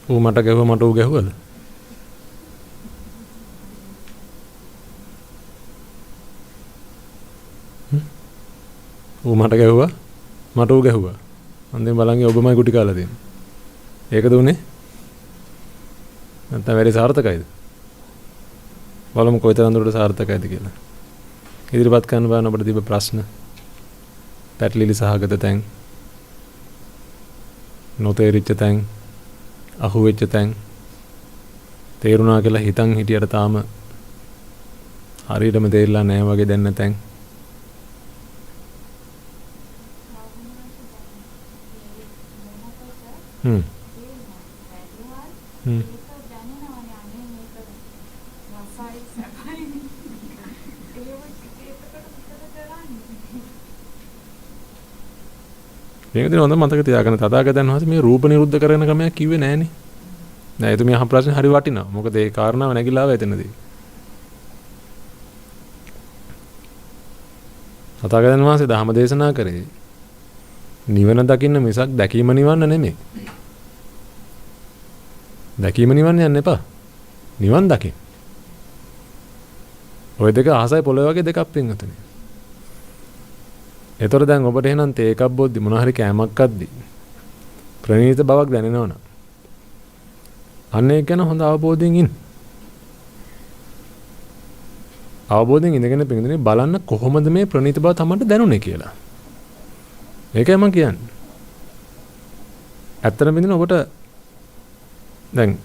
ඌ මට ගැහුවා මට ඌ ගැහුවද? ඌ මට ගැහුවා මට ඌ ගැහුවා. අන්තිම බලන්නේ ඔබමයි කුටි කාලා තියෙන්නේ. ඒකද උනේ? නැත්නම් වැඩි සාර්ථකයිද? බලමු කොයිතරම් දුරට සාර්ථකයිද කියලා. ඉදිරිපත් කරන්න බෑන අපිට තිබ්බ ප්‍රශ්න. පැටලිලි සහගත තැන්. නොතේරිච්ච තැන්. අහුවෙච්ච තැන්. තේරුණා කියලා හිතන් හිටියට තාම හරියටම තේරිලා නැහැ වගේ දැන්න තැන්. මේක දින හොඳ මතක තියාගන්න තථාගතයන් වහන්සේ මේ රූප නිරුද්ධ කරන ක්‍රමයක් කිව්වේ නෑනේ. නෑ එතුමිය අහන ප්‍රශ්නේ හරි වටිනවා. මොකද ඒ කාරණාව නැగిලාව එතනදී. තථාගතයන් වහන්සේ ධර්ම දේශනා කරේ නිවන දකින්න මිසක් දැකීම නිවන්න නෙමෙයි. දැකීම නිවන්න යන්න එපා. නිවන් දකින්න. ඔය දෙක අහසයි පොළොවේ වගේ දෙකක් පින්වතුනි. ඒතර දැන් ඔබට එහෙනම් තේ එකක් බොද්දි මොන හරි කෑමක් අද්දි ප්‍රණීත බවක් දැනෙනවනම් අන්න ඒක ගැන හොඳ අවබෝධයෙන් ඉන්න. අවබෝධයෙන් ඉඳගෙන පින්වතුනි බලන්න කොහොමද මේ ප්‍රණීත බව තමන්ට දැනුනේ කියලා. ඒකයි මම කියන්නේ. ඇත්තටම පින්වතුනි ඔබට දැන්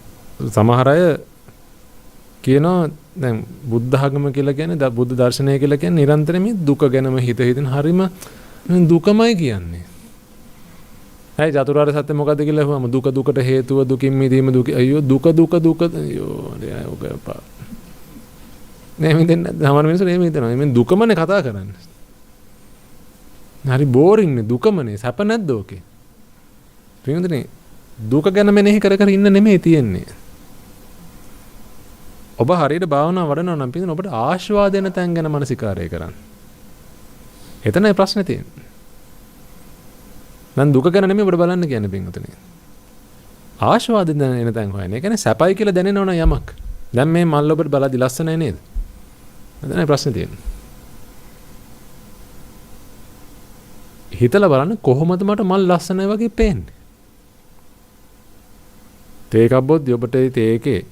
සමහර අය කියනවා දැන් බුද්ධ ආගම කියලා කියන්නේ බුද්ධ දර්ශනය කියලා කියන්නේ නිරන්තරයෙන් මේ දුක ගැනම හිත හිතන හරීම දුකමයි කියන්නේ. ඇයි චතුරාර්ය සත්‍ය මොකද්ද කියලා අහුවම දුක දුකට හේතුව දුකින් මිදීම දුක අයියෝ දුක දුක දුක අයියෝ ඔක එපා. නේ මෙතන සමහර මිනිස්සු එහෙම හිතනවා. මේ දුකමනේ කතා කරන්නේ. හරි බෝරින් නේ දුකමනේ සැප නැද්ද ඕකේ? පින්වතුනි දුක ගැන මෙනෙහි කර කර ඉන්න නෙමෙයි තියෙන්නේ. ඔබ හරියට භාවනා වඩනවා නම් පිටින් ඔබට ආශාවාදෙන තැන් ගැන මනසිකාරය කරන්න. එතනයි ප්‍රශ්නේ තියෙන්නේ. දැන් දුක ගැන නෙමෙයි ඔබට බලන්න කියන්නේ පින්වතුනි. ආශාවාදෙන එන තැන් හොයන්නේ. ඒ කියන්නේ සැපයි කියලා දැනෙනවනම් යමක්. දැන් මේ මල් ඔබට බලද්දි ලස්සනයි නේද? එතනයි ප්‍රශ්නේ තියෙන්නේ. හිතලා බලන්න කොහොමද මට මල් ලස්සනයි වගේ පේන්නේ? තේ එකක් බොද්දි ඔබට තේකේ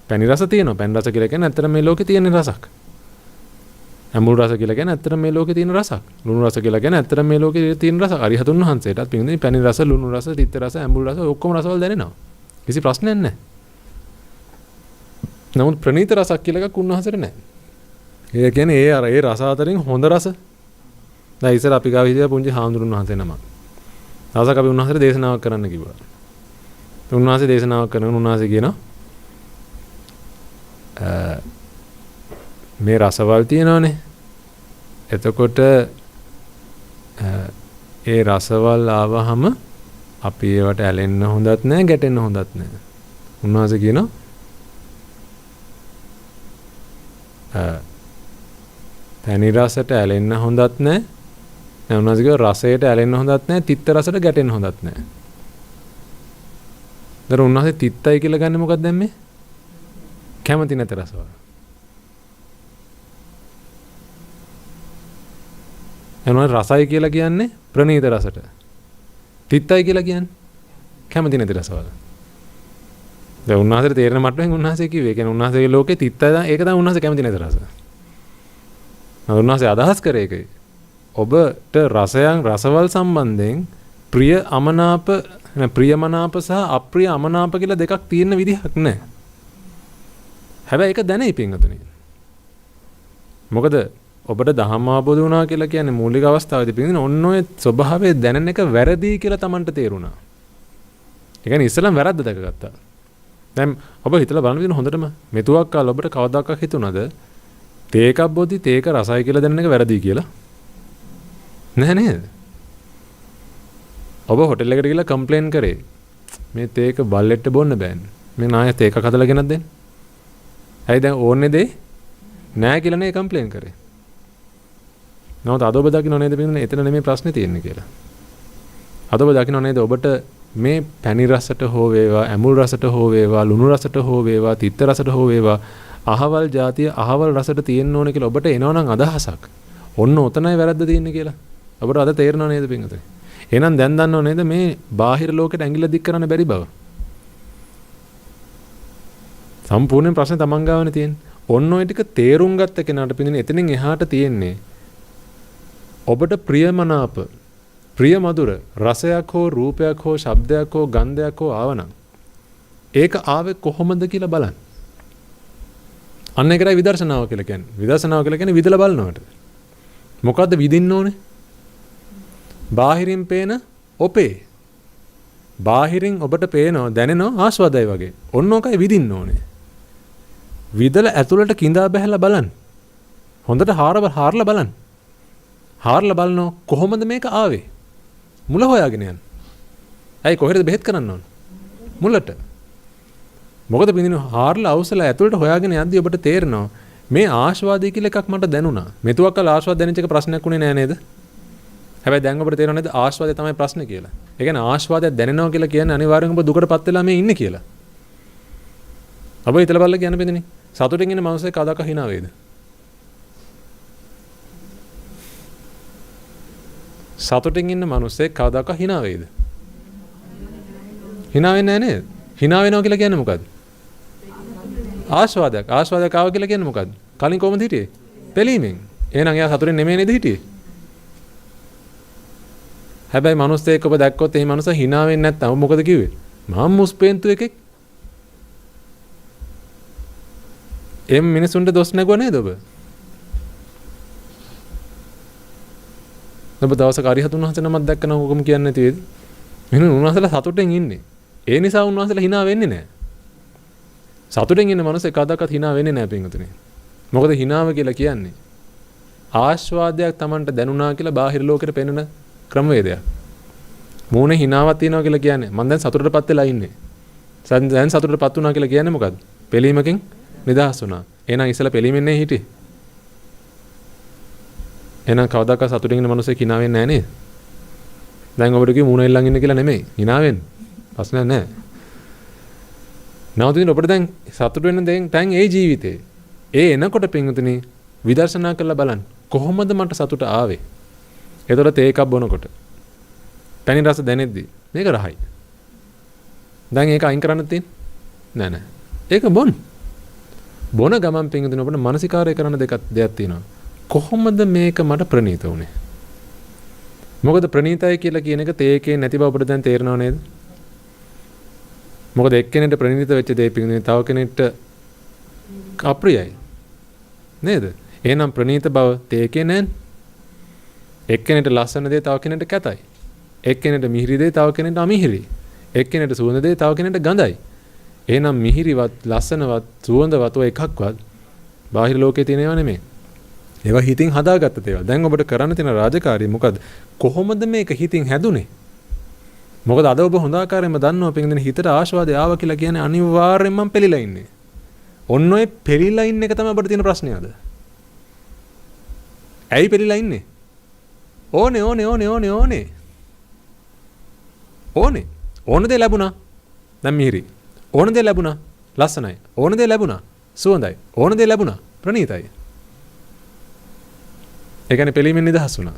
පැණි රස තියෙනවා. පැණි රස කියලා කියන්නේ ඇත්තට මේ ලෝකේ තියෙන රසක්. ඇඹුල් රස කියලා කියන්නේ ඇත්තට මේ ලෝකේ තියෙන රසක්. ලුණු රස කියලා කියන්නේ ඇත්තට මේ ලෝකේ තියෙන රසක්. අරිහතුන් වහන්සේටත් පිටින් පැණි රස, ලුණු රස, තිත්ත රස, ඇඹුල් රස ඔක්කොම රසවල දැනෙනවා. කිසි ප්‍රශ්නයක් නැහැ. නමුත් ප්‍රණීත රසක් කියලා එකක් උන්වහන්සේට නැහැ. ඒ කියන්නේ ඒ රස අතරින් හොඳ රස. දැන් ඉතින් අපි ගාව හිටිය පුංචි හාමුදුරුවෝ වහන්සේ නමක්. දවසක් අපි උන්වහන්සේට දේශනාවක් කරන්න කිව්වා. උන්වහන්සේ දේශනාවක් කරන උන්වහන්සේ කියනවා මේ රසවල් තියෙනවානේ. එතකොට ඒ රසවල් ආවහම අපි ඒවට ඇලෙන්න හොඳත් නැහැ, ගැටෙන්න හොඳත් නැහැ. උන්වහන්සේ කියනවා පැණි රසට ඇලෙන්න හොඳත් නැහැ. උන්වහන්සේ කියනවා රසයට ඇලෙන්න හොඳත් නැහැ, තිත්ත රසට ගැටෙන්න හොඳත් නැහැ. දර උන්වහන්සේ තිත්තයි කියලා ගන්නේ මොකක්ද දැන් මේ? කැමති නැති රසවල. එනවා රසයි කියලා කියන්නේ ප්‍රණීත රසට. තිත්තයි කියලා කියන්නේ කැමති නැති රසවල. දැන් උන්වහන්සේට තේරෙන මට්ටමින් උන්වහන්සේ කිව්වේ. ඒ කියන්නේ උන්වහන්සේගේ ලෝකේ තිත්තයි ඒක තමයි උන්වහන්සේ කැමති නැති රස. උන්වහන්සේ අදහස් කරේ ඒකයි. ඔබට රසවල් සම්බන්ධයෙන් ප්‍රියමනාප සහ අප්‍රිය අමනාප කියලා දෙකක් තියෙන විදිහක් නැහැ. හැබැයි ඒක දැනෙයි පින්වතුනි. මොකද ඔබට ධම්ම අවබෝධ වුණා කියලා කියන්නේ මූලික අවස්ථාවේදී පින්වතුනි ඔන්න ඔය ස්වභාවය දැනෙන එක වැරදි කියලා Tamanට තේරුණා. ඒ කියන්නේ ඉස්සෙල්ලම වැරද්ද දැකගත්තා. දැන් ඔබ හිතලා බලන්න විදිහ හොඳටම මෙතුවක් කාල ඔබට කවදාකවත් හිතුණාද තේකක් බොද්දි තේක රසයි කියලා දැනෙන එක වැරදි කියලා? නෑ නේද? ඔබ හොටෙල් එකට ගිහලා කම්ප්ලේන් කරේ මේ තේක බල්ලෙට්ට බොන්න බෑනේ. මේ නාය තේකක් හදලා ගෙනත් දෙන්න. ඇයි දැන් ඕනේ දෙයි නෑ කියලා නේ කම්ප්ලේන් කරේ. නමුත් අද ඔබ දකින්න නේද පිටින් එතන නෙමෙයි ප්‍රශ්නේ තියෙන්නේ කියලා. අද ඔබ දකින්න නේද ඔබට මේ පැණි රසට හෝ වේවා, ඇඹුල් රසට හෝ වේවා, ලුණු රසට හෝ වේවා, තිත්ත රසට හෝ වේවා, අහවල් જાතිය අහවල් රසට තියෙන්න ඕනේ කියලා ඔබට එනවනම් අදහසක්. ඔන්න ඔතනයි වැරද්ද තියෙන්නේ කියලා. ඔබට අද තේරෙනව නේද පින්වතුනි? එහෙනම් දැන් දන්නව නේද මේ බාහිර ලෝකෙට ඇඟිල්ල දික් කරන්න බැරි බව? සම්පූර්ණ ප්‍රශ්නේ තමන් ගාවනේ තියෙන්නේ. ඔන්න ඔය ටික තේරුම් ගත්ත කෙනාට පින්වතුනි එතනින් එහාට තියෙන්නේ ඔබට ප්‍රියමනාප ප්‍රිය මధుර රසයක් හෝ රූපයක් හෝ ශබ්දයක් හෝ ගන්ධයක් හෝ ආවනම් ඒක ආවේ කොහොමද කියලා බලන්න. අන්න ඒකයි විදර්ශනාව කියලා කියන්නේ. විදර්ශනාව කියලා කියන්නේ විදලා බලනවට. මොකද්ද විදින්න ඕනේ? බාහිරින් පේන ඔපේ. බාහිරින් ඔබට පේනවා දැනෙනවා ආස්වාදයි වගේ. ඔන්න ඕකයි විදින්න ඕනේ. විදලා ඇතුළට කිඳා බහැලා බලන්න. හොඳට හාරලා බලන්න. හාරලා බලනවා කොහොමද මේක ආවේ? මුල හොයාගෙන යන්න. ඇයි කොහෙද බෙහෙත් කරන්න ඕන? මුලට. මොකද බින්දින හාරලා අවසල ඇතුළට හොයාගෙන යද්දී ඔබට තේරෙනවා මේ ආස්වාදය කියලා එකක් මට දැනුණා. මෙතුවක් කල ආස්වාද දැනෙච්ච එක ප්‍රශ්නයක් උනේ නෑ නේද? හැබැයි දැන් ඔබට තේරෙනව නේද ආස්වාදය තමයි ප්‍රශ්නේ කියලා. ඒ කියන්නේ ආස්වාදයක් දැනෙනවා කියලා කියන්නේ අනිවාර්යෙන්ම ඔබ දුකටපත් වෙලා මේ ඉන්නේ කියලා. ඔබ හිතලා බලලා කියන්න බෙදෙන්නේ. සතුටින් ඉන්න මනුස්සයෙක් කවදාක hina වේද? සතුටින් ඉන්න මනුස්සයෙක් කවදාක hina වේද? hina වෙන්නේ නැහැ නේද? hina වෙනවා කියලා කියන්නේ මොකද්ද? ආස්වාදයක් ආව කියලා කියන්නේ මොකද්ද? කලින් කොහොමද හිටියේ? පෙලීමෙන්. එහෙනම් එයා සතුටින් නෙමෙයි නේද හිටියේ? හැබැයි මනුස්සයෙක් ඔබ දැක්කොත් ඒ මනුස්සා hina වෙන්නේ නැත්නම් ඔබ මොකද කිව්වේ? මම මුස්පේන්තු එකෙක්. එම් මිනිසුන්ට දොස් නැගුවා නේද ඔබ? ඔබ දවසක අරිහතුන් වහන්සේ නමක් දැක්කම ඔකම කියන්නේ නැති වේද? මෙන්න උන්වහන්සේලා සතුටෙන් ඉන්නේ. ඒ නිසා උන්වහන්සේලා hina වෙන්නේ නැහැ. සතුටෙන් ඉන්න මනුස්සයෙක් කවදාකවත් hina වෙන්නේ නැහැ පින්වතුනි. මොකද hinaව කියලා කියන්නේ ආස්වාදයක් Tamanට දැනුණා කියලා බාහිර ලෝකෙට පෙනෙන ක්‍රමවේදයක්. මූණේ hinaවක් තියනවා කියලා කියන්නේ මම දැන් සතුටටපත් වෙලා ඉන්නේ. දැන් සතුටටපත් වුණා කියලා කියන්නේ මොකද්ද? පෙලීමකින් නිදහස් වුණා. එහෙනම් ඉස්සලා පෙලීමෙන් නේ හිටියේ. එහෙනම් කවදාකවත් සතුටින් ඉන්න මනුස්සයෙක් hina වෙන්නේ නැහැ නේද? දැන් ඔබට කිව්ව මූණ එල්ලන් ඉන්න කියලා නෙමෙයි. hina වෙන්න. ප්‍රශ්නයක් නැහැ. නැවතින් ඔබට දැන් සතුට වෙන දැන් ඒ ජීවිතේ ඒ එනකොට පින්වතුනි විදර්ශනා කරලා බලන්න කොහොමද මට සතුට ආවේ? එතකොට තේ එකක් බොනකොට පැණි රස දැනෙද්දි මේක රහයි. දැන් ඒක අයින් කරන්න තියෙන්නේ නෑ. ඒක බොන ගමන් පින්වතුනි ඔබට මානසිකාරය කරන්න දෙයක් තියෙනවා. කොහොමද මේක මට ප්‍රණීත වුනේ? මොකද ප්‍රණීතයි කියලා කියන එක තේ එකේ නැති බව ඔබට දැන් තේරෙනව නේද? මොකද එක්කෙනෙක්ට ප්‍රණීත වෙච්ච දේ පිළිගන්නේ තව කෙනෙක්ට අප්‍රියයි නේද? එහෙනම් ප්‍රණීත බව තේකේ නැන්නේ. එක්කෙනෙක්ට ලස්සන දේ තව කෙනෙක්ට කැතයි. එක්කෙනෙක්ට මිහිරි දේ තව කෙනෙක්ට අමිහිරි. එක්කෙනෙක්ට සුවඳ දේ තව කෙනෙක්ට ගඳයි. එහෙනම් මිහිරිවත් ලස්සනවත් සුවඳවත් ඔය එකක්වත් බාහිර ලෝකේ තියෙනව නෙමෙයි. ඒවා හිතින් හදාගත්ත දේවල්. දැන් ඔබට කරන්න තියෙන රාජකාරිය මොකද්ද? කොහොමද මේක හිතින් හැදුනේ? මොකද අද ඔබ හොඳ ආකාරයෙන්ම දන්නවා පින්දින හිතට ආශාවද ආවා කියලා කියන්නේ අනිවාර්යෙන්ම මම පෙලිලා ඉන්නේ. ඔන්න ඔය පෙලිලා ඉන්න එක තමයි ඔබට තියෙන ප්‍රශ්නේ අද. ඇයි පෙලිලා ඉන්නේ? ඕනේ. ඕන දේ ලැබුණා. දැන් මිහිරි. ඕන දේ ලැබුණා. ලස්සනයි. ඕන දේ ලැබුණා. සුවඳයි. ඕන දේ ලැබුණා. ප්‍රණීතයි. ඒ කියන්නේ පෙලීමෙන් නිදහස් වුණා.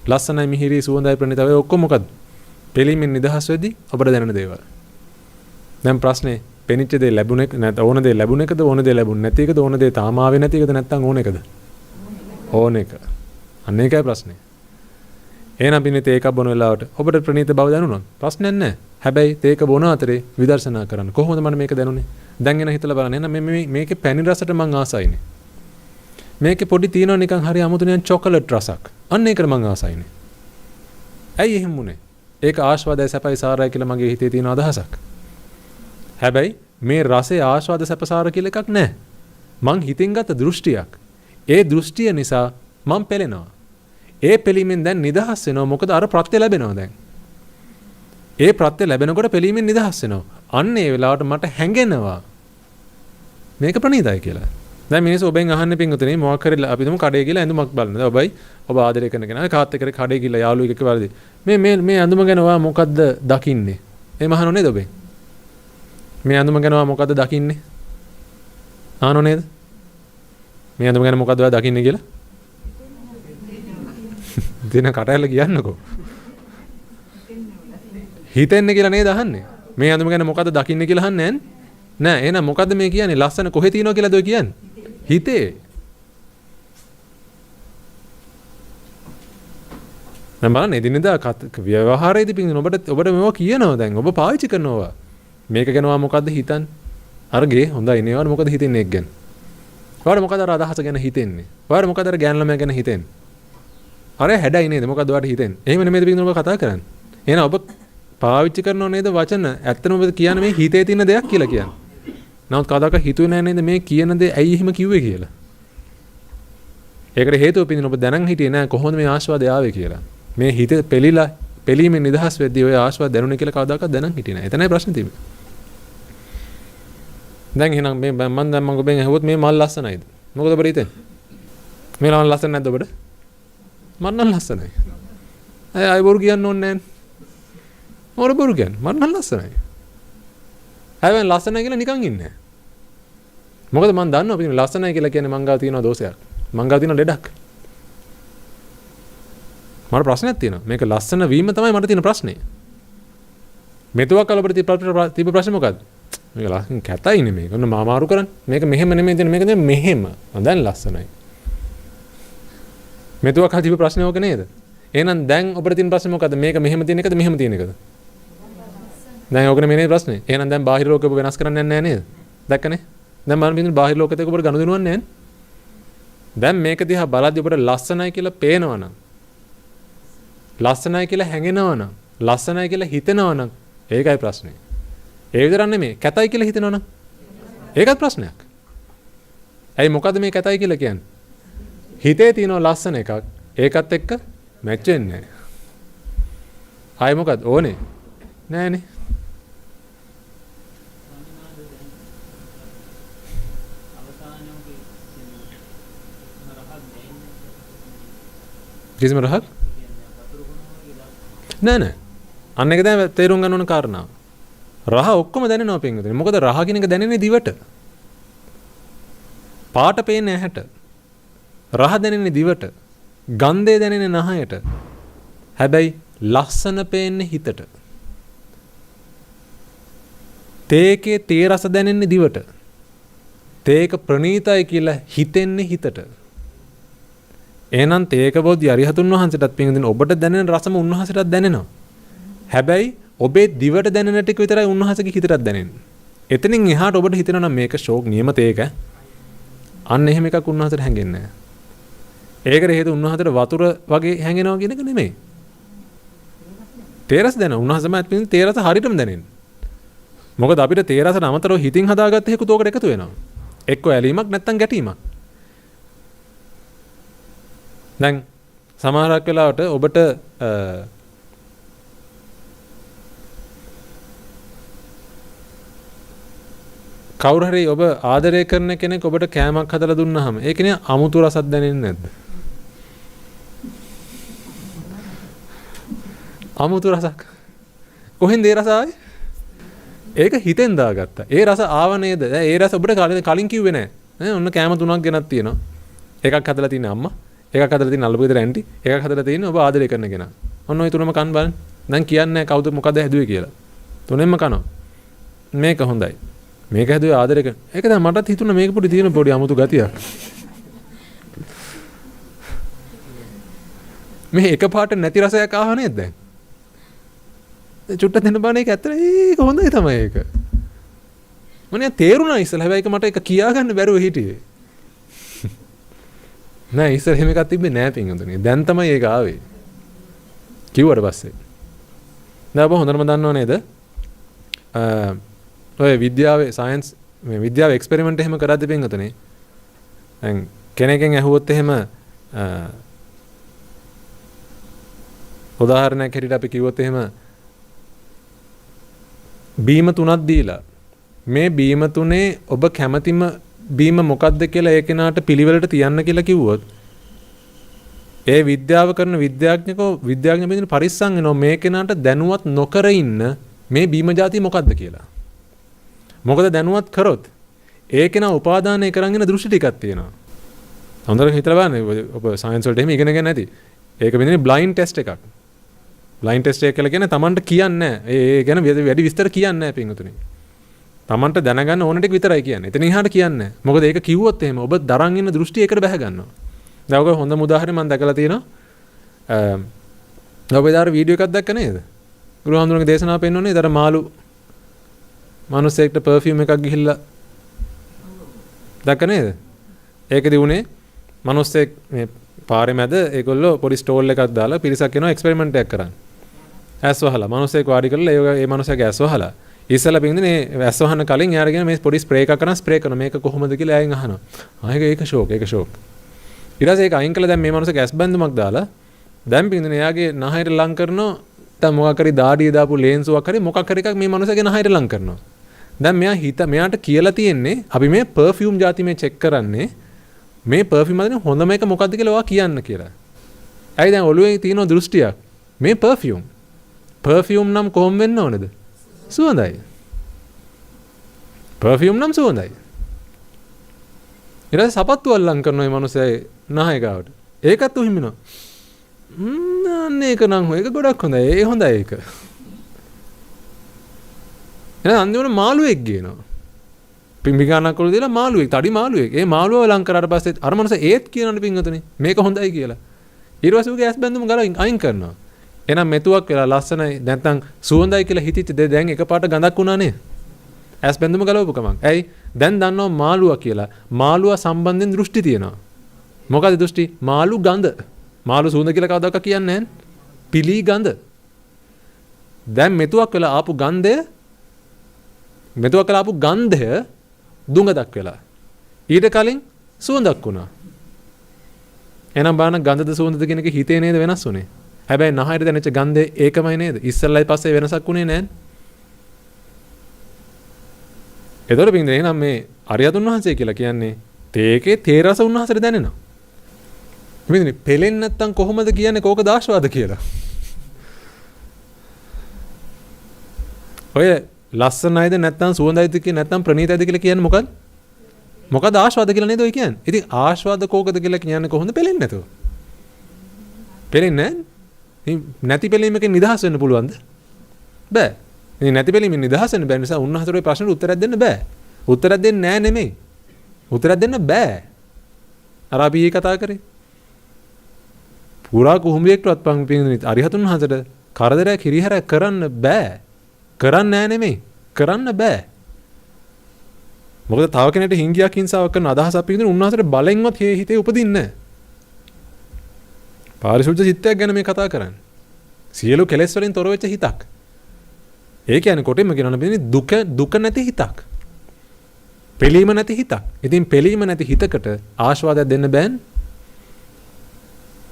ලස්සනයි මිහිරි සුවඳයි ප්‍රණීතයි ඔක්කොම මොකද්ද? පෙලීමෙන් නිදහස් වෙද්දී ඔබට දැනෙන දේවල්. දැන් ප්‍රශ්නේ පෙනිච්ච දේ ලැබුණ එක නැත්නම් ඕන දේ ලැබුණ එකද ඕන දේ ලැබුණ නැති එකද ඕන දේ තාම ආවේ නැති එකද නැත්නම් ඕන එකද? ඕන එක. අන්න ඒකයි ප්‍රශ්නේ. එහෙනම් පින්නේ තේකක් බොන වෙලාවට ඔබට ප්‍රණීත බව දැනුණා. ප්‍රශ්නයක් නැහැ. හැබැයි තේක බොන අතරේ විදර්ශනා කරන්න. කොහොමද මට මේක දැනුනේ? දැන් එන හිතලා බලන්න. එහෙනම් මේකේ පැණි රසට මං ආසයිනේ. මේකේ පොඩි තියෙනවා නිකන් හරි අමුතු නිකන් චොකලට් රසක්. අන්න ඒකට මං ආසයිනේ. ඇයි එහෙම වුනේ? ඒක ආස්වාදයි සැපයි සාරයි කියලා මගේ හිතේ තියෙන අදහසක්. හැබැයි මේ රසේ ආස්වාද සැපසාර කියලා එකක් නැහැ. මං හිතින් ගත්ත දෘෂ්ටියක්. ඒ දෘෂ්ටිය නිසා මං පෙලෙනවා. ඒ පෙලීමෙන් දැන් නිදහස් වෙනවා. මොකද අර ප්‍රත්‍ය ලැබෙනවා දැන්. ඒ ප්‍රත්‍ය ලැබෙනකොට පෙලීමෙන් නිදහස් වෙනවා. අන්න ඒ වෙලාවට මට හැඟෙනවා මේක ප්‍රණීතයි කියලා. දැන් මිනිස්සු ඔබෙන් අහන්නේ පින්වතුනි මොකක් හරි අපි තුමු කඩේ ගිහලා ඇඳුමක් බලන්න. දැන් ඔබයි ඔබ ආදරය කරන කෙනා කාත් එක්ක කඩේ ගිහලා යාළුවෙක් එක්ක වරදී. මේ ඇඳුම ගැන ඔයා මොකද්ද දකින්නේ? එහෙම අහනෝ නේද ඔබෙන්? මේ ඇඳුම ගැන මොකද්ද දකින්නේ? අහනෝ නේද? මේ ඇඳුම ගැන මොකද්ද ඔයා දකින්නේ කියලා? දින කටහැල්ල කියන්නකෝ. හිතෙන්නේ කියලා නේද අහන්නේ? මේ ඇඳුම ගැන මොකද්ද දකින්නේ කියලා අහන්නේ නෑ. එහෙනම් මොකද්ද මේ කියන්නේ? ලස්සන කොහෙ තියෙනව කියලාද ඔය කියන්නේ? හිතේ. මම බලන්නේ එදිනෙදා ව්‍යවහාරයේදී පිටින් ඔබට මේවා කියනවා දැන් ඔබ පාවිච්චි කරනවා. මේක ගැනවා මොකද්ද හිතන්නේ? අරගේ හොඳයි නේ. ඔයාලා මොකද හිතන්නේ ඒක ගැන? ඔයාලා මොකද අර අදහස ගැන හිතන්නේ? ඔයාලා මොකද අර ගෑන ළමයා ගැන හිතන්නේ? අර හැඩයි නේද? මොකද ඔයාලට හිතෙන්නේ? එහෙම නෙමෙයිද පිටින් ඔබ කතා කරන්නේ? එහෙනම් ඔබ පාවිච්චි කරනව නේද වචන? ඇත්තටම ඔබ කියන්නේ මේ හිතේ තියෙන දෙයක් කියලා කියන්නේ. නමුත් කවදාක හිතුවේ නැහැ නේද මේ කියන දේ ඇයි එහෙම කිව්වේ කියලා. ඒකට හේතුව පිටින් ඔබ දැනන් හිටියේ නැහැ කොහොමද මේ ආශාවද ආවේ කියලා. මේ හිත පෙලීමෙන් නිදහස් වෙද්දී ඔය ආශාව දැනුනේ කියලා කවදාකවත් දැනන් හිටියේ නැහැ. එතනයි ප්‍රශ්නේ තියෙන්නේ. දැන් එහෙනම් මම ඔබෙන් අහුවොත් මේ මල් ලස්සනයිද? මොකද ඔබට හිතෙන්නේ? මේ ළමයි ලස්සන නැද්ද ඔබට? මම නම් ලස්සනයි. අය බොරු කියන්න ඕනේ නැහැ. මොර බොරු කියන්නේ? මම නම් ලස්සනයි. හැබැයි ලස්සනයි කියලා නිකන් ඉන්නේ නැහැ. මොකද මම දන්නවා අපි ලස්සනයි කියලා කියන්නේ මං ගාව තියෙන දෝෂයක්. මං ගාව තියෙන ලෙඩක්. මට ප්‍රශ්නයක් තියෙනවා. මේක ලස්සන වීම තමයි මට තියෙන ප්‍රශ්නේ. මෙතුවක් කලබට තිබ්බ ප්‍රශ්නේ මොකද්ද? මේක ලස්සන කැතයිනේ මේක. ඔන්න මාරු කරන්නේ. මේක මෙහෙම නෙමෙයි තියෙන. මේක දැන් මෙහෙම. දැන් ලස්සනයි. මෙතුවක් හදිබ ප්‍රශ්නේ ඕක නේද? එහෙනම් දැන් ඔබට තියෙන ප්‍රශ්නේ මොකද්ද? මේක මෙහෙම තියෙන එකද මෙහෙම තියෙන එකද? දැන් ඕකනේ මේ ප්‍රශ්නේ. එහෙනම් දැන් බාහිර ලෝකෙ ඔබ වෙනස් කරන්න යන්නේ නැහැ නේද? දැක්කනේ? දැන් මම බින්දුන බාහිර ලෝකෙත් එක්ක ඔබට ගනුදෙනුවක් නැහැ. දැන් මේක දිහා බලද්දී ඔබට ලස්සනයි කියලා පේනවනම් ලස්සනයි කියලා හැඟෙනවනම් ලස්සනයි කියලා හිතෙනවනම් ඒකයි ප්‍රශ්නේ. ඒ විතරක් නෙමෙයි කැතයි කියලා හිතෙනවනම් ඒකත් ප්‍රශ්නයක්. ඇයි මොකද්ද මේ කැතයි කියලා කියන්නේ? හිතේ තියෙන ලස්සන එකක් ඒකත් එක්ක මැච් වෙන්නේ නැහැ. ආයි මොකද්ද ඕනේ? නෑනේ. කිසිම රහක් නෑ. අන්න එක දැන් තේරුම් ගන්න ඕන කාරණාව. රහ ඔක්කොම දැනෙනවා පින්වතුනි. මොකද රහ කියන එක දැනෙන්නේ දිවට. පාට පේන්නේ ඇහැට. රහ දැනෙන්නේ දිවට. ගන්ධය දැනෙන්නේ නහයට. හැබැයි ලස්සන පේන්නේ හිතට. තේකේ තේ රස දැනෙන්නේ දිවට. තේක ප්‍රණීතයි කියලා හිතෙන්නේ හිතට. එහෙනම් තේක බෝධි අරිහතුන් වහන්සේටත් පින්වතුනි ඔබට දැනෙන රසම උන්වහන්සේටත් දැනෙනවා. හැබැයි ඔබේ දිවට දැනෙන ටික විතරයි උන්වහන්සේගේ හිතටත් දැනෙන්නේ. එතනින් එහාට ඔබට හිතෙනවා නම් මේක ෂෝක් නියම තේක. අන්න එහෙම එකක් උන්වහන්සේට හැංගෙන්නේ නැහැ. ඒකට හේතුව උන්වහන්සේට වතුර වගේ හැංගෙනවා කියන එක නෙමෙයි. තේ රස දැනෙන උන්වහන්සේමත් පින්වතුනි තේ රස හරියටම දැනෙන්නේ. මොකද අපිට තේ රසට අමතරව හිතින් හදාගත්ත හේකුත් ඕකට එකතු වෙනවා. එක්ක ඇලීමක් නැත්තම් ගැටීමක්. දැන් සමහරක් වෙලාවට ඔබට කවුරු හරි ඔබ ආදරය කරන කෙනෙක් ඔබට කෑමක් හදලා දුන්නාම ඒ කියන්නේ අමුතු රසක් දැනෙන්නේ නැද්ද? අමුතු රසක්. කොහෙන්ද ඒ රස ආවේ? ඒක හිතෙන් දාගත්තා. ඒ රස ආව නේද? ඒ රස ඔබට කලින් කිව්වේ නැහැ. නේ ඔන්න කෑම තුනක් ගෙනත් තියෙනවා. එකක් හදලා තින්නේ අම්මා, එකක් හදලා තින්නේ අල්ලපු ගෙදර ඇන්ටි, එකක් හදලා තින්නේ ඔබ ආදරය කරන කෙනා. ඔන්න ওই තුනම කන් බලන්න. දැන් කියන්නේ කවුද මොකද හැදුවේ කියලා. තුනෙන්ම කනවා. මේක හොඳයි. මේක හැදුවේ ආදරය කරන. ඒක දැන් මටත් හිතුණා මේක පොඩි තියෙන පොඩි අමුතු ගතියක්. මේ එකපාරට නැති රසයක් ආව නේද දැන්? චුට්ට දෙන්න බෑ ඒක ඇත්තට ඒක හොඳයි තමයි ඒක. මම තේරුණා ඉස්සෙල්ලා හැබැයි ඒක මට ඒක කියා ගන්න බැරුව හිටියේ. නෑ ඉස්සෙල් එහෙම එකක් තිබ්බේ නෑ පින්වතුනි. දැන් තමයි ඒක ආවේ. කිව්වට පස්සේ. දැන් ඔබ හොඳටම දන්නව නේද? ඔය විද්‍යාවේ සයන්ස් මේ විද්‍යාවේ එක්ස්පෙරිමන්ට් එහෙම කරද්දී පින්වතුනි. දැන් කෙනෙක්ගෙන් ඇහුවොත් එහෙම උදාහරණයක් හැටියට අපි කිව්වොත් එහෙම බීම තුනක් දීලා මේ බීම තුනේ ඔබ කැමතිම බීම මොකක්ද කියලා ඒ කෙනාට පිළිවෙලට තියන්න කියලා කිව්වොත් ඒ විද්‍යාව කරන විද්‍යාඥයෝ විද්‍යාඥ බින්දුන පරිස්සම් වෙනවා මේ කෙනාට දැනුවත් නොකර ඉන්න මේ බීම જાතිය මොකක්ද කියලා. මොකද දැනුවත් කරොත් ඒකේන උපාදානය කරගෙන දෘෂ්ටි ටිකක් තියෙනවා. හොඳට හිතලා බලන්න ඔබ සයන්ස් වලට එහෙම ඉගෙනගෙන නැති. ඒක වෙන්නේ බ්ලයින්ඩ් ටෙස්ට් එකක්. බ්ලයින්ඩ් ටෙස්ට් එක කියලා කියන්නේ Tamanට කියන්නේ නැහැ. ඒ ගැන වැඩි විස්තර කියන්නේ නැහැ පින්වතුනි. Tamanට දැනගන්න ඕන ටික විතරයි කියන්නේ. එතන එහාට කියන්නේ නැහැ. මොකද ඒක කිව්වොත් එහෙම ඔබ දරන් ඉන්න දෘෂ්ටි ඒකට බැහැ ගන්නවා. දැන් ඔක හොඳම උදාහරණයක් මම දැකලා තියෙනවා. ඔබ ඊදාර වීඩියෝ එකක් දැක්ක නේද? ගුරුහාමුදුරන්ගේ දේශනාව පෙන්වන්නේ ඊදාර මාළු මිනිස්සෙක්ට පර්ෆියුම් එකක් ගිහිල්ලා දැක්ක නේද? ඒකදී උනේ මිනිස්සෙක් මේ පාරේ මැද ඒගොල්ලෝ පොඩි ස්ටෝල් එකක් දාලා පිරිසක් එනවා එක්ස්පෙරිමන්ට් එකක් කරන්න. ඇස් වහලා මිනිස්සෙක් වාඩි කරලා ඒ මිනිස්සගේ ඇස් වහලා ඉස්සලා පින්දිනේ ඇස් වහන්න කලින් යාර කියන මේ පොඩි ස්ප්‍රේ එකක් කරන ස්ප්‍රේ කරන මේක කොහොමද කියලා එයාගෙන් අහනවා. ඒක ෂෝක් ඒක ෂෝක්. ඊට පස්සේ ඒක අයින් කළා දැන් මේ මිනිස්සගේ ඇස් බැඳුමක් දාලා දැන් පින්දිනේ එයාගේ නහයට ලං කරනවා දැන් මොකක් හරි දාඩිය දාපු ලේන්සුවක් හරි මොකක් හරි එකක් මේ මිනිස්සගේ නහයට ලං කරනවා. දැන් මෙයාට කියලා තියෙන්නේ අපි මේ පර්ෆියුම් જાති මේ චෙක් කරන්නේ මේ පර්ෆියුම් වලින් හොඳම එක මොකක්ද කියලා ඔයා කියන්න කියලා. ඇයි දැන් ඔළුවේ තියෙන දෘෂ්ටියක් මේ පර්ෆියුම් නම් කොහොම වෙන්න ඕනද? සුවඳයි. පර්ෆියුම් නම් සුවඳයි. ඊට පස්සේ සපත්තු අල්ලම් කරන මේ මිනිස්සයි නහය ගාවට. ඒකත් උහිමිනවා. ඒක නම් ඒක ගොඩක් හොඳයි. ඒ හොඳයි ඒක. එහෙනම් අන්තිමට මාළුවෙක් ගේනවා. පිම්බිගානක් වල දාලා මාළුවෙක්, තඩි මාළුවෙක්. ඒ මාළුවව ලං කරාට පස්සේ අර මනස ඒත් කියනනේ පින්වතුනි. මේක හොඳයි කියලා. ඊට පස්සේ උගේ ඇස් බැඳුම ගාලා අයින් කරනවා. එහෙනම් මෙතුවක් වෙලා ලස්සනයි නැත්නම් සුවඳයි කියලා හිතිච්ච දේ දැන් එකපාරට ගඳක් වුණා නේ. ඇස් බැඳුම ගලවපු ගමන්. ඇයි? දැන් දන්නවා මාළුවා කියලා. මාළුවා සම්බන්ධයෙන් දෘෂ්ටි තියෙනවා. මොකද දෘෂ්ටි? මාළු ගඳ. මාළු සුවඳ කියලා කවදාවත් කියන්නේ නැහැ. පිලි ගඳ. දැන් මෙතුවක් වෙලා ආපු ගන්ධය දුඟදක් වෙලා. ඊට කලින් සුවඳක් වුණා. එහෙනම් බලන්න ගඳද සුවඳද කියන එක හිතේ නේද වෙනස් වුනේ? හැබැයි නහයට දැනෙච්ච ගන්ධය ඒකමයි නේද? ඉස්සෙල්ලයි පස්සේ වෙනසක් වුණේ නැහැ. ඒතකොට පින්දේ එහෙනම් මේ අරියතුන් වහන්සේ කියලා කියන්නේ තේකේ තේ රස උන්වහන්සේට දැනෙනවා. පින්දේ පෙලෙන්නේ නැත්තම් කොහොමද කියන්නේ කෝක දාශවාද කියලා? ඔය ලස්සනයිද නැත්නම් සුවඳයිද කියන නැත්නම් ප්‍රණීතයිද කියලා කියන්නේ මොකක්ද? මොකද ආස්වාද කියලා නේද ඔය කියන්නේ? ඉතින් ආස්වාද කෝකද කියලා කියන්නේ කොහොමද පෙලෙන්නේ නැතුව? පෙලෙන්නේ නැති පෙලීමකින් නිදහස් වෙන්න පුළුවන්ද? බෑ. ඉතින් නැති පෙලීමෙන් නිදහස් වෙන්න බැරි නිසා උන්වහන්සේට ඔය ප්‍රශ්නෙට උත්තරයක් දෙන්න බෑ. උත්තරයක් දෙන්නේ නැහැ නෙමෙයි. උත්තරයක් දෙන්න බෑ. අර අපි ඊ කතා කරේ. පුරා කුහුඹියෙක්ටවත් පං පින්නිත් අරිහතුන් වහන්සේට කරදරයක් හිරිහැරයක් කරන්න බෑ. කරන්න නෑ නෙමෙයි. කරන්න බෑ. මොකද තව කෙනෙක්ට හිංගියක් හිංසාවක් කරන අදහසක් පිටින් උන්වහන්සේට බලෙන්වත් හිතේ උපදින්නේ නැහැ. පාරිශුද්ධ චිත්තයක් ගැන මේ කතා කරන්නේ. සියලු කෙලෙස් වලින් තොර වෙච්ච හිතක්. ඒ කියන්නේ කොටින්ම කියනවා බින්නේ දුක නැති හිතක්. පිළීම නැති හිතක්. ඉතින් පිළීම නැති හිතකට ආශාවදයක් දෙන්න බෑනේ.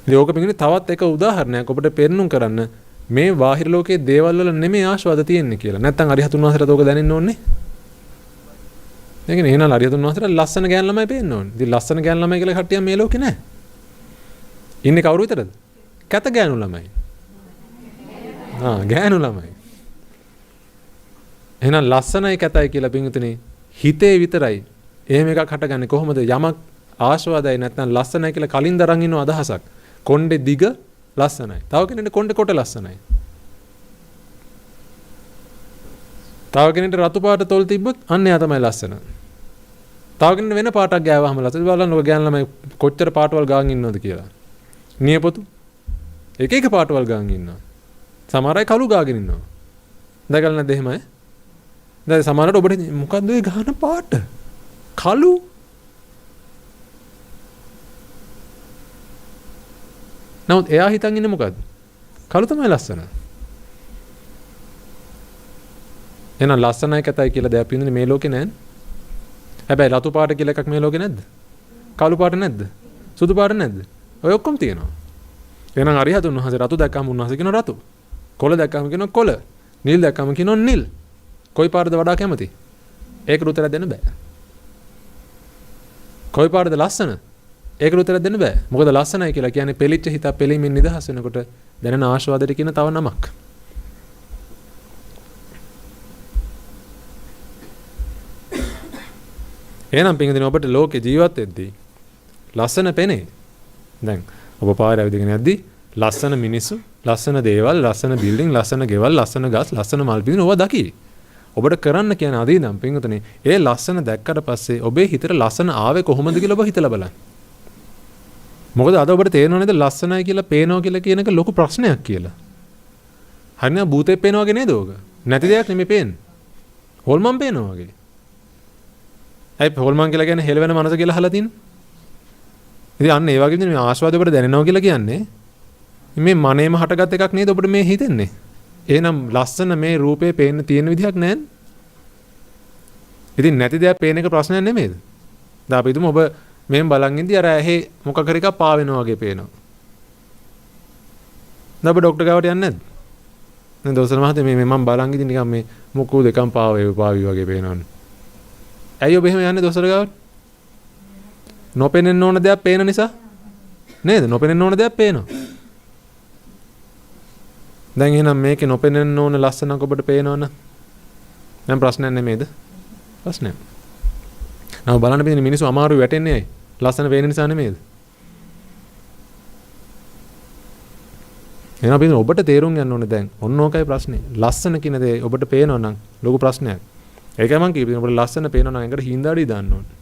ලෝක පිටින් තවත් එක උදාහරණයක් ඔබට පෙන්නුම් කරන්න මේ බාහිර ලෝකයේ දේවල් වල නෙමෙයි ආශාවද තියෙන්නේ කියලා. නැත්තම් අරිහතුන් වහන්සේට ඕක දැනෙන්න ඕනේ. ඒ කියන්නේ එහෙනම් අරිහතුන් වහන්සේට ලස්සන ගෑන් ළමයි පේන්න ඕනේ. ඉතින් ලස්සන ගෑන් ළමයි කියලා කට්ටියක් මේ ලෝකේ නැහැ. ඉන්නේ කවුරු විතරද? කැත ගෑනු ළමයි. ගෑනු ළමයි. එහෙනම් ලස්සනයි කැතයි කියලා පින්විතනේ හිතේ විතරයි. එහෙම එකක් හටගන්නේ කොහොමද? යමක් ආශාවදයි නැත්නම් ලස්සනයි කියලා කලින් දරන් ඉන්න අදහසක්. කොණ්ඩේ දිග ලස්සනයි. තව කෙනෙක්ට කොණ්ඩේ කොට ලස්සනයි. තව කෙනෙක්ට රතු පාට තොල් තිබ්බොත් අන්න එයා තමයි ලස්සන. තව කෙනෙක්ට වෙන පාටක් ගෑවහම ලස්සන. බලන්න ඔය ගෑන් ළමයි කොච්චර පාටවල් ගාන් ඉන්නවද කියලා. නියපොතු එක එක පාටවල් ගාන් ඉන්නවා. සමහර අය කළු ගාගෙන ඉන්නවා. දැකලා නැද්ද එහෙමයි? දැන් සමහරට ඔබට මොකද්ද ඔය ගාන පාට? කළු නමුත් එයා හිතන් ඉන්නේ මොකද්ද? කළු තමයි ලස්සන. එහෙනම් ලස්සනයි කැතයි කියලා දෙයක් පින්දුනේ මේ ලෝකේ නැහැ. හැබැයි රතු පාට කියලා එකක් මේ ලෝකේ නැද්ද? කළු පාට නැද්ද? සුදු පාට නැද්ද? ඔය ඔක්කොම තියෙනවා. එහෙනම් අරිහතුන් වහන්සේ රතු දැක්කම උන්වහන්සේ කියනවා රතු. කොළ දැක්කම කියනවා කොළ. නිල් දැක්කම කියනවා නිල්. කොයි පාටද වඩා කැමති? ඒකට උත්තරයක් දෙන්න බෑ. කොයි පාටද ලස්සන? ඒකට උත්තරයක් දෙන්න බෑ. මොකද ලස්සනයි කියලා කියන්නේ පෙලිච්ච හිත පෙලීමෙන් නිදහස් වෙනකොට දැනෙන ආශාවදට කියන තව නමක්. එහෙනම් පින්වතුනි ඔබට ලෝකේ ජීවත් වෙද්දී ලස්සන පෙනේ. දැන් ඔබ පාරේ ඇවිදගෙන යද්දී ලස්සන මිනිස්සු, ලස්සන දේවල්, ලස්සන බිල්ඩින්, ලස්සන ගෙවල්, ලස්සන ගස්, ලස්සන මල් පිපින ඔබ දකි. ඔබට කරන්න කියන අද ඉඳන් පින්වතුනි ඒ ලස්සන දැක්කට පස්සේ ඔබේ හිතට ලස්සන ආවේ කොහොමද කියලා ඔබ හිතලා බලන්න. මොකද අද ඔබට තේරෙනව නේද ලස්සනයි කියලා පේනවා කියලා කියන එක ලොකු ප්‍රශ්නයක් කියලා. හරිනේ භූතේ පේනවා වගේ නේද ඕක? නැති දෙයක් නෙමෙයි පේන්නේ. හොල්මන් පේනවා වගේ. ඇයි හොල්මන් කියලා කියන්නේ හෙලවෙන මනස කියලා අහලා තින්නේ? ඉතින් අන්න ඒ වගේ විදිහට මේ ආස්වාද ඔබට දැනෙනවා කියලා කියන්නේ මේ මනේම හටගත් එකක් නේද ඔබට මේ හිතෙන්නේ. එහෙනම් ලස්සන මේ රූපේ පේන්න තියෙන විදිහක් නැහැ. ඉතින් නැති දෙයක් පේන එක ප්‍රශ්නයක් නෙමෙයිද? දැන් අපි හිතමු ඔබ මෙහෙම බලන් ඉඳි අර ඇහි මොකක් හරි එකක් පා වෙනවා වගේ පේනවා. දැන් ඔබ ડોක්ටර් ගාවට යන්නේ නැද්ද? දැන් දොස්තර මහත්තයා මේ මම බලන් ඉඳි නිකන් මේ මුකු දෙකම පාවි වගේ පේනවනේ. ඇයි ඔබ එහෙම යන්නේ දොස්තර ගාවට? නොපෙනෙන්න ඕන දෙයක් පේන නිසා නේද? නොපෙනෙන්න ඕන දෙයක් පේනවා. දැන් එහෙනම් මේකේ නොපෙනෙන්න ඕන ලස්සනක් ඔබට පේනවනේ. දැන් ප්‍රශ්නයක් නෙමෙයිද? ප්‍රශ්නයක්. නම බලන්න බින්දින මිනිස්සු අමාරු වැටෙන්නේ ඇයි? ලස්සන පේන නිසා නෙමෙයිද? එහෙනම් බින්දින ඔබට තේරුම් ගන්න ඕනේ දැන්. ඔන්න ඕකයි ප්‍රශ්නේ. ලස්සන කියන දේ ඔබට පේනවා නම් ලොකු ප්‍රශ්නයක්. ඒකයි මම කියපින් ඔබට ලස්සන පේනවා නම් එකට හිඳාඩි දාන්න ඕනේ.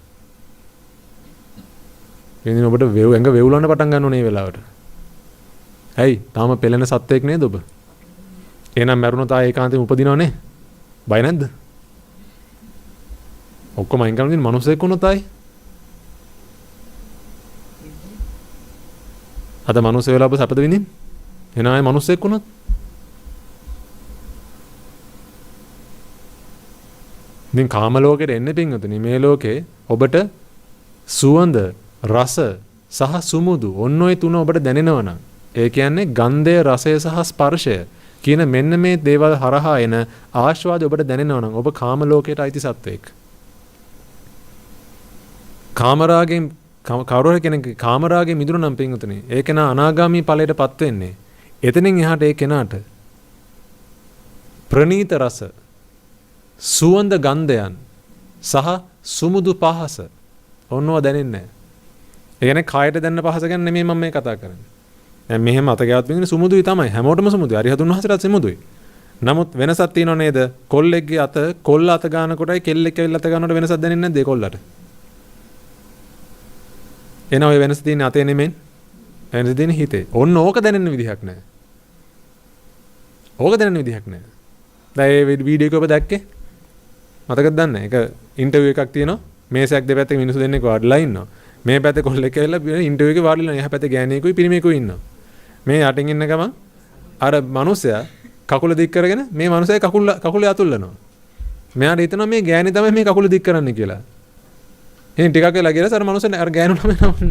බින්දින ඔබට ඇඟ වෙවුලන්න පටන් ගන්න ඕනේ මේ වෙලාවට. ඇයි? තාම පෙළෙන සත්වයක් නේද ඔබ? එහෙනම් මරුණොත් ආයේ ඒකාන්තයෙන් උපදිනවනේ. බය නැද්ද? ඔක්කොම අයින් කරන දින මිනිස්සෙක් වුණොත් ආයේ. අද මිනිස්සු වෙලා ඔබ සැපද විඳින්නේ? එහෙනම් ආයේ මිනිස්සෙක් වුණොත් ඉතින් කාම ලෝකෙට එන්නේ පින්වතුනි මේ ලෝකේ ඔබට සුවඳ රස සහ සුමුදු ඔන්න ඔය තුන ඔබට දැනෙනවා නම් ඒ කියන්නේ ගන්ධය රසය සහ ස්පර්ශය කියන මෙන්න මේ දේවල් හරහා එන ආස්වාද ඔබට දැනෙනවා නම් ඔබ කාම ලෝකයට අයිති සත්වෙක්. කාමරාගෙන් කවුරු කෙනෙක් කාමරාගෙන් මිදුණා නම් පින්වතුනි ඒක නා අනාගාමී ඵලයටපත් වෙන්නේ. එතනින් එහාට ඒ කෙනාට ප්‍රනීත රස සුවඳ ගන්ධයන් සහ සුමුදු පහස ඔන්නව දැනෙන්නේ නැහැ. ඒ කියන්නේ කායට දැනෙන පහස ගැන නෙමෙයි මම මේ කතා කරන්නේ. දැන් මෙහෙම අත ගාවත් බින්දින සුමුදුයි තමයි. හැමෝටම සුමුදුයි. අරිහතුන් වහන්සේලාත් සුමුදුයි. නමුත් වෙනසක් තියෙනව නේද? කොල්ලෙක්ගේ අත කොල්ල අත ගන්න කොටයි කෙල්ලෙක් ඇවිල්ලා අත ගන්නකොට වෙනසක් දැනෙන්නේ නැද්ද ඒ කොල්ලට? එන ඔය වෙනස තියෙන්නේ අතේ නෙමෙයි. වෙනස තියෙන්නේ හිතේ. ඔන්න ඕක දැනෙන්න විදිහක් නැහැ. ඕක දැනෙන්න විදිහක් නැහැ. දැන් මේ වීඩියෝ එක ඔබ දැක්කේ? මතකද දන්නේ? ඒක ඉන්ටර්විව් එකක් තියෙනවා. මේසයක් දෙපැත්තේ මිනිස්සු දෙන්නෙක් වාඩිලා ඉන්නවා. මේ පැත්තේ කොල්ලෙක් ඇවිල්ලා ඉන්ටර්විව් එකේ වාඩිලා එහා පැත්තේ ගෑණියෙකුයි පිරිමියෙකුයි ඉන්නවා. මේ යටින් ඉන්න ගමන් අර මිනිස්සයා කකුල දික් කරගෙන මේ මිනිස්සයා කකුල අතුල්ලනවා. මෙයාට හිතනවා මේ ගෑණි තමයි මේ කකුල දික් කරන්නේ කියලා. එහෙන් ටිකක් වෙලා ගිහලා අර මිනිස්සයා අර ගෑනු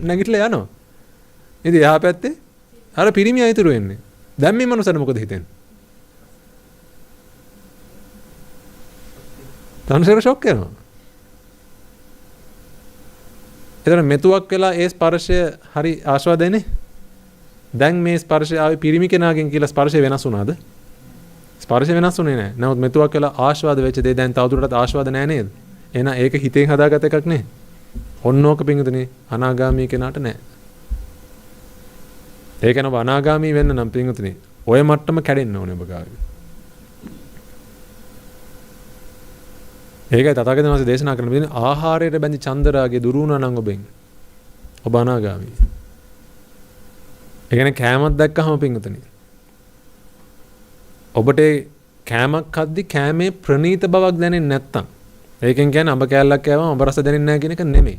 නැගිටලා යනවා. ඉතින් එහා පැත්තේ අර පිරිමියා ඉතුරු වෙන්නේ. දැන් මේ මිනිස්සාට මොකද හිතෙන්නේ? තනසර ෂොක් වෙනවා. එතන මෙතුවක් වෙලා ඒ ස්පර්ශය හරි ආස්වාදයනේ. දැන් මේ ස්පර්ශය ආවේ පිරිමි කෙනාගෙන් කියලා ස්පර්ශය වෙනස් වුණාද? ස්පර්ශය වෙනස් වුණේ නැහැ. නමුත් මෙතුවක් වෙලා ආස්වාද වෙච්ච දේ දැන් තවදුරටත් ආස්වාද නැහැ නේද? එහෙනම් ඒක හිතෙන් හදාගත් එකක් නේ. ඔන්නෝක පිංගුතුනේ අනාගාමී කෙනාට නැහැ. ඒක නම අනාගාමී වෙන්න නම් පිංගුතුනේ ඔය මට්ටම කැඩෙන්න ඕනේ ඔබ ගාවේ. ඒකයි තථාගතයන් වහන්සේ දේශනා කරන විදිහ ආහාරයට බැඳි චන්දරාගේ දුරු වුණා නම් ඔබෙන් ඔබ අනාගාමී. ඒ කියන්නේ කෑමක් දැක්කහම පිංගුතුනි ඔබට කෑමක් කද්දි කෑමේ ප්‍රනීත බවක් දැනෙන්නේ නැත්තම් ඒකෙන් කියන්නේ අඹ කෑල්ලක් කෑවම අඹ රස දැනෙන්නේ නැහැ කියන එක නෙමෙයි.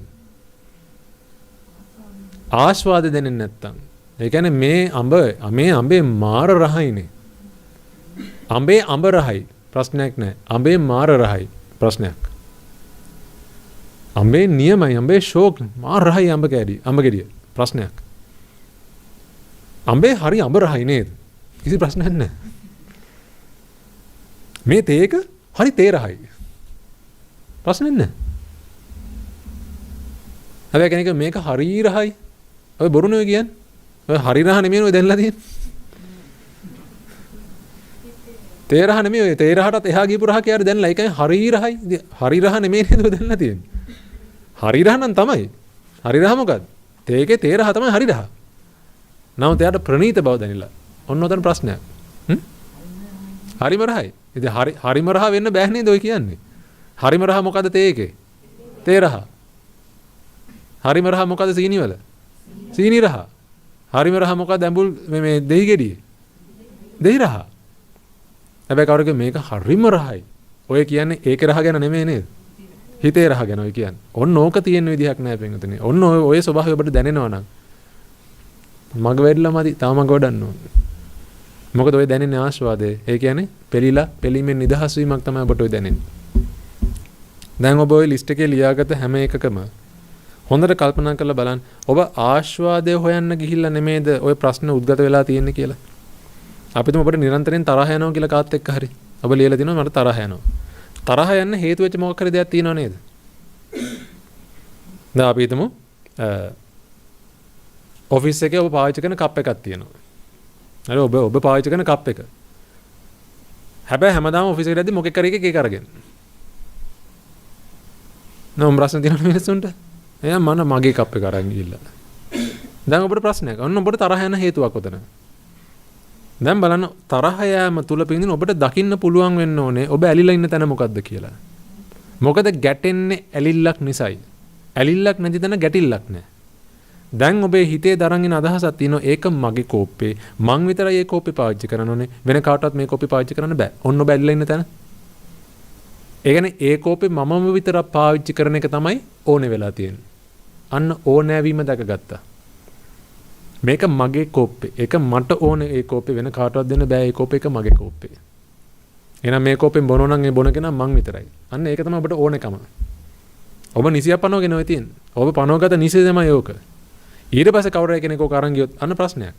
ආස්වාද දැනෙන්නේ නැත්තම් ඒ කියන්නේ මේ අඹේ මාර රහයිනේ. අඹේ අඹ රහයි ප්‍රශ්නයක් නැහැ. අඹේ මාර රහයි ප්‍රශ්නයක්. අඹේ නියමයි අඹේ ෂෝක් මාර රහයි අඹ ගෙඩිය ප්‍රශ්නයක්. අඹේ හරි අඹ රහයි නේද? කිසි ප්‍රශ්නයක් නැහැ. මේ තේක හරි තේ රහයි. ප්‍රශ්නයක් නැහැ. හැබැයි කෙනෙක් මේක හරි රහයි. ඔය බොරුනේ ඔය කියන්නේ. ඔය හරි රහ නෙමෙයි ඔය දැන්ලා තියෙන්නේ. තේ රහ නෙමෙයි ඔය තේ රහටත් එහා ගියපු රහ කියලා දැන්ලා ඒකයි හරි රහයි. හරි රහ නෙමෙයි නේද ඔය දැන්ලා තියෙන්නේ. හරි රහ නම් තමයි. හරි රහ මොකද්ද? තේකේ තේ රහ තමයි හරි රහ. නමුත් එයාට ප්‍රණීත බව දැනෙලා. ඔන්න ඔතන ප්‍රශ්නයක්. හරිම රහයි. ඉතින් හරිම රහ වෙන්න බෑ නේද ඔය කියන්නේ? හරිම රහ මොකද්ද තේකේ? තේ රහ. හරිම රහ මොකද්ද සීනි වල? සීනි රහ. හරිම රහ මොකද්ද ඇඹුල් මේ දෙහි ගෙඩියේ? දෙහි රහ. හැබැයි කවුරුක මේක හරිම රහයි. ඔය කියන්නේ ඒකේ රහ ගැන නෙමෙයි නේද? හිතේ රහ ගැන ඔය කියන්නේ. ඔන්න ඕක තියෙන විදිහක් නෑ පින්වතුනි. ඔන්න ඔය ස්වභාවය ඔබට දැනෙනවා නම් මග වැඩිලා මදි. තව මග වඩන්න ඕනේ. මොකද ඔය දැනෙන ආස්වාදය. ඒ කියන්නේ පෙලීමෙන් නිදහස් වීමක් තමයි ඔබට ඔය දැනෙන්නේ. දැන් ඔබ ඔය ලිස්ට් එකේ ලියාගත හැම එකකම හොඳට කල්පනා කරලා බලන්න. ඔබ ආස්වාදය හොයන්න ගිහිල්ලා නෙමෙයිද ඔය ප්‍රශ්න උද්ගත වෙලා තියෙන්නේ කියලා. අපි තුම ඔබට නිරන්තරයෙන් තරහ යනවා කියලා කාත් එක්ක හරි. ඔබ ලියලා දිනවා මට තරහ යනවා. තරහ යන්න හේතු වෙච්ච මොකක් හරි දෙයක් තියෙනව නේද? දැන් අපි හිතමු ඔෆිස් එකේ ඔබ පාවිච්චි කරන කප් එකක් තියෙනවා. හරි ඔබ පාවිච්චි කරන කප් එක. හැබැයි හැමදාම ඔෆිස් එකට යද්දි මොකෙක් හරි එකක් අරගෙන. නෝ ප්‍රශ්න තියෙනවා මිනිස්සුන්ට. එයා මගේ කප් එක අරන් ගිහිල්ලා. දැන් ඔබට ප්‍රශ්නයක්. ඔන්න ඔබට තරහ යන හේතුවක් උතන. දැන් බලන්න තරහ යෑම තුල පින්දින ඔබට දකින්න පුළුවන් වෙන්න ඕනේ ඔබ ඇලිලා ඉන්න තැන මොකද්ද කියලා. මොකද ගැටෙන්නේ ඇලිල්ලක් නිසායි. ඇලිල්ලක් නැති තැන ගැටිල්ලක් නැහැ. දැන් ඔබේ හිතේ දරන් ඉන අදහසක් තියෙනවා ඒක මගේ කෝප්පේ. මං විතරයි ඒ කෝප්පේ පාවිච්චි කරන්න ඕනේ. වෙන කාටවත් මේ කෝප්පේ පාවිච්චි කරන්න බෑ. ඔන්න ඔබ ඇලිලා ඉන්න තැන. ඒ කියන්නේ ඒ කෝප්පේ මමම විතරක් පාවිච්චි කරන එක තමයි ඕනේ වෙලා තියෙන්නේ. අන්න ඕනෑවීම දැකගත්තා. මේක මගේ කෝප්පේ. ඒක මට ඕනේ ඒ කෝප්පේ වෙන කාටවත් දෙන්න බෑ ඒ කෝප්පේ එක මගේ කෝප්පේ. එහෙනම් මේ කෝප්පෙන් බොනෝ නම් ඒ බොන කෙනා මං විතරයි. අන්න ඒක තමයි ඔබට ඕනේකම. ඔබ නිසියක් පනවගෙන ඔය තියෙන්නේ. ඔබ පනවගත නිසිය තමයි ඕක. ඊට පස්සේ කවුරු කෙනෙක් ඕක අරන් ගියොත් අන්න ප්‍රශ්නයක්.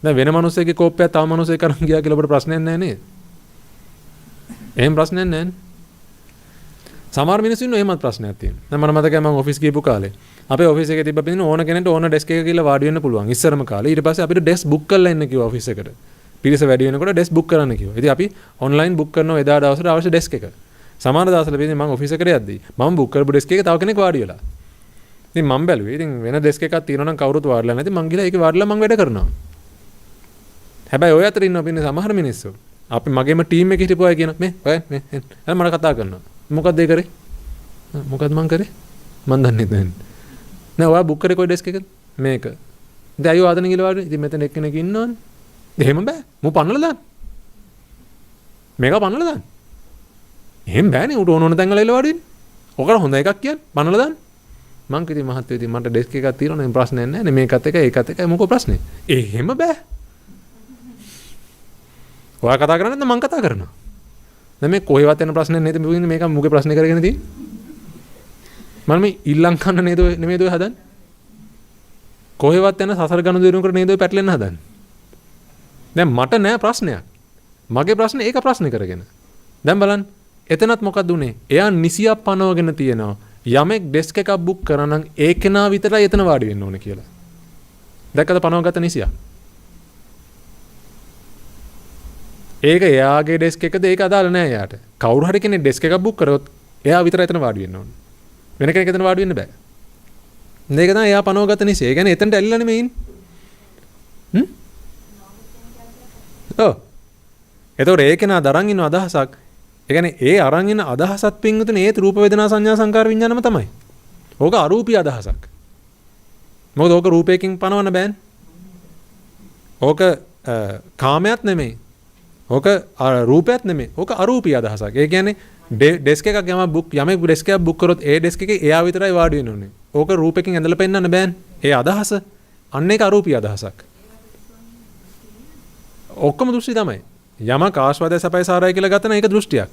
දැන් වෙන මිනිස්සෙක්ගේ කෝප්පයක් තව මිනිස්සෙක් අරන් ගියා කියලා ඔබට ප්‍රශ්නයක් නැහැ නේද? එහෙම ප්‍රශ්නයක් නැහැ. සමහර මිනිස්සු ඉන්නෝ එහෙමත් ප්‍රශ්නයක් තියෙනවා. දැන් මම මතකයි මම ඔෆිස් ගිහපු කාලේ අපේ ඔෆිස් එකේ තිබ්බ පිටින් ඕන කෙනෙක්ට ඕන ඩෙස්ක් එක කියලා වාඩි වෙන්න පුළුවන්. ඉස්සරම කාලේ. ඊට පස්සේ අපිට ඩෙස්ක් බුක් කරලා ඉන්න කිව්වා ඔෆිස් එකට. පිරිස වැඩි වෙනකොට ඩෙස්ක් බුක් කරන්න කිව්වා. ඉතින් අපි ඔන්ලයින් බුක් කරනවා එදා දවසට අවශ්‍ය ඩෙස්ක් එක. සමහර දවස්වල පිටින් මම ඔෆිස් එකට යද්දී මම බුක් කරපු ඩෙස්ක් එකේ තව කෙනෙක් වාඩි වෙලා. ඉතින් මම බැලුවේ. ඉතින් වෙන ඩෙස්ක් එකක් තියෙනවා නම් කවුරුත් වාඩිලා නැති මං ගිහලා ඒකේ වාඩිලා මං වැඩ කරනවා. හැබැයි ඔය අතර ඉන්නවා පිටින් සමහර මිනිස්සු. අපි මගේම ටීම් එකේ හිටපු අය කියන මේ ඔය මේ මම කතා කරනවා. මොකක්ද ඒ කරේ? මොකක්ද මං කරේ? මං දන්නේ නැහැ. නෑ ඔයා බුක් කරේ කොයි ඩෙස්ක් එකද? මේක. දැන් අයියෝ ආදන ගිහලා වාඩි. ඉතින් මෙතන එක්කෙනෙක් ඉන්නවනේ. එහෙම බෑ. මම පන්නලා දාන්න. මේක පන්නලා දාන්න. එහෙම බෑනේ උට ඕන තැන් වල ඉල වාඩි වෙන්න. ඔකට හොඳ එකක් කියන්නේ පන්නලා දාන්න. මං කිව්වේ මහත්තයෝ ඉතින් මට ඩෙස්ක් එකක් තියෙනවා නේ ප්‍රශ්නයක් නැහැ නේ මේකත් එක ඒකත් එක මොකෝ ප්‍රශ්නේ. එහෙම බෑ. ඔයා කතා කරන්නේ නැත්නම් මං කතා කරනවා. දැන් මේ කොහෙවත් යන ප්‍රශ්නයක් නේද මේක මුගේ ප්‍රශ්නේ කරගෙන තියෙන්නේ. මම මේ ඉල්ලම් කන්න නේද නෙමෙයිද ඔය හදන්නේ? කොහෙවත් යන සසර ගණන් දිනුනකොට නේද ඔය පැටලෙන්න හදන්නේ? දැන් මට නෑ ප්‍රශ්නයක්. මගේ ප්‍රශ්නේ ඒක ප්‍රශ්නේ කරගෙන. දැන් බලන්න. එතනත් මොකක්ද උනේ? එයා නිසියක් පනවගෙන තියෙනවා. යමෙක් ඩෙස්ක් එකක් බුක් කරා නම් ඒ කෙනා විතරයි එතන වාඩි වෙන්න ඕනේ කියලා. දැක්කද පනවගත්ත නිසියක්? ඒක එයාගේ ඩෙස්ක් එකද ඒක අදාළ නෑ එයාට. කවුරු හරි කෙනෙක් ඩෙස්ක් එකක් බුක් කරොත් එයා විතරයි එතන වාඩි වෙන්න ඕනේ. වෙන කෙනෙක් එතන වාඩි වෙන්න බෑ. මේක තමයි එයා පනවගත්ත නිසිය. ඒ කියන්නේ එතනට ඇලිලා නෙමෙයි ඉන්නේ. ඔව්. එතකොට ඒක නා දරන් ඉන්න අදහසක්. ඒ කියන්නේ ඒ අරන් ඉන්න අදහසත් පින්වතුනේ ඒත් රූප වේදනා සංඥා සංකාර විඥානම තමයි. ඕක අරූපී අදහසක්. මොකද ඕක රූපයකින් පනවන්න බෑනේ. ඕක කාමයක් නෙමෙයි. ඕක රූපයක් නෙමෙයි. ඕක අරූපී අදහසක්. ඒ කියන්නේ ඩෙස්ක් එකක් යමෙක් ඩෙස්ක් එකක් බුක් කරොත් ඒ ඩෙස්ක් එකේ එයා විතරයි වාඩි වෙන්න ඕනේ. ඕක රූපයකින් ඇඳලා පෙන්නන්න බෑනේ. ඒ අදහස අන්න ඒක අරූපී අදහසක්. ඔක්කොම දෘෂ්ටි තමයි. යමක ආස්වාදය සපයි සාරයි කියලා ගතන ඒක දෘෂ්ටියක්.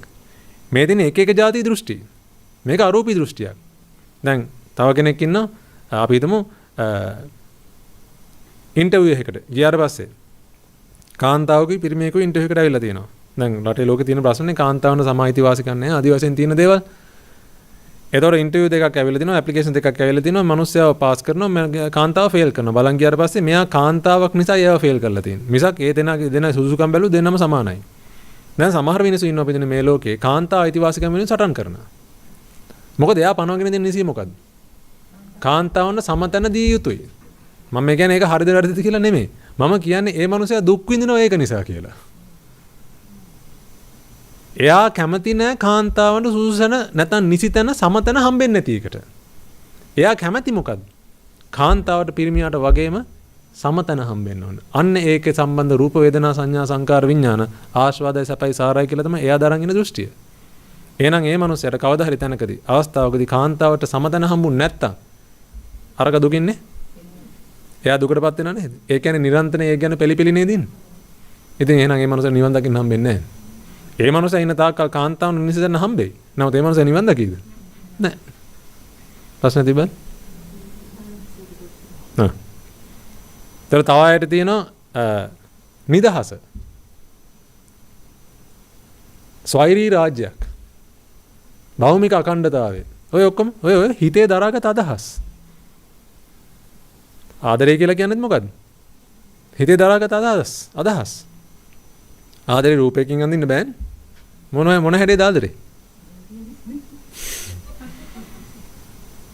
මේ දින එක එක જાති දෘෂ්ටි. මේක අරූපී දෘෂ්ටියක්. දැන් තව කෙනෙක් ඉන්නවා අපි හිතමු ඉන්ටර්විව් එකකට ගියාට පස්සේ කාන්තාවකුයි පිරිමියෙකුයි ඉන්ටර්විව් එකට ඇවිල්ලා තියෙනවා. දැන් රටේ ලෝකේ තියෙන ප්‍රශ්නේ කාන්තාවන සමායිතිවාසිකම් නැහැ ආදිවාසීන් තියෙන දේවල්. ඒතකොට ඉන්ටර්විව් දෙකක් ඇවිල්ලා තිනවා ඇප්ලිකේෂන් දෙකක් ඇවිල්ලා තිනවා මිනිස්සයාව පාස් කරනවා කාන්තාව ෆේල් කරනවා. බලන් ගියාට පස්සේ මෙයා කාන්තාවක් නිසා ඒව ෆේල් කරලා තියෙනවා. මිසක් ඒ දෙන සුදුසුකම් බැලුව දෙන්නම සමානයි. දැන් සමහර මිනිස්සු ඉන්නවා අපිට මේ ලෝකේ කාන්තාව අයිතිවාසිකම් වෙනුවෙන් සටන් කරනවා. මොකද එයා පනවගෙන දෙන නිසිය මොකද්ද? කාන්තාවන්ට සමතන දිය යුතුයි. මම කියන්නේ ඒක හරිද වැරදිද කියලා නෙමෙයි. මම කියන්නේ ඒ මනුස්සයා දුක් විඳිනවා ඒක නිසා කියලා. එයා කැමති නැහැ කාන්තාවන්ට සුසුසන නැත්නම් නිසිතන සමතන හම්බෙන්නේ නැති එකට. එයා කැමති මොකද්ද? කාන්තාවට පිරිමියාට වගේම සමතන හම්බෙන්න ඕන. අන්න ඒකේ සම්බන්ධ රූප වේදනා සංඥා සංකාර විඥාන ආස්වාදයි සැපයි සාරයි කියලා තමයි එයා දරන් ඉන දෘෂ්ටිය. එහෙනම් ඒ මනුස්සයාට කවදා හරි තැනකදී අවස්ථාවකදී කාන්තාවට සමතන හම්බුනේ නැත්තම් අරක දුකින්නේ එයා දුකටපත් වෙනා නේද? ඒ කියන්නේ නිරන්තරයෙන් ඒ ගැන පෙලිපෙලි නේද ඉන්නේ. ඉතින් එහෙනම් ඒ මනුස්සයා නිවන් දකින්න හම්බෙන්නේ නැහැ. ඒ මනුස්සයා ඉන්න තාක්කල් කාන්තාවන් නිසිතන හම්බෙයි. නමුත් ඒ මනුස්සයා නිවන් දකීද? නැහැ. ප්‍රශ්න තිබ්බද? නෑ. තව අයට තියෙනවා නිදහස. ස්වෛරී රාජ්‍යයක්. භෞමික අඛණ්ඩතාවය. ඔය ඔක්කොම ඔය හිතේ දරාගත් අදහස්. ආදරය කියලා කියන්නේ මොකද්ද? හිතේ දරාගත් අදහස්. ආදරේ රූපයකින් අඳින්න බෑනේ. මොන හැඩේද ආදරේ?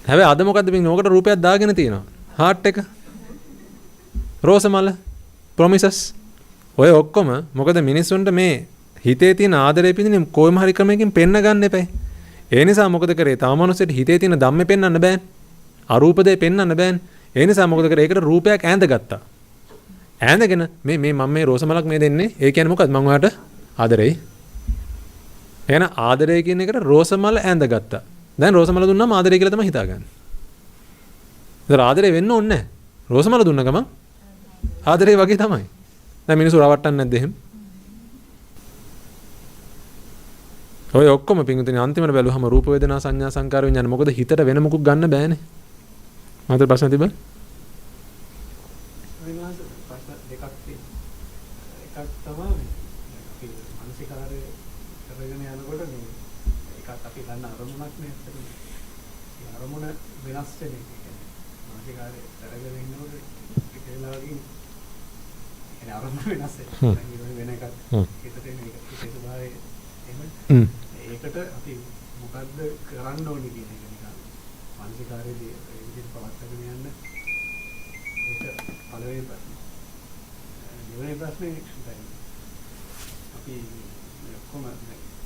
හැබැයි අද මොකද්ද මේ නෝකට රූපයක් දාගෙන තියෙනවා. හાર્ට් එක. රෝස මල. ප්‍රොමිසස්. ඔය ඔක්කොම මොකද මිනිස්සුන්ට මේ හිතේ තියෙන ආදරේ පිටින් කොයිම හරි ක්‍රමයකින් පෙන්න ගන්න එපා. ඒ නිසා මොකද කරේ? තාම මනුස්සෙට හිතේ තියෙන ධම්මේ පෙන්වන්න බෑනේ. අරූප දේ පෙන්වන්න බෑනේ. ඒ නිසා මොකද කරේ? ඒකට රූපයක් ඈඳගත්තා. ඈඳගෙන මම මේ රෝස මලක් මේ දෙන්නේ. ඒ කියන්නේ මොකද්ද? මම ඔයාලට ආදරෙයි. එහෙනම් ආදරය කියන එකට රෝස මල ඈඳගත්තා. දැන් රෝස මල දුන්නාම ආදරය කියලා තමයි හිතාගන්නේ. ඒතර ආදරේ වෙන්න ඕනේ නැහැ. රෝස මල දුන්න ගමන් ආදරේ වගේ තමයි. දැන් මිනිස්සු රවට්ටන්නේ නැද්ද එහෙම? ඔය ඔක්කොම පින්විතනේ අන්තිමට බැලුවම රූප වේදනා සංඥා සංකාර විඥාන මොකද හිතට වෙන මොකුත් ගන්න බෑනේ. මට ප්‍රශ්න තිබ්බද? විනාශ ප්‍රශ්න දෙකක් තියෙනවා. එකක් තමයි අපි මානසිකාරය කරගෙන යනකොට මේ එකක් අපි ගන්න අරමුණක් නේ. ඒ අරමුණ වෙනස් වෙන එක. මානසිකාරය කරගෙන ඉන්නකොට ඒක වෙලාවකින් ඒ අරමුණ වෙනස් වෙනවා. වෙන එකක් හිතට එන එක හිතේ ස්වභාවය එහෙම. ඒකට අපි මොකද්ද කරන්න ඕනේ කියන එක නිකන් මානසිකාරයේදී ඒ විදිහට පවත්වාගෙන යන්න ඒක පළවෙනි ප්‍රශ්නේ. දෙවෙනි ප්‍රශ්නේ අපි කොහොම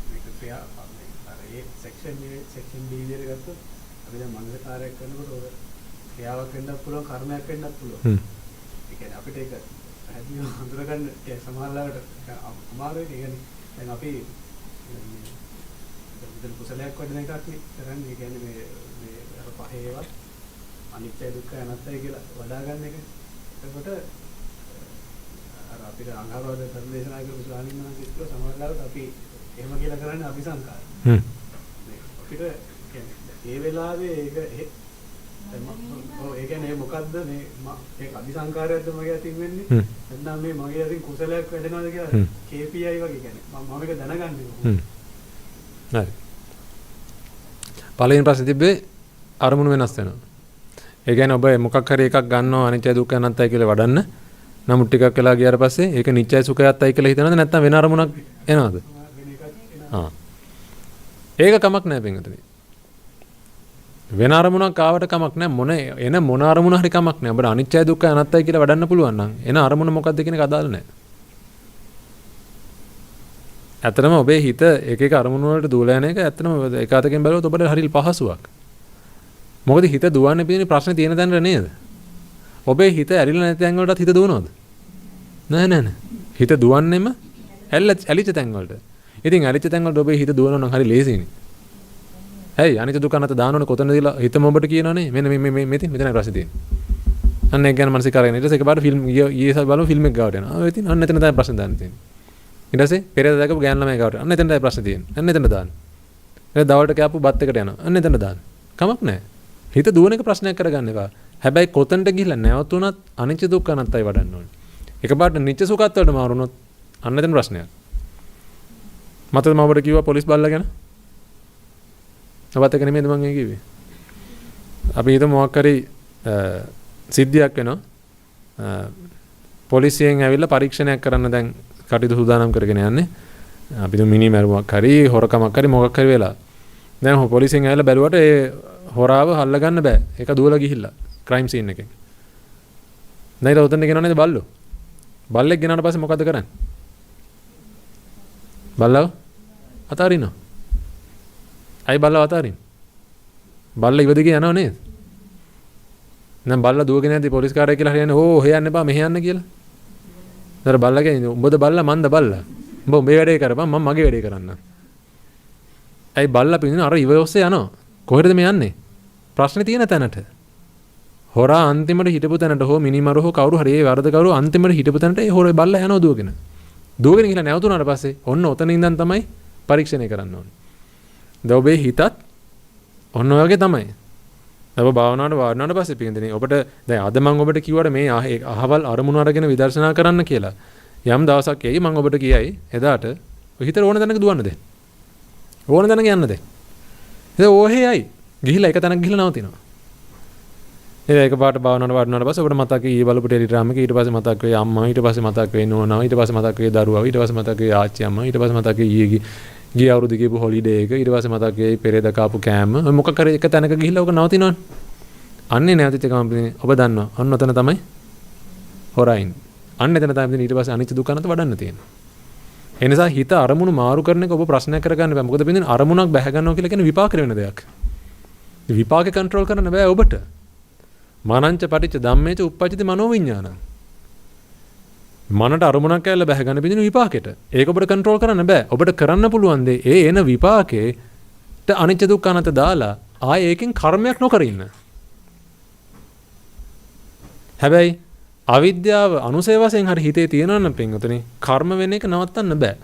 මේක ක්‍රියා අර ඒ සෙක්ෂන් B විදිහට ගත්තොත් අපි දැන් මානසිකාරයක් කරනකොට ඔය ක්‍රියාවක් වෙන්නත් පුළුවන් කර්මයක් වෙන්නත් පුළුවන්. ඒ කියන්නේ අපිට ඒක පැහැදිලිව හඳුනගන්න සමහර ලාවට අමාරුයි. ඒ කියන්නේ දැන් අපි කුසලයක් වඩන එකක් නේ කරන්නේ. ඒ කියන්නේ මේ අර පහේ ඒවා අනිත්‍ය දුක්ඛ අනාත්තයි කියලා වඩා ගන්න එක. එතකොට අර අපිට අංගාරවද පරිදේශනා කරපු ස්වාමීන් වහන්සේ කිව්වා සමහරවිට අපි එහෙම කියලා කරන්නේ අபிසංකාර. මේ අපිට කියන්නේ ඒ වෙලාවේ ඒක ඒ කියන්නේ මොකද්ද මේ ඒක අபிසංකාරයක්ද මගේ අතින් වෙන්නේ? නැත්නම් මේ මගේ අතින් කුසලයක් වැඩනවද කියලා KPI වගේ කියන්නේ මම මේක දැනගන්නේ. හරි. පළවෙනි ප්‍රශ්නේ තිබ්බේ අරමුණු වෙනස් වෙනවා. ඒ කියන්නේ ඔබ මොකක් හරි එකක් ගන්නවා අනිත්‍ය දුක්ඛ අනාත්තයි කියලා වඩන්න. නමුත් ටිකක් වෙලා ගියාට පස්සේ ඒක නිත්‍යයි සුඛයත්යි කියලා හිතනවද නැත්නම් වෙන අරමුණක් එනවද? ඒක කමක් නැහැ පින්වතුනි. වෙන අරමුණක් ආවට කමක් නැහැ. මොන අරමුණ හරි කමක් නැහැ. ඔබට අනිත්‍ය දුක්ඛ අනාත්තයි කියලා වඩන්න පුළුවන් නම් එන අරමුණ මොකක්ද කියන එක අදාළ නැහැ. ඇත්තටම ඔබේ හිත එක අරමුණු වලට දුවලා යන එක ඇත්තටම එක අතකින් බැලුවොත් ඔබට හරිය පහසුවක්. මොකද හිත දුවන්නේ පිටින් ප්‍රශ්නේ තියෙන තැනට නේද? ඔබේ හිත ඇරිලා නැති තැන් වලටත් හිත දුවනවද? නෑ. හිත දුවන්නේම ඇලිච්ච තැන් වලට. ඉතින් ඇලිච්ච තැන් වලට ඔබේ හිත දුවනවා නම් හරිය ලේසියිනේ. ඇයි අනිත්‍ය දුක්ඛ අනාත්ත දානවනේ කොතනදීලා හිතම ඔබට කියනවනේ මෙන්න මේ මෙතනයි ප්‍රශ්නේ තියෙන්නේ. අන්න ඒක ගැන මානසිකාරයෙන් ඊට පස්සේ එකපාරට ෆිල්ම් ඊයේ බලමු ෆිල්ම් එක ගාවට යනවා. ඔය ඉතින් අන්න එතන තමයි ප්‍රශ්නේ දාන්න තියෙන්නේ. ඊට පස්සේ පෙරේද දැකපු ගෑන් ළමයි ගාවට අන්න එතනයි ප්‍රශ්නේ තියෙන්නේ. අන්න එතන දාන්න. ඊට දවල්ට කෑපු බත් එකට යනවා. අන්න එතන දාන්න. කමක් නැහැ. හිත දුවන එක ප්‍රශ්නයක් කරගන්න එපා. හැබැයි කොතනට ගිහිල්ලා නැවතුණත් අනිත්‍ය දුක්ඛ අනාත්තයි වඩන්න ඕනේ. එකපාරට නිත්‍ය සුඛත් වලට මාරුනොත් අන්න එතන ප්‍රශ්නයක්. මතද මම ඔබට කිව්වා පොලිස් බල්ලා ගැන? ඔබත් එක නෙමෙයිද මම කිව්වේ? අපි හිතමු මොකක් හරි සිද්ධියක් වෙනවා. පොලිසියෙන් ඇවිල්ලා පරීක්ෂණයක් කරන්න දැන් කටයුතු සූදානම් කරගෙන යන්නේ. අපි දුම් මිනි මරුවක් හරි හොරකමක් හරි මොකක් හරි වෙලා. දැන් පොලිසියෙන් ඇවිල්ලා බැලුවට ඒ හොරාව හල්ල ගන්න බෑ. ඒක දුවලා ගිහිල්ලා ක්‍රයිම් සීන් එකෙන්. නේද උතන ගෙනව නේද බල්ලෝ? බල්ලෙක් ගෙනාට පස්සේ මොකද කරන්නේ? බල්ලව අතාරිනවා. අයි බල්ලව අතාරින්න. බල්ල ඉවදිගේ යනව නේද? නම් බල්ලා දුවගෙන යද්දි පොලිස් කාර්යය කියලා හරියන්නේ ඕ හොයන්න එපා මෙහෙ යන්න කියලා. ඊතර බල්ලා කියන්නේ උඹද බල්ලා මන්ද බල්ලා. උඹ උඹේ වැඩේ කරපන් මම මගේ වැඩේ කරන්නම්. ඇයි බල්ලා පිටින් අර ඉව ඔස්සේ යනවා. කොහෙද මේ යන්නේ? ප්‍රශ්නේ තියෙන තැනට. හොරා අන්තිමට හිටපු තැනට හෝ මිනිමරු හෝ කවුරු හරි ඒ වරදකවරු අන්තිමට හිටපු තැනට ඒ හොරේ බල්ලා යනවා දුවගෙන. දුවගෙන ගිහලා නැවතුනාට පස්සේ ඔන්න ඔතන ඉඳන් තමයි පරීක්ෂණය කරන්න ඕනේ. දැන් ඔබේ හිතත් ඔන්න ඔය වගේ තමයි. ඔබ භාවනාවට වාඩිනාට පස්සේ පිටින් ඔබට දැන් අද මම ඔබට කිව්වට මේ අහවල් අරමුණු අරගෙන විදර්ශනා කරන්න කියලා. යම් දවසක් එයි මම ඔබට කියයි එදාට ඔය හිතට ඕන තැනක දුවන්න දෙන්න. ඕන තැනක යන්න දෙන්න. ඒක ඕහෙයි. ගිහිලා එක තැනක ගිහිලා නවතිනවා. ඒක පාට භාවනාවට වඩනාට පස්සේ ඔබට මතක් වෙයි බලපු ටෙලිග්‍රෑම් එක ඊට පස්සේ මතක් වෙයි අම්මා ඊට පස්සේ මතක් වෙයි නෝනා ඊට පස්සේ මතක් වෙයි දරුවා ඊට පස්සේ මතක් වෙයි ආච්චි අම්මා ඊට පස්සේ මතක් වෙයි ගිය අවුරුදු ගිහපු හොලිඩේ එක ඊට පස්සේ මතක් වෙයි පෙරේද කාපු කෑම මොකක් කරේ එක තැනක ගිහිල්ලා ඔක නවතිනවනේ අන්නේ නැවතිච්ච කම්පැනි ඔබ දන්නවා අන්න ඔතන තමයි හොරයින් අන්න එතන තමයි ඊට පස්සේ අනිච්ච දුක්ඛ අනත වඩන්න තියෙන්නේ ඒ නිසා හිත අරමුණු මාරු කරන එක ඔබ ප්‍රශ්නයක් කරගන්න බෑ මොකද බින්දින් අරමුණක් බැහැ ගන්නවා කියලා කියන්නේ විපාක වෙන දෙයක් විපාක කන්ට්‍රෝල් කරන්න බෑ ඔබට මනංච පටිච්ච ධම්මේච උප්පජ්ජති මනෝවිඤ්ඤාණං මනට අරමුණක් ඇල්ල බැහැ ගන්න බින්දින විපාකෙට ඒක ඔබට කන්ට්‍රෝල් කරන්න බෑ ඔබට කරන්න පුළුවන් දේ ඒ එන විපාකේට අනිච්ච දුක්ඛ අනත දාලා ආයේ ඒකෙන් කර්මයක් නොකර ඉන්න හැබැයි අවිද්‍යාව අනුසය වශයෙන් හරි හිතේ තියෙනවා නම් පින්වතුනි කර්ම වෙන එක නවත්තන්න බෑ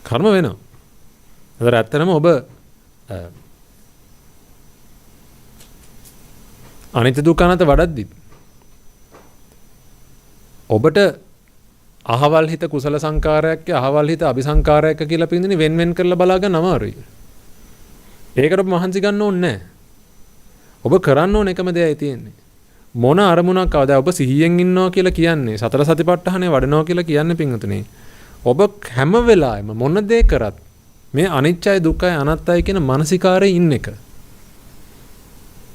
කර්ම වෙනවා ඒතර ඇත්තටම ඔබ අනිත්‍ය දුක්ඛ අනත වඩද්දි ඔබට අහවල් හිත කුසල සංකාරයක් අහවල් හිත අபிසංකාරයක් කියලා පින්දිනේ වෙන් කරලා බලා ගන්න අමාරුයි. ඒකට ඔබ මහන්සි ගන්න ඕනේ නැහැ. ඔබ කරන්න ඕන එකම දෙයයි තියෙන්නේ. මොන අරමුණක් ආවද ඔබ සිහියෙන් ඉන්නවා කියලා කියන්නේ සතර සතිපට්ඨානේ වඩනවා කියලා කියන්නේ පින්වතුනි. ඔබ හැම වෙලාවෙම මොන දේ කරත් මේ අනිත්‍යයි දුක්ඛයි අනාත්තයි කියන මානසිකාරයේ ඉන්න එක.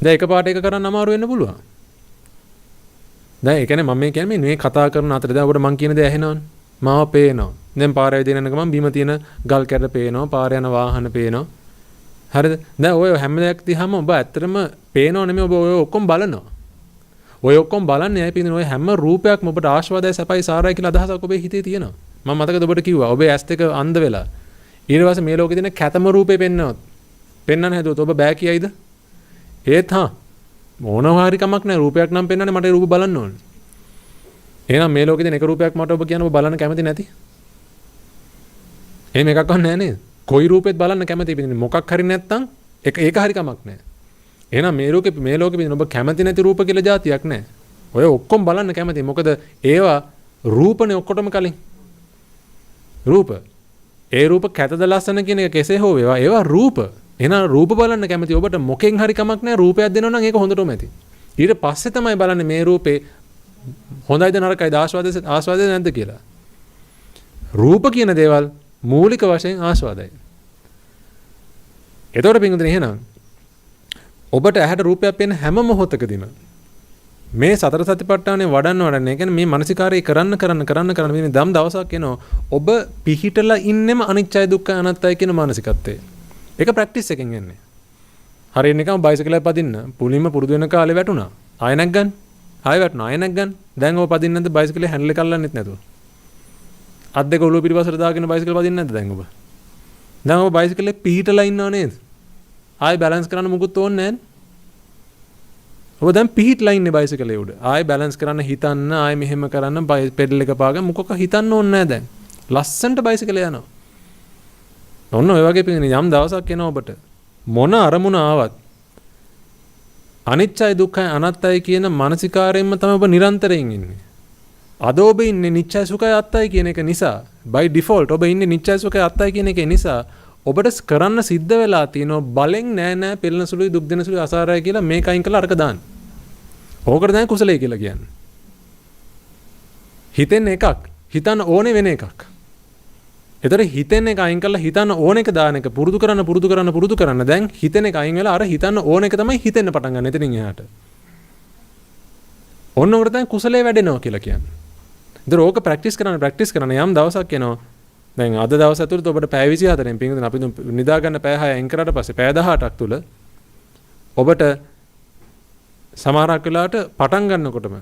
දැන් එකපාරට එක කරන්න අමාරු වෙන්න පුළුවන්. දැන් ඒ කියන්නේ මම මේ කියන්නේ මේ කතා කරන අතරේ දැන් ඔබට මං කියන දේ ඇහෙනවනේ. මාව පේනවා. දැන් පාරේ විදින යන ගමන් බීම තියෙන ගල් කැට පේනවා, පාරේ යන වාහන පේනවා. හරිද? දැන් ඔය හැම දෙයක් දිහාම ඔබ ඇත්තටම පේනව නෙමෙයි ඔබ ඔය ඔක්කොම බලනවා. ඔය ඔක්කොම බලන්නේ ඇයි පිටින් ඔය හැම රූපයක්ම ඔබට ආශාවදයි සපයි සාරයි කියලා අදහසක් ඔබේ හිතේ තියෙනවා. මම මතකද ඔබට කිව්වා ඔබේ ඇස් දෙක අන්ධ වෙලා. ඊට පස්සේ මේ ලෝකේ තියෙන කැතම රූපේ පෙන්වනවත්. පෙන්වන්න හැදුවොත් ඔබ බෑ කියයිද? ඒත් මොනවා හරි කමක් නැහැ රූපයක් නම් පෙන්වන්නේ මට රූප බලන්න ඕනේ. එහෙනම් මේ ලෝකේ තියෙන එක රූපයක් මට ඔබ කියන ඔබ බලන්න කැමති නැති? එහෙම එකක් නැහැ නේද? කොයි රූපෙත් බලන්න කැමති පිටින් මොකක් හරි නැත්තම් ඒක හරි කමක් නැහැ. එහෙනම් මේ ලෝකේ පිටින් ඔබ කැමති නැති රූප කියලා જાතියක් නැහැ. ඔය ඔක්කොම බලන්න කැමති. මොකද ඒවා රූපනේ ඔක්කොටම කලින්. රූප. ඒ රූප කැතද ලස්සන කියන එක කෙසේ හෝ ඒවා රූප. එහෙනම් රූප බලන්න කැමති ඔබට මොකෙන් හරි කමක් නැහැ රූපයක් දෙනවා නම් ඒක හොඳටම ඇති. ඊට පස්සේ තමයි බලන්නේ මේ රූපේ හොඳයිද නරකයිද ආස්වාදද නැද්ද කියලා. රූප කියන දේවල් මූලික වශයෙන් ආස්වාදයි. එතකොට පින්වතුනි එහෙනම් ඔබට ඇහැට රූපයක් පේන හැම මොහොතකදීම මේ සතර සතිපට්ඨානේ වඩන්න ඒ කියන්නේ මේ මානසිකාරය කරන්න මේ දම් දවසක් එනවා ඔබ පිහිටලා ඉන්නෙම අනිච්චයි දුක්ඛයි අනාත්තයි කියන මානසිකත්වයේ. ඒක ප්‍රැක්ටිස් එකෙන් එන්නේ. හරියට නිකන් බයිසිකලයක් පදින්න පුලින්ම පුරුදු වෙන කාලේ වැටුණා. ආයෙ නැග්ගන්. ආයෙ වැටුණා. ආයෙ නැග්ගන්. දැන් ඔබ පදින්නේ නැද්ද බයිසිකලේ හැන්ඩල් එක අල්ලන්නෙත් නැතුව? අත් දෙක ඔළුව පිටිපස්සට දාගෙන බයිසිකල් පදින්නේ නැද්ද දැන් ඔබ? දැන් ඔබ බයිසිකලේ පිහිටලා ඉන්නව නේද? ආයෙ බැලන්ස් කරන්න මුකුත් ඕනේ නැහැ. ඔබ දැන් පිහිටලා ඉන්නේ බයිසිකලේ උඩ. ආයෙ බැලන්ස් කරන්න හිතන්න ආයෙ මෙහෙම කරන්න පෙඩල් එක පාගන්න මොකක් හිතන්න ඕනේ නැහැ දැන්. ලස්සන්ට බයිසිකලේ යනවා. ඔන්න ඔය වගේ පිටින් යම් දවසක් එනවා ඔබට මොන අරමුණ ආවත් අනිච්චයි දුක්ඛයි අනාත්තයි කියන මානසිකාරයෙන්ම තමයි ඔබ නිරන්තරයෙන් ඉන්නේ. අද ඔබ ඉන්නේ නිච්චයි සුඛයි අත්තයි කියන එක නිසා by default ඔබ ඉන්නේ නිච්චයි සුඛයි අත්තයි කියන එක නිසා ඔබට කරන්න සිද්ධ වෙලා තියෙනවා බලෙන් නෑ පෙළෙන සුළුයි දුක් දෙන සුළුයි අසාරයි කියලා මේක අයින් කරලා අරක දාන්න. ඕකට දැන් කුසලයි කියලා කියන්නේ. හිතෙන් එකක් හිතන්න ඕනේ වෙන එකක්. ඒතර හිතෙන එක අයින් කරලා හිතන්න ඕන එක දාන එක පුරුදු කරන්න දැන් හිතෙන එක අයින් වෙලා අර හිතන්න ඕන එක තමයි හිතෙන්න පටන් ගන්න එතනින් එහාට. ඔන්න උකට දැන් කුසලයේ වැඩෙනවා කියලා කියන්නේ. ඒතර ඕක ප්‍රැක්ටිස් කරන්න යම් දවසක් එනවා. දැන් අද දවස් ඇතුළත ඔබට පැය 24න් පින්වතුනි අපි නිදා ගන්න පැය 6 අයින් කරාට පස්සේ පැය 18ක් තුල ඔබට සමහරක් වෙලාවට පටන් ගන්නකොටම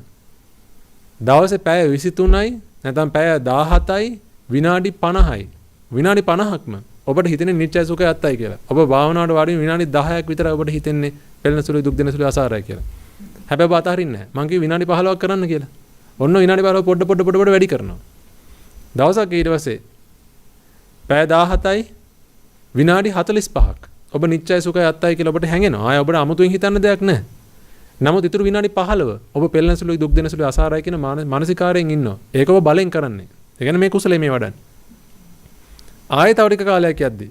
දවසේ පැය 23යි නැත්නම් පැය 17යි විනාඩි 50යි විනාඩි 50ක්ම ඔබට හිතෙන්නේ නිච්චය සුඛය අත්තයි කියලා. ඔබ භාවනාවට වාඩි විනාඩි 10ක් විතර ඔබට හිතෙන්නේ පෙළෙන සුළුයි දුක් දෙන සුළුයි අසාරයි කියලා. හැබැයි ඔබ අතහරින්නේ නැහැ. මං කිව්වේ විනාඩි 15ක් කරන්න කියලා. ඔන්න විනාඩි 15 පොඩ වැඩි කරනවා. දවසක් ඊට පස්සේ පැය 17යි විනාඩි 45ක් ඔබ නිච්චය සුඛය අත්තයි කියලා ඔබට හැඟෙනවා. ආය ඔබට අමුතුවෙන් හිතන්න දෙයක් නැහැ. නමුත් ඊටු විනාඩි 15 ඔබ පෙළෙන සුළුයි දුක් දෙන සුළුයි අසාරයි කියන මානසිකාරයෙන් ඉන්නවා. ඒක ඔබ බලෙන් කරන්නේ. ඒ කියන්නේ මේ කුසලයේ මේ වඩන්නේ. ආයෙ තව ටික කාලයක් යද්දී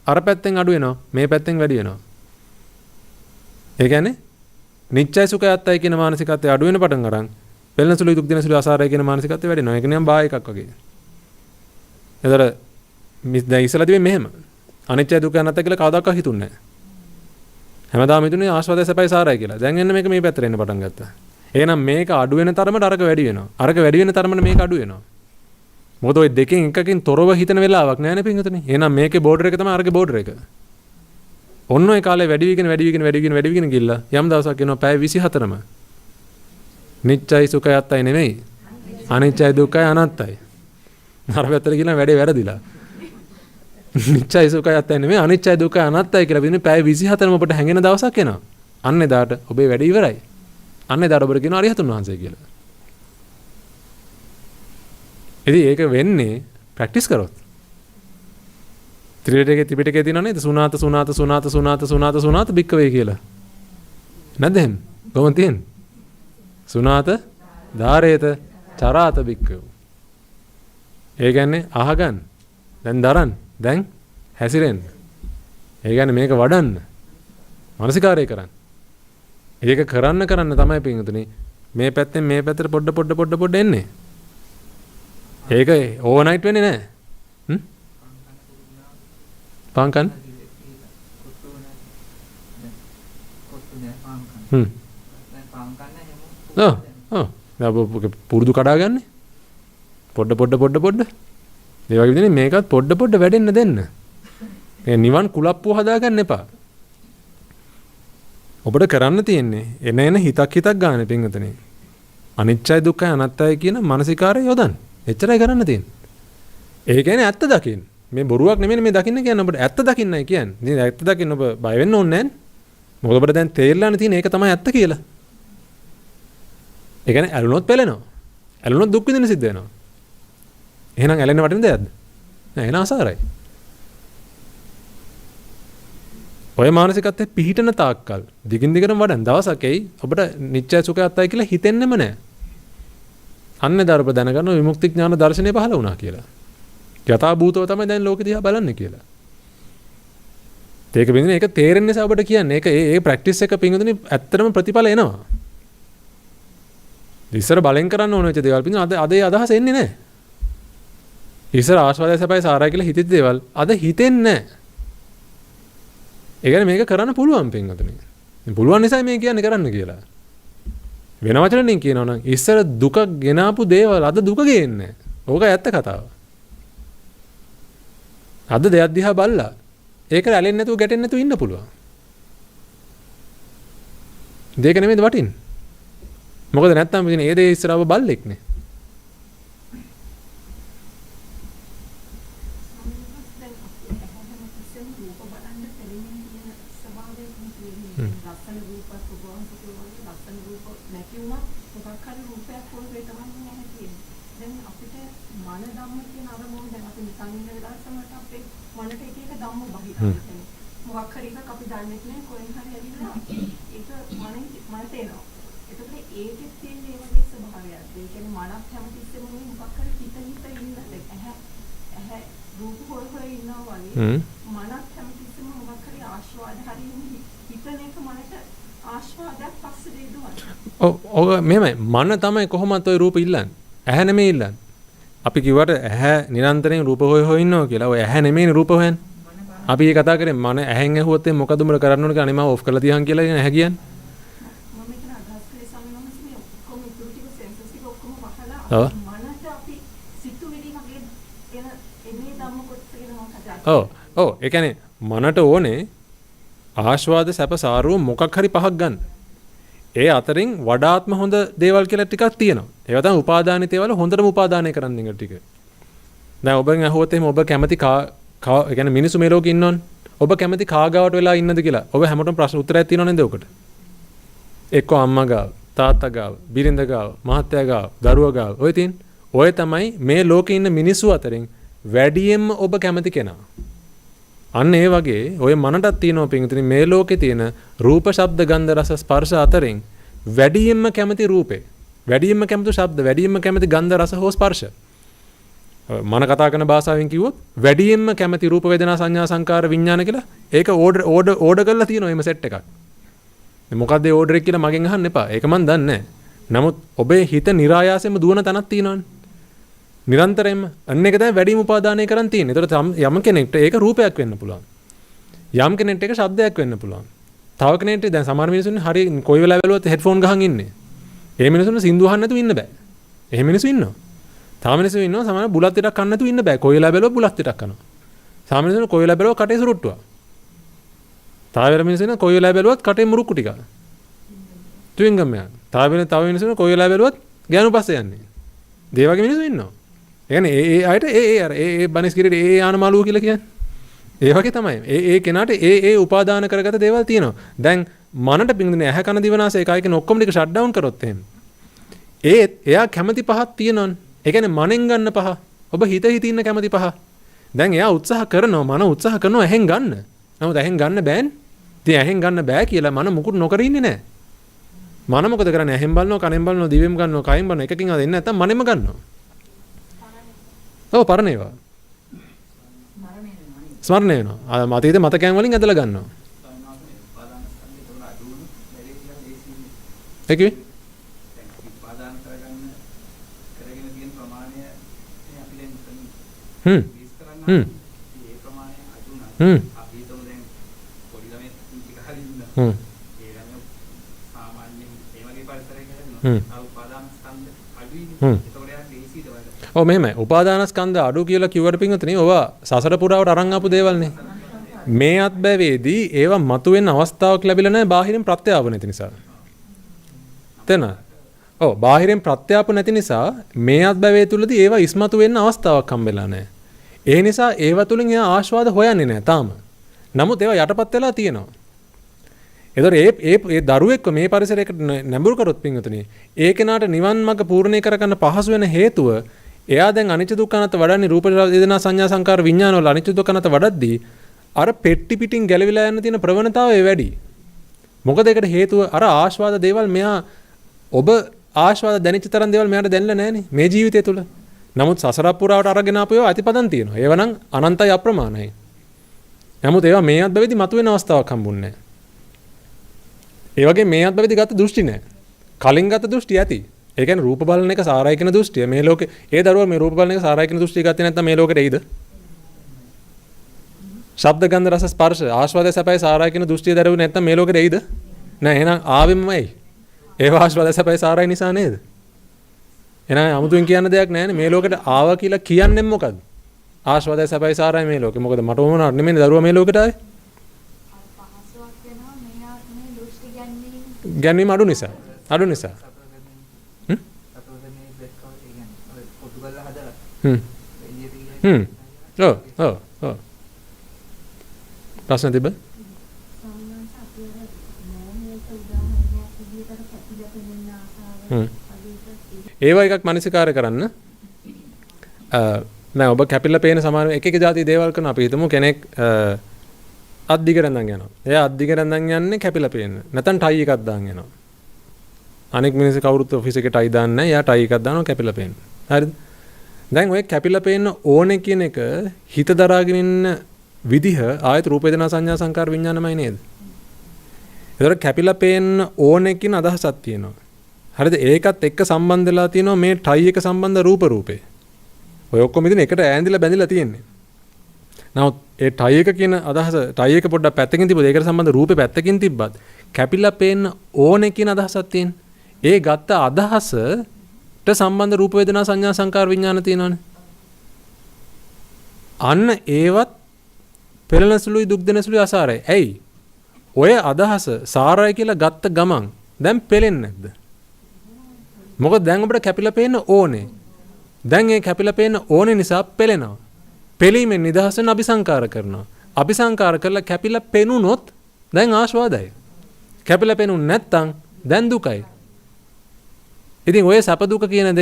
අර පැත්තෙන් අඩු වෙනවා මේ පැත්තෙන් වැඩි වෙනවා. ඒ කියන්නේ නිච්චය සුඛය අත්තයි කියන මානසිකත්වය අඩු වෙන පටන් අරන් පෙළෙන සුළුයි දුක් දෙන සුළුයි අසාරයි කියන මානසිකත්වය වැඩි වෙනවා. ඒක නිකන් බා එකක් වගේ. ඒතර දැන් ඉස්සලා තිබෙන්නේ මෙහෙම. අනිත්‍ය දුක්ඛ අනාත්ම කියලා කවදාකවත් හිතුන්නේ නැහැ. හැමදාම හිතුනේ ආස්වාදය සැපයි සාරයි කියලා. දැන් එන්න මේක මේ පැත්තට එන්න පටන් ගත්තා. එහෙනම් මේක අඩු වෙන තරමට අරක වැඩි වෙනවා. අරක වැඩි වෙන තරමට මේක අඩු වෙනවා. මොකද ওই දෙකෙන් එකකින් තොරව හිතන වෙලාවක් නැහැ නේ පින්වතුනි. එහෙනම් මේකේ බෝඩර් එක තමයි අරගේ බෝඩර් එක. ඔන්න ඔය කාලේ වැඩි වීගෙන ගිල්ලා යම් දවසක් එනවා පැය 24ම. නිච්චයි සුඛයි අත්තයි නෙමෙයි. අනිච්චයි දුක්ඛයි අනාත්තයි. අර පැත්තට ගිහලා වැඩේ වැරදිලා. නිච්චයි සුඛයි අත්තයි නෙමෙයි අනිච්චයි දුක්ඛයි අනාත්තයි කියලා පිටින් පැය 24ම ඔබට හැංගෙන දවසක් එනවා. අන්න එදාට ඔබේ වැඩේ ඉවරයි. අන්න එදාට ඔබට කියනවා අරිහතුන් වහන්සේ කියලා. ඉතින් ඒක වෙන්නේ ප්‍රැක්ටිස් කරොත්. ත්‍රිපිටකයේ තියෙනවා නේද? සුනාත බික්කවේ කියලා. නැද්ද එහෙම? කොහොමද තියෙන්නේ? සුනාත ධාරේත චරාත බික්කව. ඒ කියන්නේ අහගන්න. දැන් දරන්න. දැන් හැසිරෙන්න. ඒ කියන්නේ මේක වඩන්න. මානසිකාරය කරන්න. ඒක කරන්න තමයි පින්තුනේ මේ පැත්තෙන් මේ පැත්තට පොඩ එන්නේ. ඒක ඕවර්නයිට් වෙන්නේ නැහැ. පාංකන් පුරුදු කඩාගන්නේ පොඩ. ඒ වගේ විදිහට මේකත් පොඩ වැඩෙන්න දෙන්න. මේ නිවන් කුලප්පුව හදාගන්න එපා. ඔබට කරන්න තියෙන්නේ එන හිතක් ගන්න පින්වතුනි. අනිච්චයි දුක්ඛයි අනාත්තයි කියන මානසිකාරය යොදන්න. එච්චරයි කරන්න තියෙන්නේ. ඒ කියන්නේ ඇත්ත දකින්න. මේ බොරුවක් නෙමෙයි මේ දකින්න කියන්නේ ඔබට ඇත්ත දකින්නයි කියන්නේ. ඉතින් ඇත්ත දකින්න ඔබ බය වෙන්න ඕනේ නැහැ. මොකද ඔබට දැන් තේරෙලානේ තියෙන්නේ ඒක තමයි ඇත්ත කියලා. ඒ කියන්නේ ඇලුනොත් පෙළෙනවා. ඇලුනොත් දුක් විඳින්න සිද්ධ වෙනවා. එහෙනම් ඇලෙන්න වටින දෙයක්ද? නෑ එන අසාරයි. ඔය මානසිකත්වයේ පිහිටන තාක්කල් දිගින් දිගටම වඩන් දවසක් එයි ඔබට නිච්චය සුඛය අත්තයි කියලා හිතෙන්නෙම නෑ. අන්නේ දරප දැනගන්න විමුක්ති ඥාන දර්ශනය පහළ වුණා කියලා. යථා භූතව තමයි දැන් ලෝකෙ දිහා බලන්නේ කියලා. ඒක බින්දනේ ඒක තේරෙන්නේ නිසා ඔබට කියන්නේ. ඒක ඒ ප්‍රැක්ටිස් එක පින්වතුනි ඇත්තටම ප්‍රතිඵල එනවා. ඉස්සර බලෙන් කරන්න ඕන වෙච්ච දේවල් පින්වතුනි අද ඒ අදහස එන්නේ නැහැ. ඉස්සර ආස්වාදය සපයි සාරයි කියලා හිතෙච්ච දේවල් අද හිතෙන්නේ නැහැ. ඒ කියන්නේ මේක කරන්න පුළුවන් පින්වතුනි. පුළුවන් නිසා මේ කියන්නේ කරන්න කියලා. වෙන වචනෙන් කියනවා නම් ඉස්සර දුක ගෙනාපු දේවල් අද දුක ගේන්නේ. ඕක ඇත්ත කතාව. අද දෙයක් දිහා බලලා ඒක ඇලෙන්නේ නැතුව ගැටෙන්නේ නැතුව ඉන්න පුළුවන්. දෙක නෙමෙයිද වටින්නේ. මොකද නැත්තම් ඉතින් ඒ දේ ඉස්සරව බල්ලෙක්නේ. මොකක් හරි එකක් අපි දන්නේ නැහැ කොහෙන් හරි ඇවිල්ලා ඒක මනට එනවා. ඒකත් ඒකෙත් තියෙන ඒ වගේ ස්වභාවයක්. ඒ කියන්නේ මනක් හැමතිස්සෙම මොකක් හරි හිත ඉන්න ඇහැ රූප හොය ඉන්නවා වගේ මනක් හැමතිස්සෙම මොකක් හරි ආස්වාද හරි හිතන එක මනට ආස්වාදයක් පස්සේ දෙනවා. ඔව් මෙහෙමයි මන තමයි කොහොමද ওই රූප ඉල්ලන්නේ. ඇහැ නෙමෙයි ඉල්ලන්නේ. අපි කිව්වට ඇහැ නිරන්තරයෙන් රූප හොය ඉන්නවා කියලා. ඔය ඇහැ නෙමෙයිනේ රූප හොයන්නේ. අපි ඒ කතා කරේ මන ඇහෙන් ඇහුවොත් මොකද උඹලා කරන්න ඕන කියලා අනේ මම ඔෆ් කරලා තියන් කියලා කියන ඇහැ කියන්නේ. මම මෙතන අදහස් කළේ සමනොමස් මේ ඔක්කොම ඉතුරු ටික සෙන්සස් ටික ඔක්කොම වහලා මනස අපි සිතුවිලි වගේ එනේ ධම්ම කොටසගෙන මම කතා ඔව් ඒ කියන්නේ මනට ඕනේ ආස්වාද සැප සාරුව මොකක් හරි පහක් ගන්න. ඒ අතරින් වඩාත්ම හොඳ දේවල් කියලා ටිකක් තියෙනවා. ඒවා තමයි උපාදානිත දේවල් හොඳටම උපාදානය කරන්න ඉන්න ටික. දැන් ඔබෙන් අහුවොත් එහෙම ඔබ කැමති ඒ කියන්නේ මිනිස්සු මේ ලෝකේ ඉන්නවනේ. ඔබ කැමති කාගාවට වෙලා ඉන්නද කියලා. ඔබ හැමෝටම ප්‍රශ්න උත්තරයක් තියෙනව නේද ඔකට? එක්ක අම්මා ගාව, තාත්තා ගාව, බිරිඳ ගාව, මහත්තයා ගාව, දරුවා ගාව. ඔය තියෙන. ඔය තමයි මේ ලෝකේ ඉන්න මිනිස්සු අතරින් වැඩියෙන්ම ඔබ කැමති කෙනා. අන්න ඒ වගේ ඔය මනටත් තියෙනවා පින්තුනි මේ ලෝකේ තියෙන රූප, ශබ්ද, ගන්ධ, රස, ස්පර්ශ අතරින් වැඩියෙන්ම කැමති රූපේ. වැඩියෙන්ම කැමති ශබ්ද, වැඩියෙන්ම කැමති ගන්ධ, රස හෝ ස්පර්ශ. මන කතා කරන භාෂාවෙන් කිව්වොත් වැඩියෙන්ම කැමති රූප, වේදනා, සංඥා, සංකාර, විඥාන කියලා ඒක ඕඩර් කරලා තියෙනවා එහෙම සෙට් එකක්. මොකක්ද ඒ ඕඩර් එක කියලා මගෙන් අහන්න එපා. ඒක මන් දන්නේ නැහැ. නමුත් ඔබේ හිත નિરાයාසයෙන්ම දුවන තැනක් තියෙනවානේ. නිරන්තරයෙන්ම අන්න එක තමයි වැඩිම උපාදානය කරන් තියෙන්නේ. ඒතකොට යම් කෙනෙක්ට ඒක රූපයක් වෙන්න පුළුවන්. යම් කෙනෙක්ට ඒක ශබ්දයක් වෙන්න පුළුවන්. තව කෙනෙක්ට දැන් සමහර මිනිස්සුන් හරි කොයි වෙලාව බැලුවත් හෙඩ්ෆෝන් ගහන් ඉන්නේ. ඒ මිනිස්සුන් සින්දු අහන්න නැතුව ඉන්න බෑ. එහෙම මිනිස්සු ඉන්නවා. තව මිනිස්සු ඉන්නවා සමහර බුලත් ටිකක් කන්න නැතුව ඉන්න බෑ. කොයි වෙලාව බැලුවත් බුලත් ටිකක් කනවා. සමහර මිනිස්සුන් කොයි වෙලාව බැලුවත් කටේ සුරුට්ටුවා. තව වෙලාව මිනිස්සුන් කොයි වෙලාව බැලුවත් කටේ මුරුක්කු ටික. ට්වින්ගම් එක. තව මිනිස්සුන් කොයි වෙලාව බැලුවත් ගෑනු පස්සේ යන්නේ. ඒ වගේ මිනිස්සු ඉන්නවා. ඒ කියන්නේ ඒ අයට ඒ බනිස් කිරේ ඒ ආනමාලුව කියලා කියන්නේ. ඒ වගේ තමයි. ඒ කෙනාට ඒ උපාදාන කරගත දේවල් තියෙනවා. දැන් මනට පින්දුනේ ඇහැ කන දිවනාසය එකයි කියන ඔක්කොම ටික ෂට් ඩවුන් කරොත් එහෙම. එයා කැමති පහක් තියෙනවනේ. ඒ කියන්නේ මනෙන් ගන්න පහ. ඔබ හිත ඉන්න කැමති පහ. දැන් එයා උත්සාහ කරනවා මන උත්සාහ කරනවා ඇහෙන් ගන්න. නමුත් ඇහෙන් ගන්න බෑනේ. ඉතින් ඇහෙන් ගන්න බෑ කියලා මන මුකුත් නොකර ඉන්නේ නැහැ. මන මොකද කරන්නේ? ඇහෙන් බලනවා, කනෙන් බලනවා, දිවෙන් ගන්නවා, කයින් බලනවා. එකකින් අද එන්නේ නැත්තම් මනෙම ගන්නවා. ඔව් පරණ ඒවා. ස්මරණය වෙනවා. මතකයේ මතකයන් වලින් ඇදලා ගන්නවා. ඒකේ උපාදාන කරගන්න කරගෙන තියෙන ප්‍රමාණය අපි දැන් විස් කරන්න ඒ ප්‍රමාණය අඩු නම් අපි හිතමු දැන් පොඩි ළමයි ටික හරි ඉන්නවා. ඒ ළමයි සාමාන්‍යයෙන් ඒ වගේ පරිසරයක ඉන්නවා. උපාදාන ස්කන්ධ අඩුයි. ඔව් මෙහෙමයි. උපාදානස්කන්ධ අඩු කියලා කිව්වට පින්වතුනි ඔවා සසර පුරාවට අරන් ආපු දේවල්නේ. මේ අත්බැවේදී ඒවා මතුවෙන්න අවස්ථාවක් ලැබිලා නැහැ බාහිරින් ප්‍රත්‍යාව නැති නිසා. තේන? ඔව් බාහිරින් ප්‍රත්‍යාප නැති නිසා මේ අත්බැවේ තුලදී ඒවා ඉස්මතු වෙන්න අවස්ථාවක් හම්බෙලා නැහැ. ඒ නිසා ඒවා තුලින් එයා ආස්වාද හොයන්නේ නැහැ තාම. නමුත් ඒවා යටපත් වෙලා තියෙනවා. ඒතර ඒ දරුවෙක්ව මේ පරිසරයකට නැඹුරු කරොත් පින්වතුනි ඒ කෙනාට නිවන් මාර්ග පූර්ණේ කරගන්න පහසු වෙන හේතුව එයා දැන් අනිත්‍ය දුක්ඛ අනාත්ම වඩන්නේ රූප වේදනා සංඥා සංකාර විඥාන වල අනිත්‍ය දුක්ඛ අනාත්ම වඩද්දී අර පෙට්ටි පිටින් ගැලවිලා යන තියෙන ප්‍රවණතාවය වැඩි. මොකද ඒකට හේතුව අර ආස්වාද දේවල් මෙයා ඔබ ආස්වාද දැනෙච්ච තරම් දේවල් මෙයාට දැනෙලා නැහනේ මේ ජීවිතය තුළ. නමුත් සසර පුරාවට අරගෙන ආපු ඒවා අතිපදන් තියෙනවා. ඒවා නම් අනන්තයි අප්‍රමාණයි. නමුත් ඒවා මේ අත්බැවිදි මතුවෙන අවස්ථාවක් හම්බුන්නේ නැහැ. ඒ වගේ මේ අත්බැවිදි ගත දෘෂ්ටි නැහැ. කලින් ගත දෘෂ්ටි ඇති. ඒ කියන්නේ රූප බලන එක සාරයි කියන දෘෂ්ටිය මේ ලෝකේ ඒ දරුවා මේ රූප බලන එක සාරයි කියන දෘෂ්ටිය ගත්තේ නැත්නම් මේ ලෝකෙට එයිද? ශබ්ද ගන්ධ රස ස්පර්ශ ආස්වාද සැපයි සාරයි කියන දෘෂ්ටිය දරුවේ නැත්නම් මේ ලෝකෙට එයිද? නෑ එහෙනම් ආවෙමයි. ඒව ආස්වාද සැපයි සාරයි නිසා නේද? එහෙනම් 아무තුන් කියන්න දෙයක් නෑනේ මේ ලෝකෙට ආවා කියලා කියන්නේ මොකද්ද? ආස්වාද සැපයි සාරයි මේ ලෝකෙ. මොකද මට ඕන නෙමෙයි දරුවා මේ ලෝකෙට ආවේ. පහසුවක් වෙනවා මෙයා මේ දෘෂ්ටි ගැනීම. ගැනීම අඩු නිසා. අඩු නිසා. ඔව් ප්‍රශ්න තිබ්බ? ඒවා එකක් මනසිකාරය කරන්න. දැන් ඔබ කැපිලා පේන සමාන එක જાති දේවල් කරන අපි හිතමු කෙනෙක් අද්දිග රැඳන් යනවා. එයා අද්දිග රැඳන් යන්නේ කැපිලා පේන්න. නැත්නම් ටයි එකක් දාන් යනවා. අනෙක් මිනිස්සු කවුරුත් ඔෆිස් එකේ ටයි දාන්නේ නැහැ. එයා ටයි එකක් දානවා කැපිලා පේන්න. හරිද? දැන් ඔය කැපිලා පේන්න ඕනේ කියන එක හිත දරාගෙන ඉන්න විදිහ ආයත රූප වේදනා සංඥා සංකාර විඥානමයි නේද? ඒතර කැපිලා පේන්න ඕනේ කියන අදහසක් තියෙනවා. හරිද? ඒකත් එක්ක සම්බන්ධ වෙලා තියෙනවා මේ ටයි එක සම්බන්ධ රූපේ. ඔය ඔක්කොම ඉතින් එකට ඈඳිලා බැඳිලා තියෙන්නේ. නමුත් ඒ ටයි එක කියන අදහස ටයි එක පොඩ්ඩක් පැත්තකින් තිබුණා. ඒකට සම්බන්ධ රූපේ පැත්තකින් තිබ්බත් කැපිලා පේන්න ඕනේ කියන අදහසක් තියෙනවා. ඒ ගත්ත අදහසට සම්බන්ධ රූප වේදනා සංඥා සංකාර විඥාන තියෙනවානේ. අන්න ඒවත් පෙළෙනසුළුයි දුක් දෙනසුළුයි අසාරයි. ඇයි? ඔය අදහස සාරයි කියලා ගත්ත ගමන් දැන් පෙළෙන්නේ නැද්ද? මොකද දැන් ඔබට කැපිලා පේන්න ඕනේ. දැන් ඒ කැපිලා පේන්න ඕනේ නිසා පෙළෙනවා. පෙළීමෙන් නිදහස් වෙන අபிසංකාර කරනවා. අபிසංකාර කරලා කැපිලා පෙනුනොත් දැන් ආස්වාදයි. කැපිලා පෙනුනේ නැත්තම් දැන් දුකයි. ඉතින් ඔය සැප දුක කියන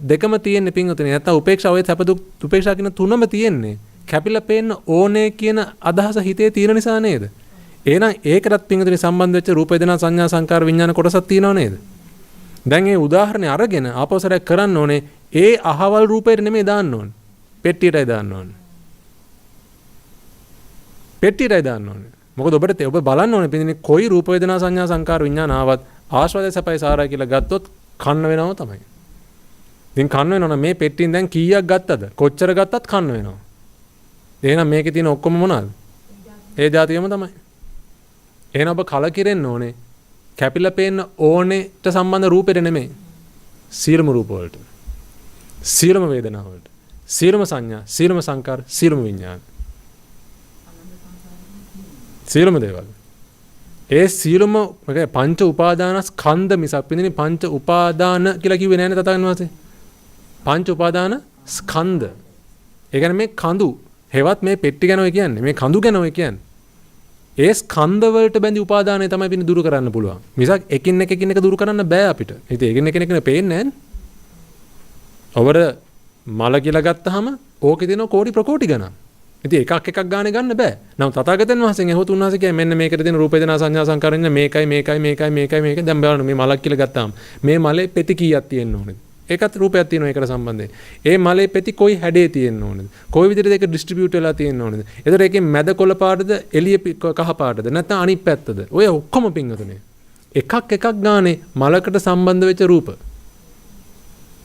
දෙකම තියෙන්නේ පින්වතුනි. නැත්තම් උපේක්ෂා ඔය සැප දුක් උපේක්ෂා කියන තුනම තියෙන්නේ. කැපිලා පේන්න ඕනේ කියන අදහස හිතේ තියෙන නිසා නේද? එහෙනම් ඒකටත් පින්වතුනි සම්බන්ධ වෙච්ච රූප වේදනා සංඥා සංකාර විඥාන කොටසක් තියෙනව නේද? දැන් මේ උදාහරණය අරගෙන ආපස්සට කරන්න ඕනේ ඒ අහවල් රූපයට නෙමෙයි දාන්න ඕනේ. පෙට්ටියටයි දාන්න ඕනේ. පෙට්ටියටයි දාන්න ඕනේ. මොකද ඔබ බලන්න ඕනේ පින්වතුනි කොයි රූප වේදනා සංඥා සංකාර විඥාන ආවත් ආස්වාදයේ සැපයි සාරයි කියලා ගත්තොත් කන්න වෙනව තමයි. ඉතින් කන්න වෙනවනම් මේ පෙට්ටියෙන් දැන් කීයක් ගත්තද? කොච්චර ගත්තත් කන්න වෙනවා. එහෙනම් මේකේ තියෙන ඔක්කොම මොනවාද? ඒ જાතියම තමයි. එහෙනම් ඔබ කලකිරෙන්න ඕනේ. කැපිලා පේන්න ඕනෙට සම්බන්ධ රූපෙට නෙමෙයි. සීලම රූප වලට. සීලම වේදනා වලට. සීලම සංඥා, සීලම සංකාර, සීලම විඥාන. සීලම දේවල්. ඒ සීලම පංච උපාදානස්කන්ධ මිසක් පින්දිනේ පංච උපාදාන කියලා කිව්වේ නෑනේ තථාගතයන් වහන්සේ. පංච උපාදාන ස්කන්ධ. ඒ කියන්නේ මේ කඳු හෙවත් මේ පෙට්ටි ගැන ඔය කියන්නේ. මේ කඳු ගැන ඔය කියන්නේ. ඒ ස්කන්ධ වලට බැඳි උපාදානය තමයි පින්න දුරු කරන්න පුළුවන්. මිසක් එකින් එක දුරු කරන්න බෑ අපිට. ඉතින් එකින් එක පේන්නේ නෑනේ. ඔබට මල කියලා ගත්තාම ඕකේ තියෙන කෝටි ප්‍රකෝටි ගණන්. ඉතින් එකක් ගානේ ගන්න බෑ. නම් තථාගතයන් වහන්සේගෙන් එහෙවොත් උන්වහන්සේ කියන්නේ මෙන්න මේකට දෙන රූප වේදනා සංඥා සංකාර විඥාන මේකයි. දැන් බලන්න මේ මලක් කියලා ගත්තාම මේ මලේ පෙති කීයක් තියෙන්න ඕනේද? ඒකත් රූපයක් තියෙනවා ඒකට සම්බන්ධයෙන්. ඒ මලේ පෙති කොයි හැඩේ තියෙන්න ඕනේද? කොයි විදිහටද ඒක ඩිස්ට්‍රිබියුට් වෙලා තියෙන්න ඕනේද? ඒතර ඒකේ මැද කොළ පාටද එළිය කහ පාටද නැත්නම් අනිත් පැත්තද? ඔය ඔක්කොම පින්වතුනේ. එකක් ගානේ මලකට සම්බන්ධ වෙච්ච රූප.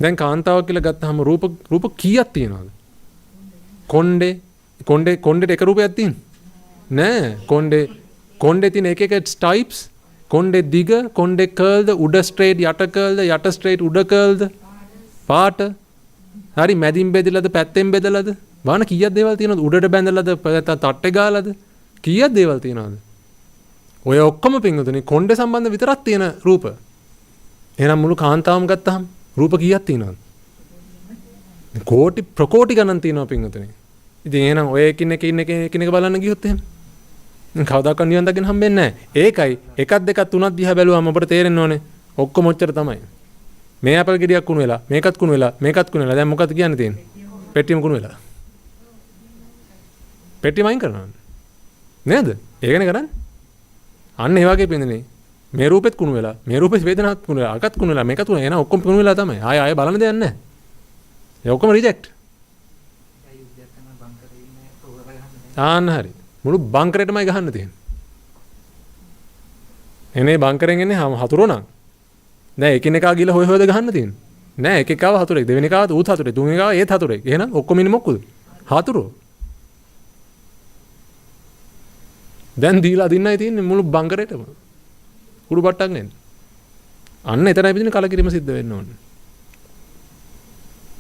දැන් කාන්තාවක් කියලා ගත්තාම රූප කීයක් තියෙනවද? කොණ්ඩේට එක රූපයක් තියෙන්නේ නෑ. කොණ්ඩේ තියෙන එක ටයිප්ස්. කොණ්ඩේ දිග, කොණ්ඩේ කර්ල්ද, උඩ ස්ට්‍රේට්, යට කර්ල්ද, යට ස්ට්‍රේට්, උඩ කර්ල්ද, පාට. හරි මැදින් බෙදලාද, පැත්තෙන් බෙදලාද? බලන්න කීයක් දේවල් තියෙනවද? උඩට බැඳලාද, තට්ටේ ගාලාද? කීයක් දේවල් තියෙනවද? ඔය ඔක්කොම පින්වතුනි කොණ්ඩේ සම්බන්ධ විතරක් තියෙන රූප. එහෙනම් මුළු කාන්තාවම ගත්තාම රූප කීයක් තියෙනවද? කෝටි ප්‍රකෝටි ගණන් තියෙනවා පින්වතුනි. ඉතින් එහෙනම් ඔය එකින් එක බලන්න ගියොත් එහෙම කවදාකවත් නිවන් දකින්න හම්බෙන්නේ නැහැ. ඒකයි එකක් දෙකක් තුනක් දිහා බැලුවාම අපට තේරෙන්න ඕනේ ඔක්කොම ඔච්චර තමයි. මේ ඇපල් ගෙඩියක් කුණු වෙලා, මේකත් කුණු වෙලා, මේකත් කුණු වෙලා. දැන් මොකක්ද කියන්න තියෙන්නේ? පෙට්ටියම කුණු වෙලා. පෙට්ටියම අයින් කරනවා. නේද? ඒකනේ කරන්නේ. අන්න ඒ වගේ පින්දනේ. මේ රූපෙත් කුණු වෙලා, මේ රූපෙත් වේදනාවක් කුණු වෙලා, අකත් කුණු වෙලා, මේකත් කුණු වෙලා. එන ඔක්කොම කුණු වෙලා තමයි. ආය බලන්න දෙයක් නැහැ. ඒ ඔක්කොම රිජෙක්ට්. ආන්න හරි. මුළු බංකරේටමයි ගහන්න තියෙන්නේ. එනේ බංකරෙන් එන්නේ හතුරෝ නම්. දැන් එකිනෙකා ගිහලා හොයද ගහන්න තියෙන්නේ. නෑ එකෙකාව හතුරෙක්, දෙවෙනිකාව ඌත් හතුරෙක්, තුන්වෙනිකාව ඒත් හතුරෙක්. එහෙනම් ඔක්කොම ඉන්නේ මොකද? හතුරෝ. දැන් දීලා දින්නයි තියෙන්නේ මුළු බංකරේටම. කුඩු බට්ටක් නෙන්න. අන්න එතනයි පිටින් කලකිරීම සිද්ධ වෙන්න ඕනේ.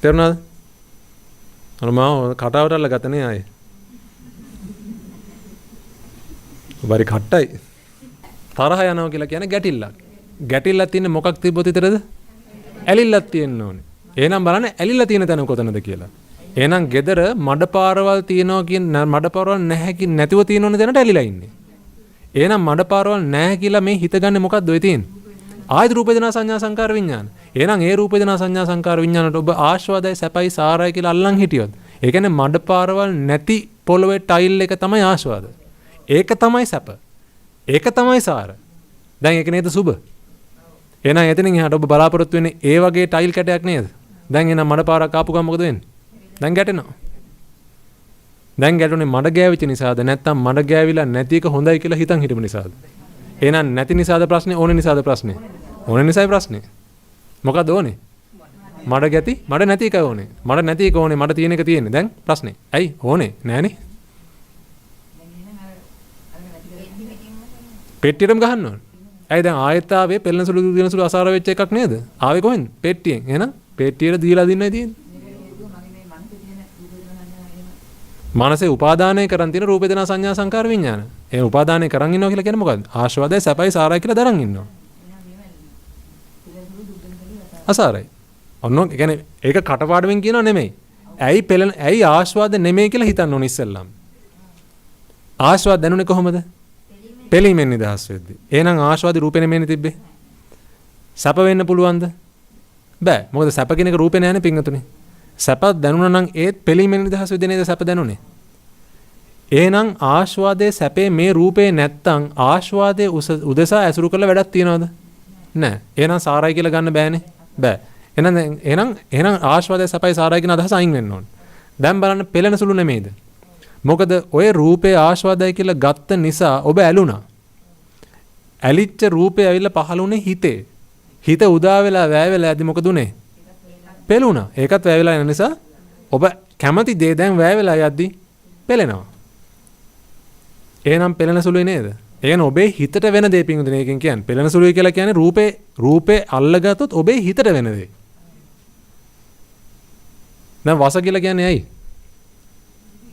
තේරුණාද? අර මාව කටාවට අල්ල ගතනේ ආයේ. බරි කට්ටයි. තරහ යනවා කියලා කියන්නේ ගැටිල්ලක්. ගැටිල්ලක් තියෙන්නේ මොකක් තිබ්බොත් විතරද? ඇලිල්ලක් තියෙන්න ඕනේ. එහෙනම් බලන්න ඇලිල්ල තියෙන තැන කොතනද කියලා. එහෙනම් gedara මඩපාරවල් තියෙනවා කියන මඩපාරවල් නැහැ නැතිව තියෙන ඕනේ දැනට ඇලිලා ඉන්නේ. එහෙනම් මඩපාරවල් නැහැ කියලා මේ හිතගන්නේ මොකක්ද ඔය තියෙන්නේ? ආයත රූප වේදනා සංඥා සංකාර විඥාන. එහෙනම් ඒ රූප වේදනා සංඥා සංකාර විඥානට ඔබ ආස්වාදයි සැපයි සාරයි කියලා අල්ලන් හිටියොත් ඒ කියන්නේ මඩපාරවල් නැති පොළවේ ටයිල් එක තමයි ආස්වාද. ඒක තමයි සැප. ඒක තමයි සාර. දැන් ඒක නේද සුබ? එහෙනම් එතනින් එහාට ඔබ බලාපොරොත්තු වෙන්නේ ඒ වගේ ටයිල් කැටයක් නේද? දැන් එන මඩපාරක් ආපු ගමන් මොකද වෙන්නේ? දැන් ගැටෙනවා. දැන් ගැටුනේ මඩ ගෑවිච්ච නිසාද නැත්නම් මඩ ගෑවිලා නැති එක හොඳයි කියලා හිතන් හිටපු නිසාද? එහෙනම් නැති නිසාද ප්‍රශ්නේ ඕනේ නිසාද ප්‍රශ්නේ? ඕනේ නිසායි ප්‍රශ්නේ. මොකද ඕනේ? මඩ ගැති මඩ නැති එක ඕනේ. මඩ නැති එක ඕනේ. මඩ තියෙන එක තියෙන්නේ. දැන් ප්‍රශ්නේ. ඇයි ඕනේ? නෑනේ. පෙට්ටියටම ගහන්න ඕනේ. ඇයි දැන් ආයෙත් ආවේ පෙළෙන සුළු දින සුළු අසාර වෙච්ච එකක් නේද? ආවේ කොහෙන්ද? පෙට්ටියෙන්. එහෙනම් පෙට්ටියට දීලා දින්නයි තියෙන්නේ. මනසේ උපාදානය කරන් තියෙන රූප වේදනා සංඥා සංකාර විඥාන. ඒ උපාදානය කරන් ඉන්නවා කියලා කියන්නේ මොකද්ද? ආශ්වාදය සැපයි සාරයි කියලා දරන් ඉන්නවා. අසාරයි. ඔන්න ඒ කියන්නේ ඒක කටපාඩමින් කියනව නෙමෙයි. ඇයි ආශ්වාද නෙමෙයි කියලා හිතන්න ඕන ඉස්සෙල්ලාම. ආශ්වාද දැනුනේ කොහොමද? පෙලීමෙන් නිදහස් වෙද්දී. එහෙනම් ආශ්වාද රූපේ නෙමෙයිනේ තිබ්බේ. සැප වෙන්න පුළුවන්ද? බෑ. මොකද සැප කියන එක රූපේ නෑනේ පිංගතුනේ. සැප දැනුණා නම් ඒත් පෙලීමෙන් නිදහස් වෙද්දී නේද සැප දැනුනේ. එහෙනම් ආශ්වාදයේ සැපේ මේ රූපේ නැත්තම් ආශ්වාදයේ උදෙසා ඇසුරු කරලා වැඩක් තියනවද? නෑ. එහෙනම් සාරයි කියලා ගන්න බෑනේ. බෑ. එහෙනම් ආශ්වාදයේ සැපයි සාරයි කියන අදහස අයින් වෙන්න ඕනේ. දැන් බලන්න පෙළෙන සුළු නෙමෙයිද? මොකද ඔය රූපේ ආශ්වාදයි කියලා ගත්ත නිසා ඔබ ඇලුනා. ඇලිච්ච රූපේ ඇවිල්ලා පහළුනේ හිතේ. හිත උදා වෙලා වැය වෙලා ඇද්දි මොකද උනේ? පෙළුණා. ඒකත් වැය වෙලා යන නිසා ඔබ කැමති දේ දැන් වැය වෙලා යද්දි පෙළෙනවා. එහෙනම් පෙළෙන සුළුයි නේද? ඒ කියන්නේ ඔබේ හිතට වෙන දේ පිංගුතුනේ එකෙන් කියන්නේ. පෙළෙන සුළුයි කියලා කියන්නේ රූපේ අල්ලගත්තොත් ඔබේ හිතට වෙන දේ. දැන් වස කියලා කියන්නේ ඇයි?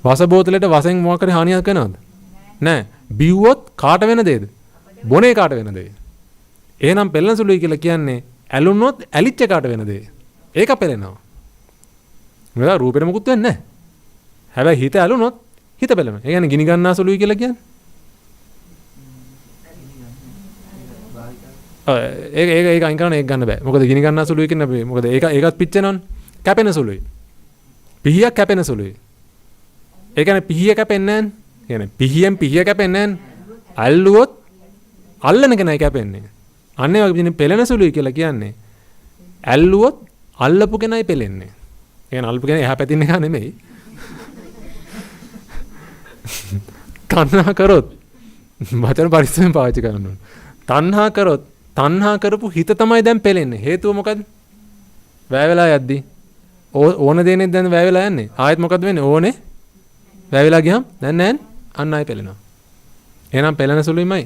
වස බෝතලෙට වසෙන් මොකක් හරි හානියක් කරනවද? නෑ. බිව්වොත් කාට වෙන දේද? බොනේ කාට වෙන දේ. එහෙනම් පෙළෙන සුළුයි කියලා කියන්නේ ඇලුනොත් ඇලිච්ච කාට වෙන දේ. ඒක පෙළෙනවා. මෙලා රූපෙට මොකුත් වෙන්නේ නැහැ. හැබැයි හිත ඇලුනොත් හිත පෙළෙනවා. ඒ කියන්නේ ගිනි ගන්නා සුළුයි කියලා කියන්නේ. ඒක අයින් කරන්න ඒක ගන්න බෑ. මොකද ගිනි ගන්නා සුළුයි කියන්නේ මොකද ඒකත් පිච්චෙනවනේ. කැපෙන සුළුයි. පිහියක් කැපෙන සුළුයි. ඒ කියන්නේ පිහිය කැපෙන්නේ නැහැ. කියන්නේ පිහියෙන් පිහිය කැපෙන්නේ නැහැ. අල්ලුවොත් අල්ලන කෙනයි කැපෙන්නේ. අන්න ඒ වගේ පෙළෙන සුළුයි කියලා කියන්නේ ඇල්ලුවොත් අල්ලපු කෙනයි පෙළෙන්නේ. ඒ කියන්නේ අල්ලපු කෙනා එහා පැතින්න එක නෙමෙයි. තණ්හා කරොත් වචන පරිස්සමෙන් පාවිච්චි කරන්න ඕන. තණ්හා කරොත් තණ්හා කරපු හිත තමයි දැන් පෙළෙන්නේ. හේතුව මොකද්ද? වැය වෙලා යද්දි ඕන දෙන්නේ දැන් වැය වෙලා යන්නේ. ආයෙත් මොකද්ද වෙන්නේ? ඕනේ වැය වෙලා ගියම් දැන් නෑනේ අන්න ආයෙ පෙළෙනවා. එහෙනම් පෙළෙන සුළුයිමයි.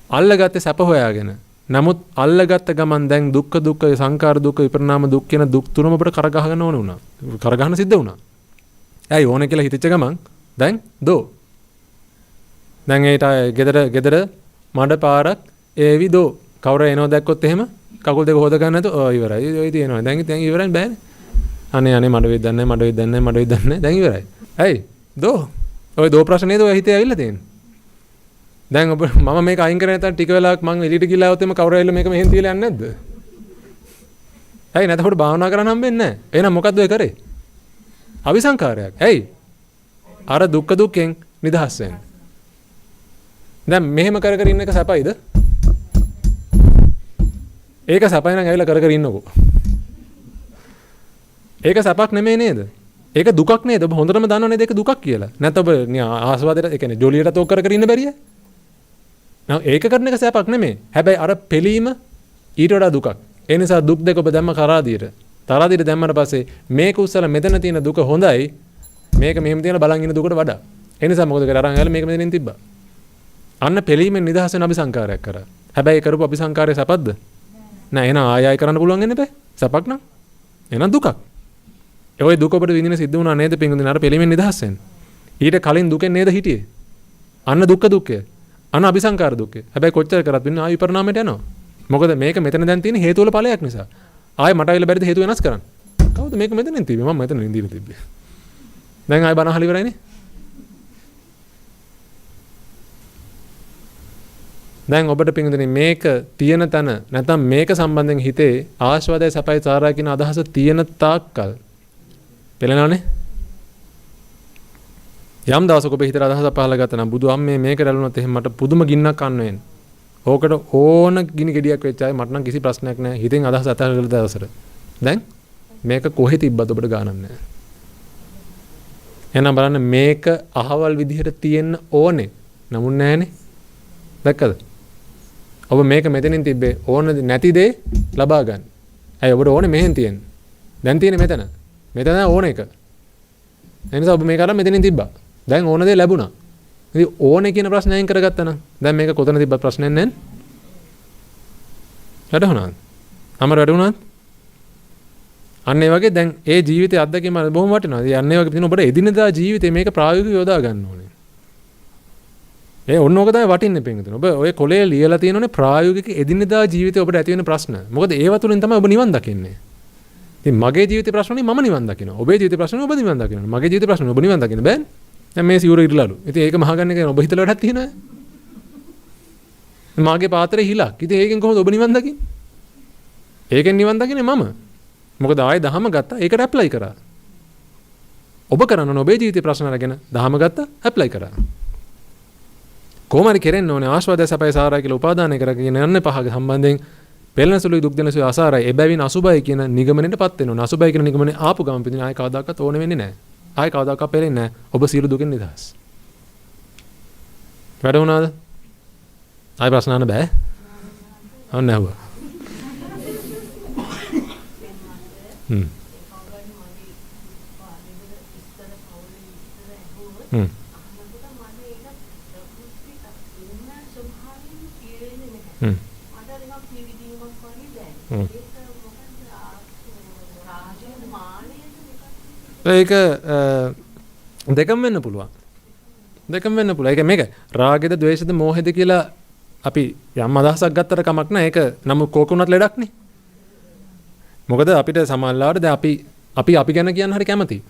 අල්ලගත්තේ සැප හොයාගෙන. නමුත් අල්ලගත්ත ගමන් දැන් දුක්ඛ සංඛාර දුක්ඛ විපරිණාම දුක් කියන දුක් තුනම අපිට කරගහගෙන ඕන වුණා. කරගහන සිද්ධ වුණා. ඇයි ඕනේ කියලා හිතච්ච ගමන් දැන් දෝ. දැන් ඒට ගෙදර මඩ පාරක් ඒවි දෝ. කවුරු එනව දැක්කොත් එහෙම කකුල් දෙක හොද ගන්න නැතුව ඉවරයි. ඔය තියෙනවා. දැන් ඉවරයි බෑනේ. අනේ මඩ වෙද්දන්නේ. දැන් ඉවරයි. ඇයි? දෝ. ඔය දෝ ප්‍රශ්නේද ඔය හිතේ ඇවිල්ලා තියෙන්නේ. දැන් ඔබ මම මේක අයින් කරේ නැත්නම් ටික වෙලාවක් මං එළියට ගිහලා આવොත් එම කවුරු ඇවිල්ලා මේක මෙහෙන් තියලා යන්නේ නැද්ද? ඇයි නැතකොට භාවනා කරන්න හම්බෙන්නේ නැහැ. එහෙනම් මොකද්ද ඔය කරේ? අවිසංකාරයක්. ඇයි? අර දුක්ඛෙන් නිදහස් වෙන්න. දැන් මෙහෙම කර ඉන්න එක සැපයිද? ඒක සැපයි නම් ඇවිල්ලා කර ඉන්නකෝ. ඒක සැපක් නෙමෙයි නේද? ඒක දුකක් නේද? ඔබ හොඳටම දන්නව නේද ඒක දුකක් කියලා. නැත්නම් ඔබ ආස්වාදයට ඒ කියන්නේ ජොලියට තෝක් කර ඉන්න බැරිය? නෝ ඒක කරන එක සැපක් නෙමෙයි. හැබැයි අර පෙලීම ඊට වඩා දුකක්. ඒ නිසා දුක් දෙක ඔබ දැම්ම කරාදියට. තරාදියට දැම්මට පස්සේ මේක උස්සලා මෙතන තියෙන දුක හොඳයි. මේක මෙහෙම තියෙන බලන් ඉන්න දුකට වඩා. ඒ නිසා මොකද කරා අරන් ඇවිල්ලා මේක මෙතනින් තිබ්බා. අන්න පෙලීමෙන් නිදහස් වෙන අபிසංකාරයක් කරා. හැබැයි කරපු අபிසංකාරය සැපද්ද? නෑ එහෙනම් ආයෙ කරන්න පුළුවන් වෙන්නේ නැහැ. සැපක් නම්. එහෙනම් දුකක්. ඔය දුක ඔබට විඳින සිද්ධ වුණා නේද පින්ගුදින අර පෙලීමෙන් නිදහස් වෙන්න. ඊට කලින් දුකෙන් නේද හිටියේ. අන්න දුක්ඛය. අන්න අபிසංකාර දුක්ඛය. හැබැයි කොච්චර කරත් වෙන්නේ ආයෙ විපරණාමයට යනවා. මොකද මේක මෙතන දැන් තියෙන හේතු වල ඵලයක් නිසා. ආයෙ මට අවිල බැරිද හේතු වෙනස් කරන්න. කවුද මේක මෙතනින් තිබ්බේ? මම මෙතනින් ඉඳීලා තිබ්බේ. දැන් ආයෙ බණ අහලා ඉවරයිනේ. දැන් ඔබට පින්ගුදින මේක තියෙන තැන නැත්නම් මේක සම්බන්ධයෙන් හිතේ ආශ්වාදය සපයි සාරා කියන අදහස තියෙන තාක්කල් පෙළෙනවනේ. යම් දවසක ඔබ හිතට අදහසක් පහළ ගත්තා නම් බුදු අම්මේ මේක රැළුණොත් එහෙනම් මට පුදුම ගින්නක් අන්න වෙන. ඕකට ඕන ගිනි ගෙඩියක් වෙච්ච අය මට නම් කිසි ප්‍රශ්නයක් නැහැ. හිතෙන් අදහස අතහැරලා දවසට. දැන් මේක කොහෙ තිබ්බද ඔබට ගානක් නැහැ. එහෙනම් බලන්න මේක අහවල් විදිහට තියෙන්න ඕනේ. නමුත් නැහනේ. දැක්කද? ඔබ මේක මෙතනින් තිබ්බේ ඕන නැති දේ ලබා ගන්න. ඇයි ඔබට ඕනේ මෙහෙන් තියෙන්නේ? දැන් තියෙන්නේ මෙතන. මෙතන ඕන එක. එනිසා ඔබ මේක අරන් මෙතනින් තිබ්බා. දැන් ඕන දේ ලැබුණා. ඉතින් ඕනේ කියන ප්‍රශ්නේ අයින් කරගත්තා නම් දැන් මේක කොතන තිබ්බත් ප්‍රශ්නයක් නැහැ. වැඩුණාද? අමර වැඩුණාද? අන්න ඒ වගේ දැන් ඒ ජීවිතයේ අත්දැකීම බොහොම වටිනවා. ඉතින් අන්න ඒ වගේ තියෙන ඔබට එදිනෙදා ජීවිතේ මේක ප්‍රායෝගිකව යොදා ගන්න ඕනේ. ඒ ඔන්න ඕක තමයි වටින්නේ පින්තුනේ. ඔබ ඔය කොලේ ලියලා තියෙනෝනේ ප්‍රායෝගික එදිනෙදා ජීවිතේ ඔබට ඇති වෙන ප්‍රශ්න. මොකද ඒව තුලින් තමයි ඔබ නිවන් දකින්නේ. ඉතින් මගේ ජීවිතේ ප්‍රශ්න වලින් මම නිවන් දකිනවා. ඔබේ ජීවිතේ ප්‍රශ්න ඔබ නිවන් දකිනවා. මගේ ජීවිතේ ප්‍රශ්න ඔබ නිවන් දකින්න බෑනේ. දැන් මේ සිවුර ඉරලලු. ඉතින් ඒක මහගන්න එක ඔබ හිතලා වැඩක් තියෙනවද? මාගේ පාත්‍රේ හිලක්. ඉතින් ඒකෙන් කොහොමද ඔබ නිවන් දකින්නේ? ඒකෙන් නිවන් දකින්නේ මම. මොකද ආයේ දහම ගත්තා. ඒකට ඇප්ලයි කරා. ඔබ කරන්න ඕන ඔබේ ජීවිතේ ප්‍රශ්න අරගෙන දහම ගත්තා ඇප්ලයි කරා. කොහොමද කෙරෙන්න ඕනේ ආස්වාදය සපය සාරය කියලා උපාදානය කරගෙන යන්න පහක සම්බන්ධයෙන් පෙළෙන සුළුයි දුක් දෙන සුළුයි අසාරයි එබැවින් අසුබයි කියන නිගමනයටපත් වෙනවා. අසුබයි කියන නිගමනේ ආපු ගමන් පිටින් ආයේ කවදාකවත් ඕනෙ වෙන්නේ නැහැ. ආයේ කවදාකවත් පෙරෙන්නේ නැහැ. ඔබ සියලු දුකෙන් නිදහස්. වැඩ වුණාද? ආයේ ප්‍රශ්න අහන්න බෑ. අන්න නැහුවා. ඒක දෙකම වෙන්න පුළුවන්. දෙකම වෙන්න පුළුවන්. ඒක මේක රාගෙද ද්වේෂෙද මෝහෙද කියලා අපි යම් අදහසක් ගත්තට කමක් නැහැ. ඒක නම් කෝකුණත් ලෙඩක් නේ. මොකද අපිට සමාල්ලාවට දැන් අපි ගැන කියන්න හරි කැමතියි.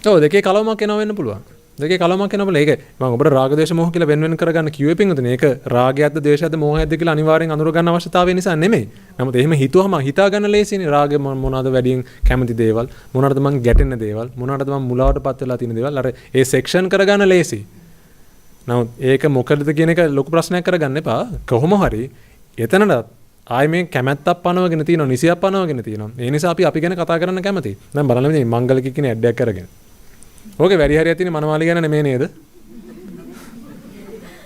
ඔව් දෙකේ කලවමක් එනවා වෙන්න පුළුවන්. දෙකේ කලවමක් එනවා බලන්න. ඒක මම ඔබට රාග දේශ මොහ කියලා වෙන වෙන කරගන්න කිව්වේ පින්වතුනි. ඒක රාගයක්ද ද්වේෂයක්ද මෝහයක්ද කියලා අනිවාර්යෙන් අඳුර ගන්න අවශ්‍යතාවය නිසා නෙමෙයි. නමුත් එහෙම හිතුවම හිතා ගන්න ලේසියිනේ. රාගය මොනවාද වැඩියෙන් කැමති දේවල්, මොනවාද මං ගැටෙන දේවල්, මොනවාද මං මුලාවටපත් වෙලා තියෙන දේවල්. අර ඒ සෙක්ෂන් කරගන්න ලේසි. නමුත් ඒක මොකටද කියන එක ලොකු ප්‍රශ්නයක් කරගන්න එපා. කොහොම හරි එතනට ආයි මේ කැමැත්තක් පනවගෙන තියෙනවා, නිසියක් පනවගෙන තියෙනවා. ඒ නිසා අපි ගැන කතා කරන්න කැමතියි. දැන් බලන්න මේ මංගලික කියන ඇඩ් එකක් කරගෙන. ඕකේ වැඩි හරියක් තියෙන මනමාලි ගැන නෙමෙයි නේද?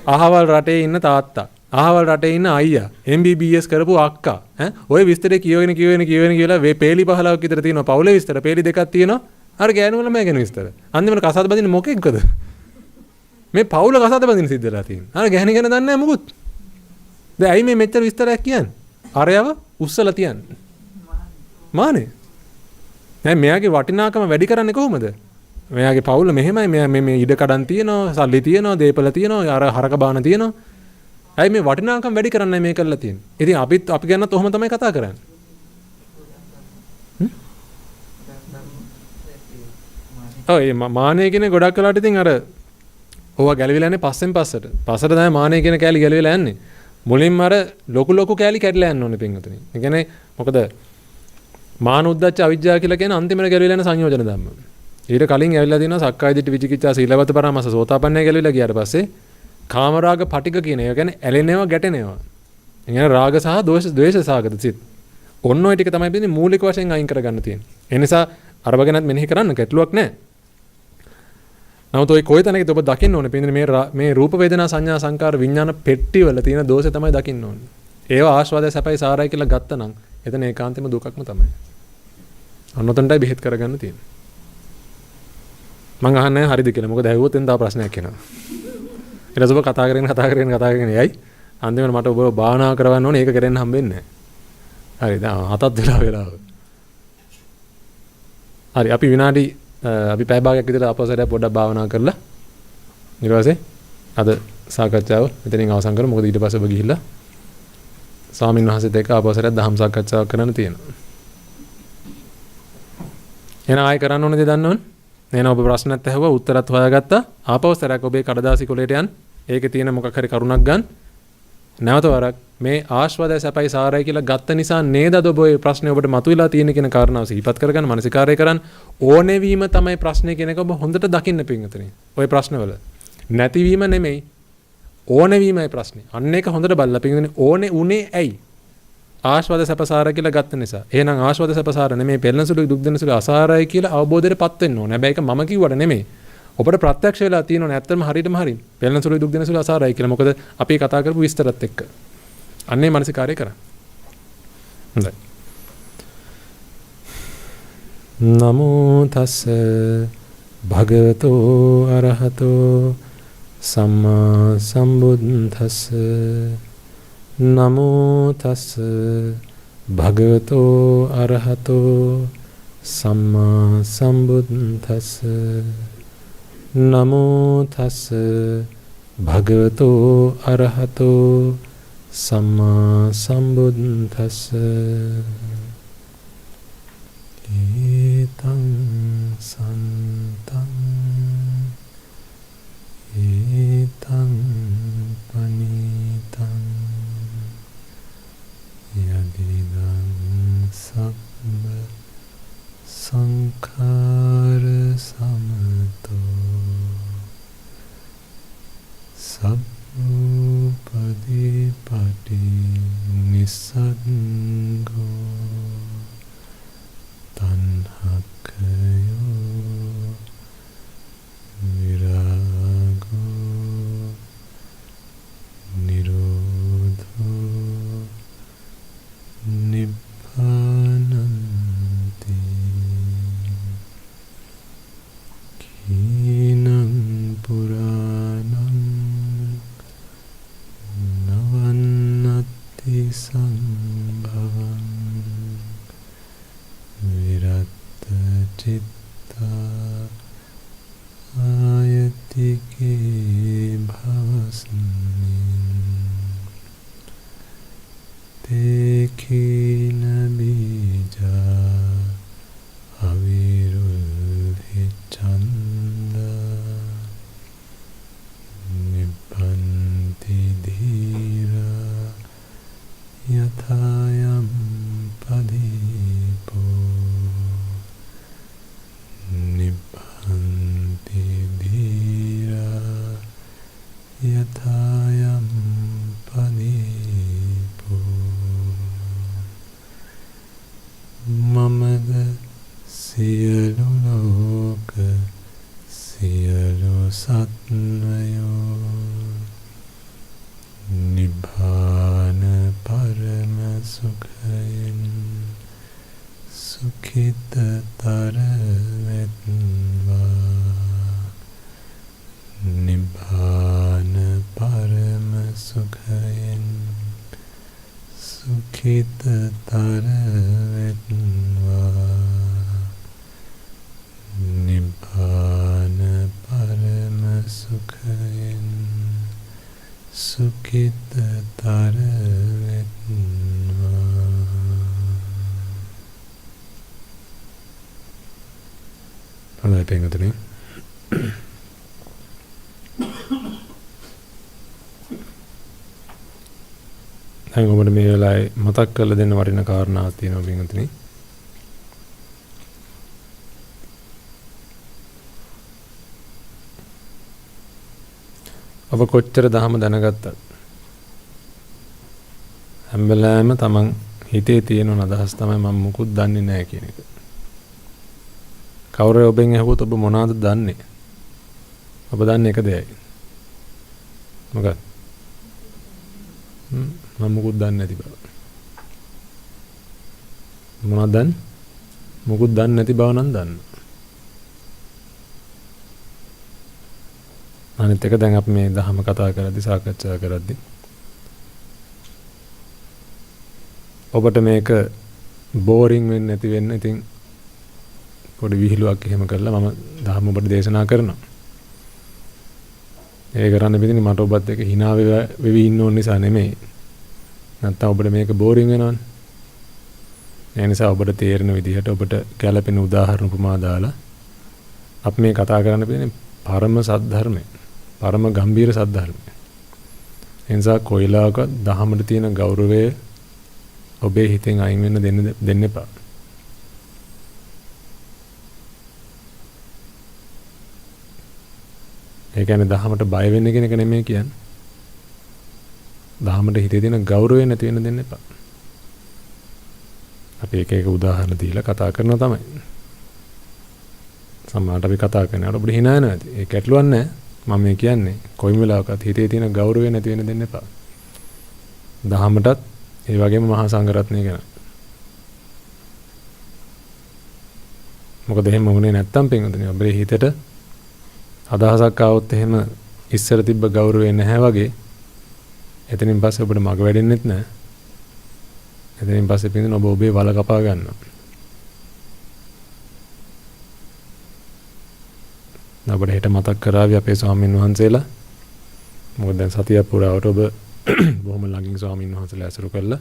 අහවල් රටේ ඉන්න තාත්තා, අහවල් රටේ ඉන්න අයියා, MBBS කරපු අක්කා, ඔය විස්තරේ කියවගෙන කියලා පේලි 15ක් විතර තියෙනවා. පවුලේ විස්තර පේලි දෙකක් තියෙනවා. අර ගෑනු වල මම ගැන විස්තර. අන්තිමට කසාද බඳින්නේ මොකෙක්ද? මේ පවුල කසාද බඳින්න සිද්ධ වෙලා තියෙනවා. අර ගැහණි ගැන දන්නේ නැහැ මොකුත්. දැන් ඇයි මේ මෙච්චර විස්තරයක් කියන්නේ? අරයව උස්සලා තියන්නේ. මානේ. දැන් මෙයාගේ වටිනාකම වැඩි කරන්නේ කොහොමද? මෙයාගේ පවුල මෙහෙමයි. මෙයා මේ ඉඩ කඩන් තියෙනවා, සල්ලි තියෙනවා, දේපල තියෙනවා, අර හරක බාන තියෙනවා. ඇයි මේ වටිනාකම වැඩි කරන්නේ මේ කරලා තියෙන්නේ? ඉතින් අපි ගැනත් ඔහොම තමයි කතා කරන්නේ. ඔව් මේ මානෙ කියන ගොඩක් වෙලාවට ඉතින් අර ඕවා ගැලවිලා යන්නේ පස්සෙන් පස්සට. පස්සට තමයි මානෙ කියන කෑලි ගැලවිලා යන්නේ. මුලින්ම අර ලොකු කෑලි කැඩලා යන්න ඕනේ පින්වතුනි. ඒ කියන්නේ මොකද මාන උද්දච්ච අවිජ්ජා කියලා කියන අන්තිමට ගැලවිලා යන සංයෝජන ධම්ම. ඊට කලින් ඇවිල්ලා තියෙනවා සක්කාය දිට්ඨි විචිකිච්ඡා සීලවත පරාමාස සෝතාපන්නය ගැලවිලා ගියාට පස්සේ කාමරාග පටික කියන ඒවා කියන්නේ ඇලෙනවා ගැටෙනවා. ඒ කියන්නේ රාග සහ ද්වේෂ සාගත සිත්. ඔන්න ඔය ටික තමයි පිටින් මූලික වශයෙන් අයින් කරගන්න තියෙන්නේ. ඒ නිසා අරව ගැනත් මෙනෙහි කරන්න ගැටලුවක් නැහැ. නමුත් ඔය කොයි තැනකද ඔබ දකින්න ඕනේ පිටින් මේ රූප වේදනා සංඥා සංකාර විඥාන පෙට්ටි වල තියෙන දෝෂය තමයි දකින්න ඕනේ. ඒවා ආස්වාදය සැපයි සාරයි කියලා ගත්තනම් එතන ඒකාන්තෙම දුකක්ම තමයි. අන්නතෙන්ටයි බෙහෙත් කරගන්න තියෙන්නේ. මං අහන්නේ හරිද කියලා. මොකද ඇහුවොත් එන්න තව ප්‍රශ්නයක් එනවා. ඊට පස්සේ ඔබ කතා කරගෙන යයි. අන්තිමට මට ඔබ භාවනා කරවන්න ඕනේ. ඒක කරෙන්න හම්බෙන්නේ නැහැ. හරි. දැන් හතක් වෙලාව. හරි. අපි විනාඩි අපි පැය භාගයක් විතර අපසරයක් පොඩ්ඩක් භාවනා කරලා ඊට පස්සේ අද සාකච්ඡාව මෙතනින් අවසන් කරමු. මොකද ඊට පස්සේ ඔබ ගිහිල්ලා ස්වාමීන් වහන්සේත් එක්ක අපසරයක් දහම් සාකච්ඡාවක් කරන්න තියෙනවා. එහෙනම් ආයෙ කරන්න ඕනේ දේ දන්නවනේ. එහෙනම් ඔබ ප්‍රශ්නත් ඇහුවා උත්තරත් හොයාගත්තා. ආපෞසරයක් ඔබේ කඩදාසි කොලේට යන්න. ඒකේ තියෙන මොකක් හරි කරුණක් ගන්න. නැවත වරක් මේ ආශ්වාදය සැපයි සාරයි කියලා ගත්ත නිසා නේද ඔබ ඔය ප්‍රශ්නේ ඔබට මතුවලා තියෙන කියන කාරණාව සිහිපත් කරගන්න මානසිකාරය කරන්න ඕනෙවීම තමයි ප්‍රශ්නේ කියන එක ඔබ හොඳට දකින්න පින්වතුනි. ඔය ප්‍රශ්නවල නැතිවීම නෙමෙයි ඕනෙවීමයි ප්‍රශ්නේ. අන්න ඒක හොඳට බලලා පින්වතුනි ඕනේ උනේ ඇයි? ආශ්වාද සැප සාරයි කියලා ගත්ත නිසා. එහෙනම් ආශ්වාද සැප සාර නෙමෙයි පෙළෙන සුළු දුක් දෙන සුළු අසාරයි කියලා අවබෝධයටපත් වෙන්න ඕනේ. හැබැයි ඒක මම කිව්වට නෙමෙයි. ඔබට ප්‍රත්‍යක්ෂ වෙලා තියෙනවනේ ඇත්තටම හරියටම හරි. පෙළෙන සුළුයි දුක් දෙන සුළු අසාරයි කියලා. මොකද අපි කතා කරපු විස්තරත් එක්ක. අන්නේ මානසිකාරය කරා. හොඳයි. නමෝ තස්ස භගවතෝ අරහතෝ සම්මා සම්බුද්දස්ස නමෝ තස්ස භගවතෝ අරහතෝ සම්මා සම්බුද්දස්ස නමෝ තස්ස භගවතෝ අරහතෝ සම්මා සම්බුද්දස්ස ඒතං සන්තං ඒතං පනිතං යදිදං සබ්බ සංඛාර සමතෝ සබ්බුපදී පටි නිස්සග්ගෝ තණ්හක්ඛයෝ විරාගෝ නිරෝධෝ නිබ්බානන්ති කීනං පුරාණං නවන්නත්ති සංභවං විරත් චිත්තා ආයතිකේ භවස්මින් තේකීන බීජා අවිරුද්ධි ඡන්දා නිබ්බන්ති ධීරා යථායම් පදීපෝ නිබ්බන්ති ධීරා යථායම් පදීපෝ මමද සියලු ලෝක සියලු සත්වයෝ නිබ්බාන පරම සුඛයෙන් සුඛිතතර වෙත්වා නිබ්බාන පරම සුඛයෙන් සුඛිතතර වෙත්වා නිබ්බාන පරම සුඛයෙන් සුඛිතතර වෙත්වා. හොඳයි පින්වතුනි. දැන් ඔබට මේ වෙලාවේ මතක් කරලා දෙන්න වටින කාරණාවක් තියෙනවා පින්වතුනි. ඔබ කොච්චර දහම දැනගත්තත් හැම වෙලාවෙම තමන් හිතේ තියෙන අදහස් තමයි මම මුකුත් දන්නේ නැහැ කියන එක. කවුරු ඔබෙන් අහුවොත් ඔබ මොනවද දන්නේ? ඔබ දන්නේ එක දෙයයි. මොකක්ද? මම මුකුත් දන්නේ නැති බව. මොනවද දන්නේ? මුකුත් දන්නේ නැති බව නම් දන්න. අනිත් එක දැන් අපි මේ දහම කතා කරද්දී සාකච්ඡා කරද්දී ඔබට මේක බෝරින් වෙන්නේ නැති වෙන්න ඉතින් පොඩි විහිළුවක් එහෙම කරලා මම දහම ඔබට දේශනා කරනවා. ඒ කරන්න බෙදින්නේ මට ඔබත් එක්ක hina වෙවි ඉන්න ඕන නිසා නෙමෙයි. නැත්තම් ඔබට මේක බෝරින් වෙනවනේ. ඒ නිසා ඔබට තේරෙන විදිහට ඔබට ගැළපෙන උදාහරණ උපමා දාලා අපි මේ කතා කරන්න බෙදින්නේ පරම සද්ධර්මය. පරම ගම්බීර සද්ධර්මය. ඒ නිසා කොයිලාක දහමට තියෙන ගෞරවය ඔබේ හිතෙන් අයින් වෙන්න දෙන්න එපා. ඒ කියන්නේ දහමට බය වෙන්න කියන එක නෙමෙයි කියන්නේ. දහමට හිතේ තියෙන ගෞරවය නැති වෙන්න දෙන්න එපා. අපි එක එක උදාහරණ දීලා කතා කරනවා තමයි. සමහරට අපි කතා කරනකොට අපිට hina යනවා. ඒක ඇටලුවක් නැහැ. මම මේ කියන්නේ කොයිම වෙලාවකත් හිතේ තියෙන ගෞරවය නැති වෙන්න දෙන්න එපා. දහමටත් ඒ වගේම මහා සංඝරත්නය ගැන. මොකද එහෙම වුණේ නැත්තම් පින්වතුනි අපේ හිතට අදහසක් ආවොත් එහෙම ඉස්සර තිබ්බ ගෞරවය නැහැ වගේ එතනින් පස්සේ ඔබට මග වැඩෙන්නෙත් නැහැ. එතනින් පස්සේ පින්වතුනි ඔබ ඔබේ වල කපා ගන්නවා. අපිට හිත මතක් කරાવી අපේ ස්වාමීන් වහන්සේලා. මොකද දැන් සතියක් පුරාවට ඔබ බොහොම ළඟින් ස්වාමීන් වහන්සේලා ඇසුරු කළා.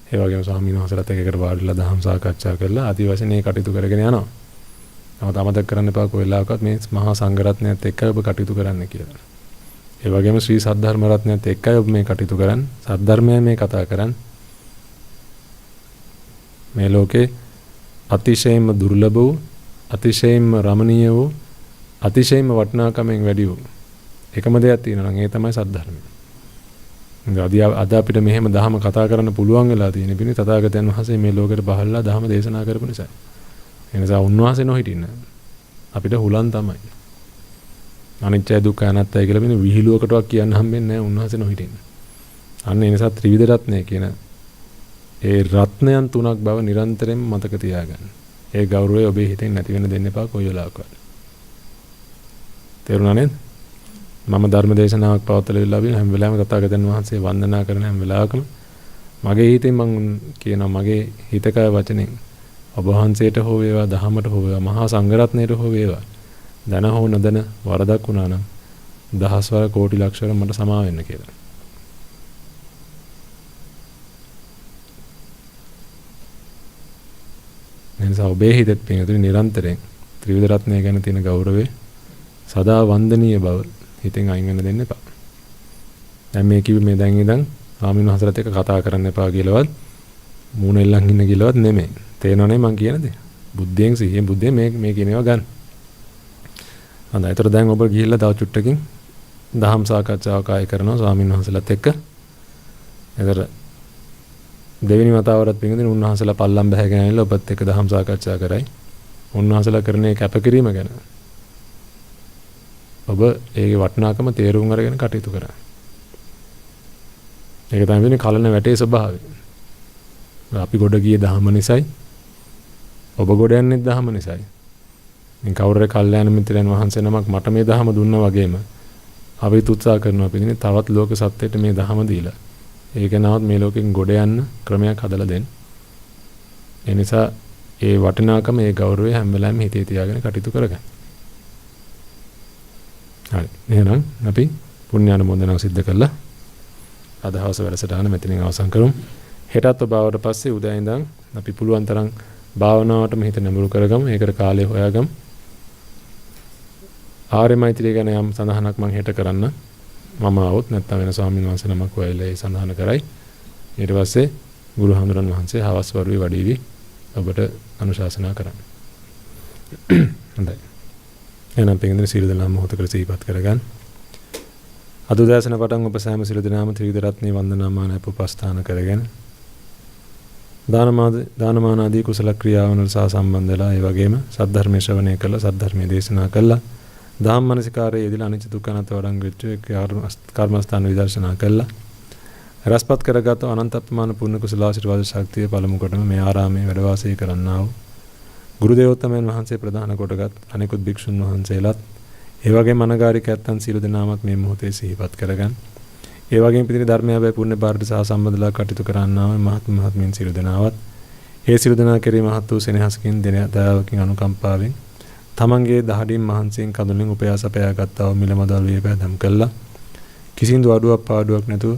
ඒ වගේම ස්වාමීන් වහන්සේලාත් එක්ක වාඩිලා දහම් සාකච්ඡා කරලා ආදි වශයෙන් මේ කටයුතු කරගෙන යනවා. නමුත් අමතක කරන්න එපා කොයි වෙලාවකත් මේ මහා සංඝරත්නයත් එක්කයි ඔබ කටයුතු කරන්න කියලා. ඒ වගේම ශ්‍රී සද්ධර්ම රත්නයත් එක්කයි ඔබ මේ කටයුතු කරන්නේ. සද්ධර්මය මේ කතා කරන්නේ. මේ ලෝකේ අතිශයින්ම දුර්ලභ වූ, අතිශයින්ම රමණීය වූ, අතිශයින්ම වටිනාකමෙන් වැඩි වූ එකම දෙයක් තියෙනවා නම් ඒ තමයි සද්ධර්මය. අද අපිට මෙහෙම දහම කතා කරන්න පුළුවන් වෙලා තියෙන පිණි තථාගතයන් වහන්සේ මේ ලෝකෙට පහළලා දහම දේශනා කරපු නිසා. ඒ නිසා උන්වහන්සේ නොහිටින්න අපිට හුලන් තමයි. අනිත්‍ය දුක්ඛ අනාත්තය කියලා වෙන විහිළුවකටවත් කියන්න හම්බෙන්නේ නැහැ උන්වහන්සේ නොහිටින්න. අන්න ඒ නිසා ත්‍රිවිධ රත්නය කියන ඒ රත්නයන් තුනක් බව නිරන්තරයෙන් මතක තියාගන්න. ඒ ගෞරවය ඔබේ හිතෙන් නැති වෙන්න දෙන්න එපා කොයි වෙලාවකවත්. තේරුණා නේද? මම ධර්ම දේශනාවක් පවත්වලා ඉල්ලා අපි හැම වෙලාවෙම තථාගතයන් වහන්සේ වන්දනා කරන හැම වෙලාවකම මගේ හිතෙන් මම කියනවා මගේ හිතකය වචනෙන් ඔබ වහන්සේට හෝ වේවා දහමට හෝ වේවා මහා සංඝරත්නයට හෝ වේවා දන හෝ නොදන වරදක් වුණා නම් දහස්වර කෝටි ලක්ෂවර මට සමා වෙන්න කියලා. එනිසා ඔබේ හිතෙත් පිටුනේ නිරන්තරයෙන් ත්‍රිවිධ රත්නය ගැන තියෙන ගෞරවය සදා වන්දනීය බව හිතෙන් අයින් වෙන්න දෙන්න එපා. දැන් මේ කිව්වේ මේ දැන් ඉඳන් ස්වාමීන් වහන්සේලාත් එක්ක කතා කරන්න එපා කියලාවත් මූණ එල්ලන් ඉන්න කියලාවත් නෙමෙයි. තේරෙනවනේ මං කියන දේ. බුද්ධියෙන් සිහියෙන් බුද්ධියෙන් මේ කියන ඒවා ගන්න. හොඳයි. ඒතර දැන් ඔබ ගිහිල්ලා තව චුට්ටකින් දහම් සාකච්ඡාවක් ආයෙ කරනවා ස්වාමීන් වහන්සේලාත් එක්ක. ඒතර දෙවෙනි වතාවටත් පිටින් උන්වහන්සේලා පල්ලම් බහගෙන ඇවිල්ලා ඔබත් එක්ක දහම් සාකච්ඡා කරයි. උන්වහන්සේලා කරන ඒ කැපකිරීම ගැන ඔබ ඒකේ වටිනාකම තේරුම් අරගෙන කටයුතු කරා. ඒක තමයි වෙන්නේ කලන වැටේ ස්වභාවය. අපි ගොඩ ගියේ දහම නිසායි. ඔබ ගොඩ යන්නේ දහම නිසායි. ඉතින් කවුරුරේ කල්යාණ මිත්‍රයන් වහන්සේ නමක් මට මේ දහම දුන්නා වගේම අපිත් උත්සාහ කරනවා පිටින් තවත් ලෝක සත්‍යයට මේ දහම දීලා. ඒක නවත් මේ ලෝකෙන් ගොඩ යන්න ක්‍රමයක් හදලා දෙන්න. ඒ නිසා ඒ වටිනාකම ඒ ගෞරවය හැම වෙලාවෙම හිතේ තියාගෙන කටයුතු කරගන්න. හරි. එහෙනම් අපි පුණ්‍යානුමෝදනාව සිද්ධ කළා. අද හවස වැඩසටහන මෙතනින් අවසන් කරමු. හෙටත් ඔබ ආවට පස්සේ උදේ ඉඳන් අපි පුළුවන් තරම් භාවනාවටම හිත නැඹුරු කරගමු. ඒකට කාලය හොයාගමු. ආර්ය මෛත්‍රිය ගැන යම් සඳහනක් මම හෙට කරන්න. මම આવොත් නැත්නම් වෙන ස්වාමීන් වහන්සේ නමක් වෙයිලා ඒ සඳහන කරයි. ඊට පස්සේ ගුරු හඳුරන් වහන්සේ හවස් වරුවේ වැඩිවි ඔබට අනුශාසනා කරන්න. හොඳයි. එහෙනම් පිටින් සීල දනාම මොහොතකට සිහිපත් කරගන්න. අද උදෑසන පටන් ඔබ සෑම සීල දනාම ත්‍රිවිධ රත්නේ වන්දනාමාන අපපස්ථාන කරගෙන දානමාන ආදී කුසල ක්‍රියාවන් වල සහ සම්බන්ධලා ඒ වගේම සද්ධර්මයේ ශ්‍රවණය කළා සද්ධර්මයේ දේශනා කළා ධම්මනසිකාරයේ යෙදিলা අනිච්ච දුක්ඛ අනාත්ම වඩන් වෙච්ච කර්මස්ථාන විදර්ශනා කළා රසපත් කරගත් අනන්ත අප්‍රමාණ පුණ්‍ය කුසල ආශිර්වාද ශක්තිය පළමු කොටම මේ ආරාමයේ වැඩ වාසය කරන්නා වූ ගුරු දේවෝත්තමයන් වහන්සේ ප්‍රදාන කොටගත් අනෙකුත් භික්ෂුන් වහන්සේලාත් ඒ වගේම අනගාരിക ඇත්තන් සීල දනාමත් මේ මොහොතේ සිහිපත් කරගන්න. ඒ වගේම පිටින් ධර්මයබයි පුණ්‍ය බාරට සහ සම්බන්ධලා කටයුතු කරන්නා වූ මහත්මීන් සීල දනාවත් ඒ සීල දනා කෙරේ මහත් වූ සෙනෙහසකින් දයාවකින් අනුකම්පාවෙන් තමන්ගේ දහඩින් මහන්සියෙන් කඳුලින් උපයාස අපයා ගත්තා වූ මිලමදල් වේපැදම් කළා. කිසිදු අඩුවක් පාඩුවක් නැතුව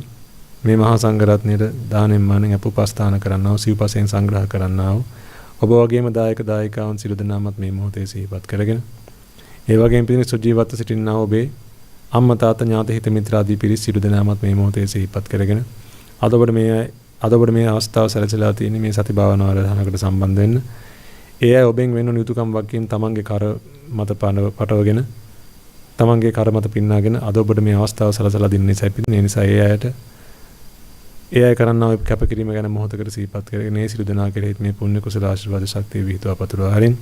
මේ මහා සංඝරත්නයේ දානෙන් මානෙන් අපුපස්ථාන කරන්නා වූ සිව්පසෙන් සංග්‍රහ කරන්නා වූ ඔබ වගේම දායක දායිකාවන් සීල දනාමත් මේ මොහොතේ සිහිපත් කරගෙන ඒ වගේම පිටින් සුජීවත්ව සිටින්නා ඔබේ අම්මා තාත්තා ඥාති හිත මිත්‍ර ආදී පිරිස් සීල දනාමත් මේ මොහොතේ සිහිපත් කරගෙන අද ඔබට මේ අවස්ථාව සැලසලා තියෙන මේ සති භාවනාව වැඩසටහනකට සම්බන්ධ වෙන්න ඒ අය ඔබෙන් වෙන යුතුයකම් වගකීම් තමන්ගේ කර මත පටවගෙන තමන්ගේ කර මත පින්නාගෙන අද ඔබට මේ අවස්ථාව සැලසලා දෙන්න නිසා ඒ අය කරන්නා වූ කැපකිරීම ගැන මොහොතකට සිහිපත් කරගෙන මේ සීල දනා කෙරෙහි මේ පුණ්‍ය කුසල ආශිර්වාද ශක්තිය විහිදුවා පතුරවා හරින්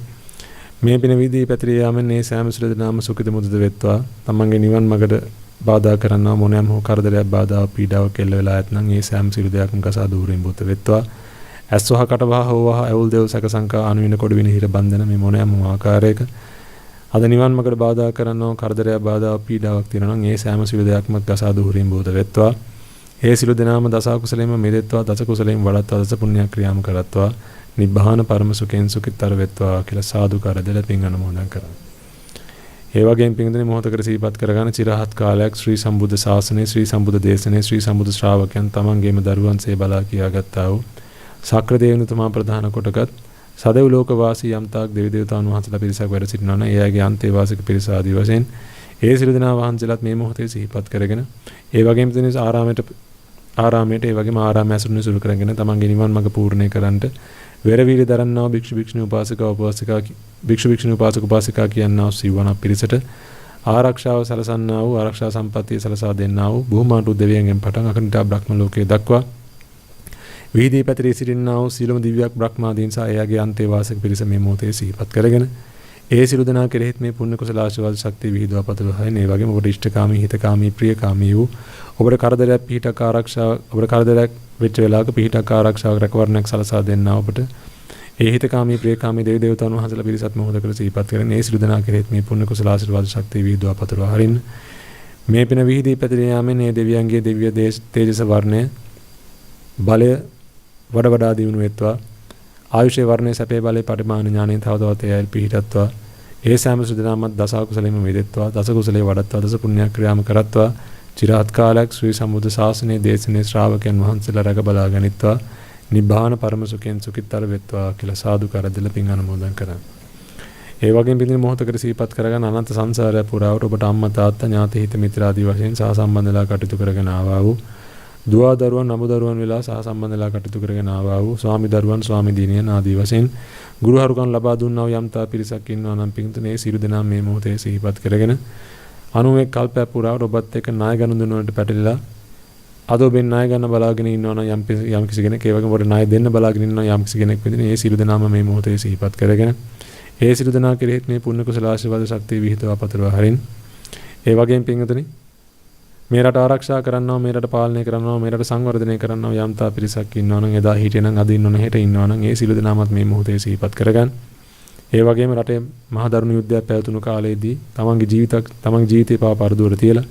මේ පින විදී පැතිරී යාමෙන් මේ සෑම සිළු දෙනාම සුඛිත මුදිත වෙත්වා. තමන්ගේ නිවන් මඟට බාධා කරන්නා මොනෑම හෝ කරදරයක් බාධාවක් පීඩාවක් කෙල්ල වෙලා ඇතනම් මේ සෑම සිළු දෙයක්ම ගසා දූරින් බුත වෙත්වා. ඇස්වහ කටවහ හෝවහ ඇවුල් දෙව් සැක සංකා අනුවින කොට වින හිර බන්ධන මේ මොනෑම ආකාරයක අද නිවන් මඟට බාධා කරනෝ කරදරයක් බාධාවක් පීඩාවක් තියෙනවා නම් ඒ සෑම සිළු දෙයක්ම ගසා දූරින් බුත වෙත්වා. ඒ සිළු දෙනාම දස කුසලයෙන්ම මෙදෙත්වා දස කුසලයෙන් වඩත්වා දස පුණ්‍ය ක්‍රියාම කරත්වා නිබ්බාන පරම සුඛෙන් සුඛිතර වෙත්වා කියලා සාදුකාර දෙල පින් අනුමෝදන් කරා. ඒ වගේම පින්දුනි මොහොතකට සිහිපත් කරගන්න චිරහත් කාලයක් ශ්‍රී සම්බුද්ධ ශාසනයේ ශ්‍රී සම්බුද්ධ දේශනයේ ශ්‍රී සම්බුද්ධ ශ්‍රාවකයන් තමන්ගේම දරුවන්සේ බලා කියාගත්තා වූ ශක්‍ර දේවනුතුමා ප්‍රධාන කොටගත් සදෙව් ලෝක වාසී යම්තාක් දෙවි දේවතාවුන් වහන්සේලා පිරිසක් වැඩ සිටිනවා නම් එයාගේ අන්තේවාසික පිරිස ආදී වශයෙන් ඒ සිළු දෙනා වහන්සේලාත් මේ මොහොතේ සිහිපත් කරගෙන ඒ වගේම තිනේ ආරාමයට ඒ වගේම ආරාම ඇසුරුනේ සුළු කරගෙන තමන්ගේ නිවන් මඟ පූර්ණේ කරන්නට වෙරවිලි දරන්නා භික්ෂු භික්ෂුණී උපාසක උපාසිකා කියනා සිවණ පිරිසට ආරක්ෂාව සලසන්නා වූ ආරක්ෂා සම්පත්තිය සලසා දෙන්නා වූ බුහුමාටු දෙවියන්ගෙන් පටන් අකනිටා බ්‍රහ්ම ලෝකයේ දක්වා විහිදී පැතිරී සිටින්නා වූ සීලම දිව්‍යක් බ්‍රහ්මාදීන් සහ එයාගේ අන්තේවාසික පිරිස මේ මොහොතේ සිහිපත් කරගෙන ඒ සිළු දෙනා කෙරෙහිත් මේ පුණ්‍ය කුසල ආශිර්වාද ශක්තිය විහිදුවා පතුරවයි. මේ වගේම ඔබට ඉෂ්ඨකාමී හිතකාමී ප්‍රියකාමී වූ ඔබට කරදරයක් පිහිටක් ආරක්ෂාව ඔබට කරදරයක් වෙච්ච වෙලාවක පිහිටක් ආරක්ෂාවක් රැකවරණයක් සලසා දෙන්නා ඔබට ඒ හිතකාමී ප්‍රියකාමී දෙවි දේවතාවුන් වහන්සේලා පිරිසත් මොහොතකට සිහිපත් කරගෙන ඒ සිළු දෙනා කෙරෙහිත් මේ පුණ්‍ය කුසල ආශිර්වාද ශක්තිය විහිදුවා පතුරවා හරින්න. මේ පින විහිදී පැතිරී යාමෙන් මේ දෙවියන්ගේ දිව්‍ය තේජස වර්ණය බලය වඩ වඩා දියුණු වෙත්වා. ආයුෂේ වර්ණයේ සැපේ බලේ පරිමාණ ඥානයෙන් තවතවත් එයල් පිහිටත්වා. ඒ සෑම සුදනාමත් දස කුසලෙම වේදෙත්වා දස කුසලේ වඩත්වා දස පුණ්‍ය ක්‍රියාම කරත්වා. චිරහත් කාලයක් ශ්‍රී සම්බුද්ධ ශාසනයේ දේශනේ ශ්‍රාවකයන් වහන්සේලා රැක බලා ගනිත්වා. නිබ්බාන පරම සුඛෙන් සුඛිතර වෙත්වා කියලා සාදුකාර දෙල පින් අනුමෝදන් කරා. ඒ වගේම පිටින් මොහොතකට සිහිපත් කරගෙන අනන්ත සංසාරය පුරාවට ඔබට අම්මා තාත්තා ඥාති හිත මිත්‍රාදී වශයෙන් සහ සම්බන්ධලා කටයුතු කරගෙන ආවා වූ දුවා දරුවන් නමු දරුවන් වෙලා සහ සම්බන්ධලා කටයුතු කරගෙන ආවා වූ ස්වාමි දරුවන් ස්වාමි දිනියන් ආදී වශයෙන් ගුරු හරුකම් ලබා දුන්නා වූ යම්තා පිරිසක් ඉන්නවා නම් පිටුනේ සියලු දෙනා මේ මොහොතේ සිහිපත් කරගෙන 91 කල්පයක් පුරාවට ඔබත් එක්ක ණය ගනුදෙනු වලට පැටලිලා අද ඔබෙන් ණය ගන්න බලාගෙන ඉන්නවා නම් යම් කිසි කෙනෙක් ඒ වගේම ඔබට ණය දෙන්න බලාගෙන ඉන්නවා යම් කිසි කෙනෙක් වෙදින මේ සියලු දෙනාම මේ මොහොතේ සිහිපත් කරගෙන ඒ සියලු දෙනා කෙරෙහිත් මේ පුණ්‍ය කුසල ආශිර්වාද ශක්තිය විහිදුවා පතරවා හරින්. ඒ වගේම පින්වතුනි මේ රට ආරක්ෂා කරනවා මේ රට පාලනය කරනවා මේ රට සංවර්ධනය කරනවා යම්තා පිරිසක් ඉන්නවා නම් එදා හිටියේ නම් අද ඉන්නවනේ හෙට ඉන්නවා නම් ඒ සියලු දෙනාමත් මේ මොහොතේ සිහිපත් කරගන්න. ඒ වගේම රටේ මහා දරුණු යුද්ධයක් පැවතුණු කාලයේදී තමන්ගේ ජීවිතේ පාපාරදුවර තියලා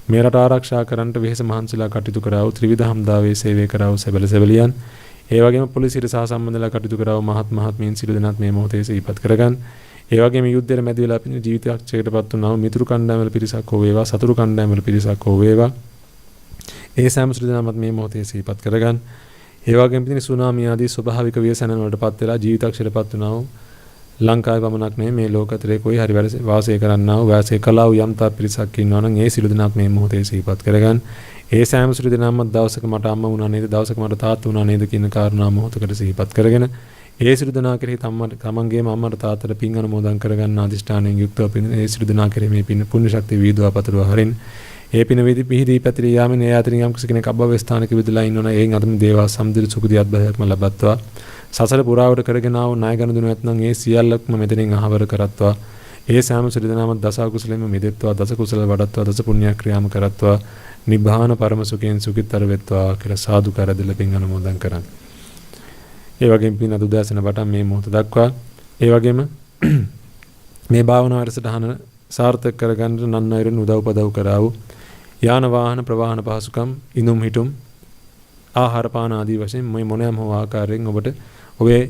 මේ රට ආරක්ෂා කරන්නට වෙහෙස මහන්සිලා කටයුතු කරා වූ ත්‍රිවිධ හමුදාවේ සේවය කරා වූ සෙබළ සෙබළියන් ඒ වගේම පොලිසියට සහ සම්බන්ධලා කටයුතු කරා වූ මහත්මීන් සියලු දෙනාත් මේ මොහොතේ සිහිපත් කරගන්න. ඒ වගේම යුද්ධයට මැද වෙලා පිටින් ජීවිතයක්ෂයකටපත් වුණා වූ මිතුරු කණ්ඩායම් වල පිරිසක් හෝ වේවා සතුරු කණ්ඩායම් වල පිරිසක් හෝ වේවා ඒ සෑම සියලු දෙනාමත් මේ මොහොතේ සිහිපත් කරගන්න. ඒ වගේම පිටින් සුනාමි ආදී ස්වභාවික ව්‍යසනන වලටපත් වෙලා ජීවිතයක්ෂයකටපත් වුණා වූ ලංකාවේ පමණක් නෙමෙයි මේ ලෝකතරේ කොයි හරි වාසය කරන්නා වූ වාසය කළා වූ යම්තා පිරිසක් ඉන්නවා නම් ඒ සියලු දෙනාත් මේ මොහොතේ සිහිපත් කරගන්න. ඒ සෑම සියලු දෙනාමත් දවසක මට අම්මා වුණා නේද දවසක මට තාත්තා වුණා නේද කියන කාරණා මොහොතකට සිහිපත් කරගෙන ඒ සියලු දෙනා කෙරෙහි තමන්ගේම අම්මට තාත්තට පින් අනුමෝදන් කරගන්න අදිෂ්ඨානයෙන් යුක්තව පින් ඒ සියලු දෙනා කෙරෙහි මේ පින් පුණ්‍ය ශක්තිය විහිදුවා පතරවා හරින්. ඒ පින විහිදී පැතිරී යාමෙන් ඒ අතරින් යම් කෙනෙක් අබ්බව ස්ථානක විදලා ඉන්නවනම් එයින් අතම දේවා සම්දිරි සුඛදී අත්භයක්ම ලබත්වා. සසල පුරාවට කරගෙන ආව ණය ගනුදෙනු නැත්නම් ඒ සියල්ලක්ම මෙතනින් අහවර කරත්වා. ඒ සෑම සියලු දෙනාම දස කුසලෙම මිදෙත්වා දස කුසල වඩත්වා දස පුණ්‍ය ක්‍රියාම කරත්වා නිබ්බාන පරම සුඛයෙන් සුඛිතර වෙත්වා කියලා සාදුකාර දෙල පින් අනුමෝදන් කරන්න. ඒ වගේම පින් අදුදාසන පටන් මේ මොහොත දක්වා ඒ වගේම මේ භාවනා වැඩසටහන සාර්ථක කරගන්න නන්නයිරුන් උදව්පදව් කරා වූ යාන වාහන ප්‍රවාහන පහසුකම් ඉදුම් හිටුම් ආහාර පාන ආදී වශයෙන් මේ මොනෑම හෝ ආකාරයෙන් ඔබට ඔබේ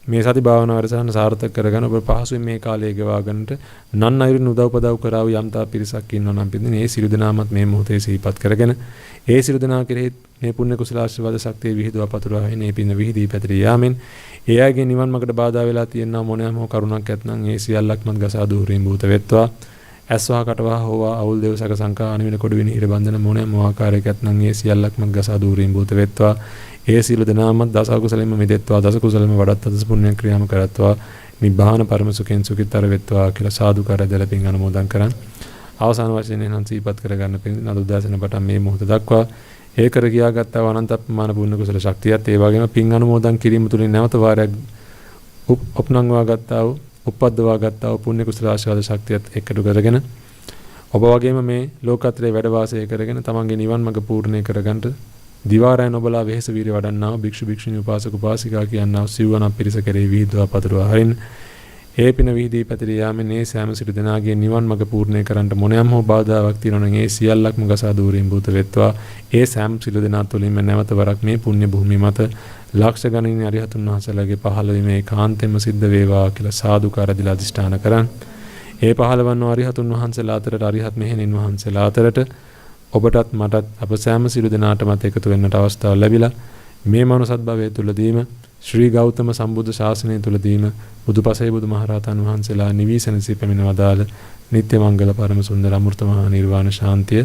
මේ සති භාවනා වැඩසටහන සාර්ථක කරගන්න ඔබ පහසුවෙන් මේ කාලය ගෙවා ගන්නට නන්නයිරුන් උදව්පදව් කරා වූ යම්තා පිරිසක් ඉන්නවා නම් පිටින් මේ සියලු දෙනාමත් මේ මොහොතේ සිහිපත් කරගෙන ඒ සියලු දෙනා කෙරෙහි මේ පුණ්‍ය කුසල ආශිර්වාද ශක්තිය විහිදුවා පතුරවා මේ පින විහිදී පැතිරී යාමෙන් ඒ අයගේ නිවන් මාර්ගට බාධා වෙලා තියෙනා මොනෑම හෝ කරුණක් ඇතනම් ඒ සියල්ලක්ම ගසා දූරින් භූත වෙත්වා. ඇස්වහ කටවහ හෝවා අවුල් දේවසක සංකා අනිවින කොට වින හිර බන්ධන මොනෑම ආකාරයක ඇතනම් ඒ සියල්ලක්ම ගසා දූරින් භූත වෙත්වා. ඒ සියලු දෙනාමත් දස කුසලෙම මිදෙත්වා දස කුසලෙම වඩත්වා දස පුණ්‍ය ක්‍රියාම කරත්වා නිබ්බාන පරම සුඛෙන් සුඛිතර වෙත්වා කියලා සාදුකාර දෙල පින් අනුමෝදන් කරන්. අවසාන වශයෙන් එනම් සිහිපත් කරගන්න පින් අදුදාසන පටන් මේ මොහොත දක්වා ඒ කර ගියාගත්තා අනන්ත අප්‍රමාණ පුණ්‍ය කුසල ශක්තියත් ඒ වගේම පින් අනුමෝදන් කිරීම තුලින් නැවත වාරයක් උපනංවා ගත්තා වූ උපද්දවා ගත්තා වූ පුණ්‍ය කුසල ආශාද ශක්තියත් එකතු කරගෙන ඔබ වගේම මේ ලෝකත්‍රයේ වැඩ වාසය කරගෙන තමන්ගේ නිවන් මඟ පූර්ණේ කරගන්නට දිවාරයන් ඔබලා වෙහෙස වීරිය වඩන්නා වූ භික්ෂු භික්ෂුණී උපාසක උපාසිකා කියනා වූ සිව්වණක් පිරිස කෙරෙහි විහිදුවා පතුරවා හරින්න. ඒ පින විහිදී පැතිර යාමෙන් මේ සෑම සිටු දෙනාගේ නිවන් මඟ පූර්ණේ කරන්නට මොනියම් හෝ බාධාවක් තියෙනවා නම් ඒ සියල්ලක්ම ගසා දූරින් භූත වෙත්වා. ඒ සෑම සිටු දෙනා තුළින්ම නැවත වරක් මේ පුණ්‍ය භූමිය මත ලක්ෂ ගණනින් අරිහතුන් වහන්සේලාගේ පහළවීම ඒකාන්තයෙන්ම සිද්ධ වේවා කියලා සාදුකාර දීලා අධිෂ්ඨාන කරන්. ඒ පහළවන්න අරිහතුන් වහන්සේලා අතරට අරිහත් මෙහෙණින් වහන්සේලා අතරට ඔබටත් මටත් අප සෑම සිළු දෙනාටමත් එකතු වෙන්නට අවස්ථාව ලැබිලා මේ මනුසත් භවයේ තුලදීම ශ්‍රී ගෞතම සම්බුද්ධ ශාසනය තුලදීම බුදුපසේ බුදුමහරහතන් වහන්සේලා නිවිසනසී පැමිණ වදාළ නිත්‍ය මංගල පරම සුන්දර අමෘත මහා නිර්වාණ ශාන්තිය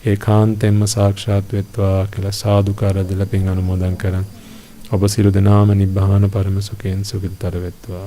ඒකාන්තයෙන්ම සාක්ෂාත් වෙත්වා කියලා සාදුකාර දෙලපින් අනුමෝදන් කරන්. ඔබ සිළු දෙනාම නිබ්බාන පරම සුඛයෙන් සුඛිතතර වෙත්වා.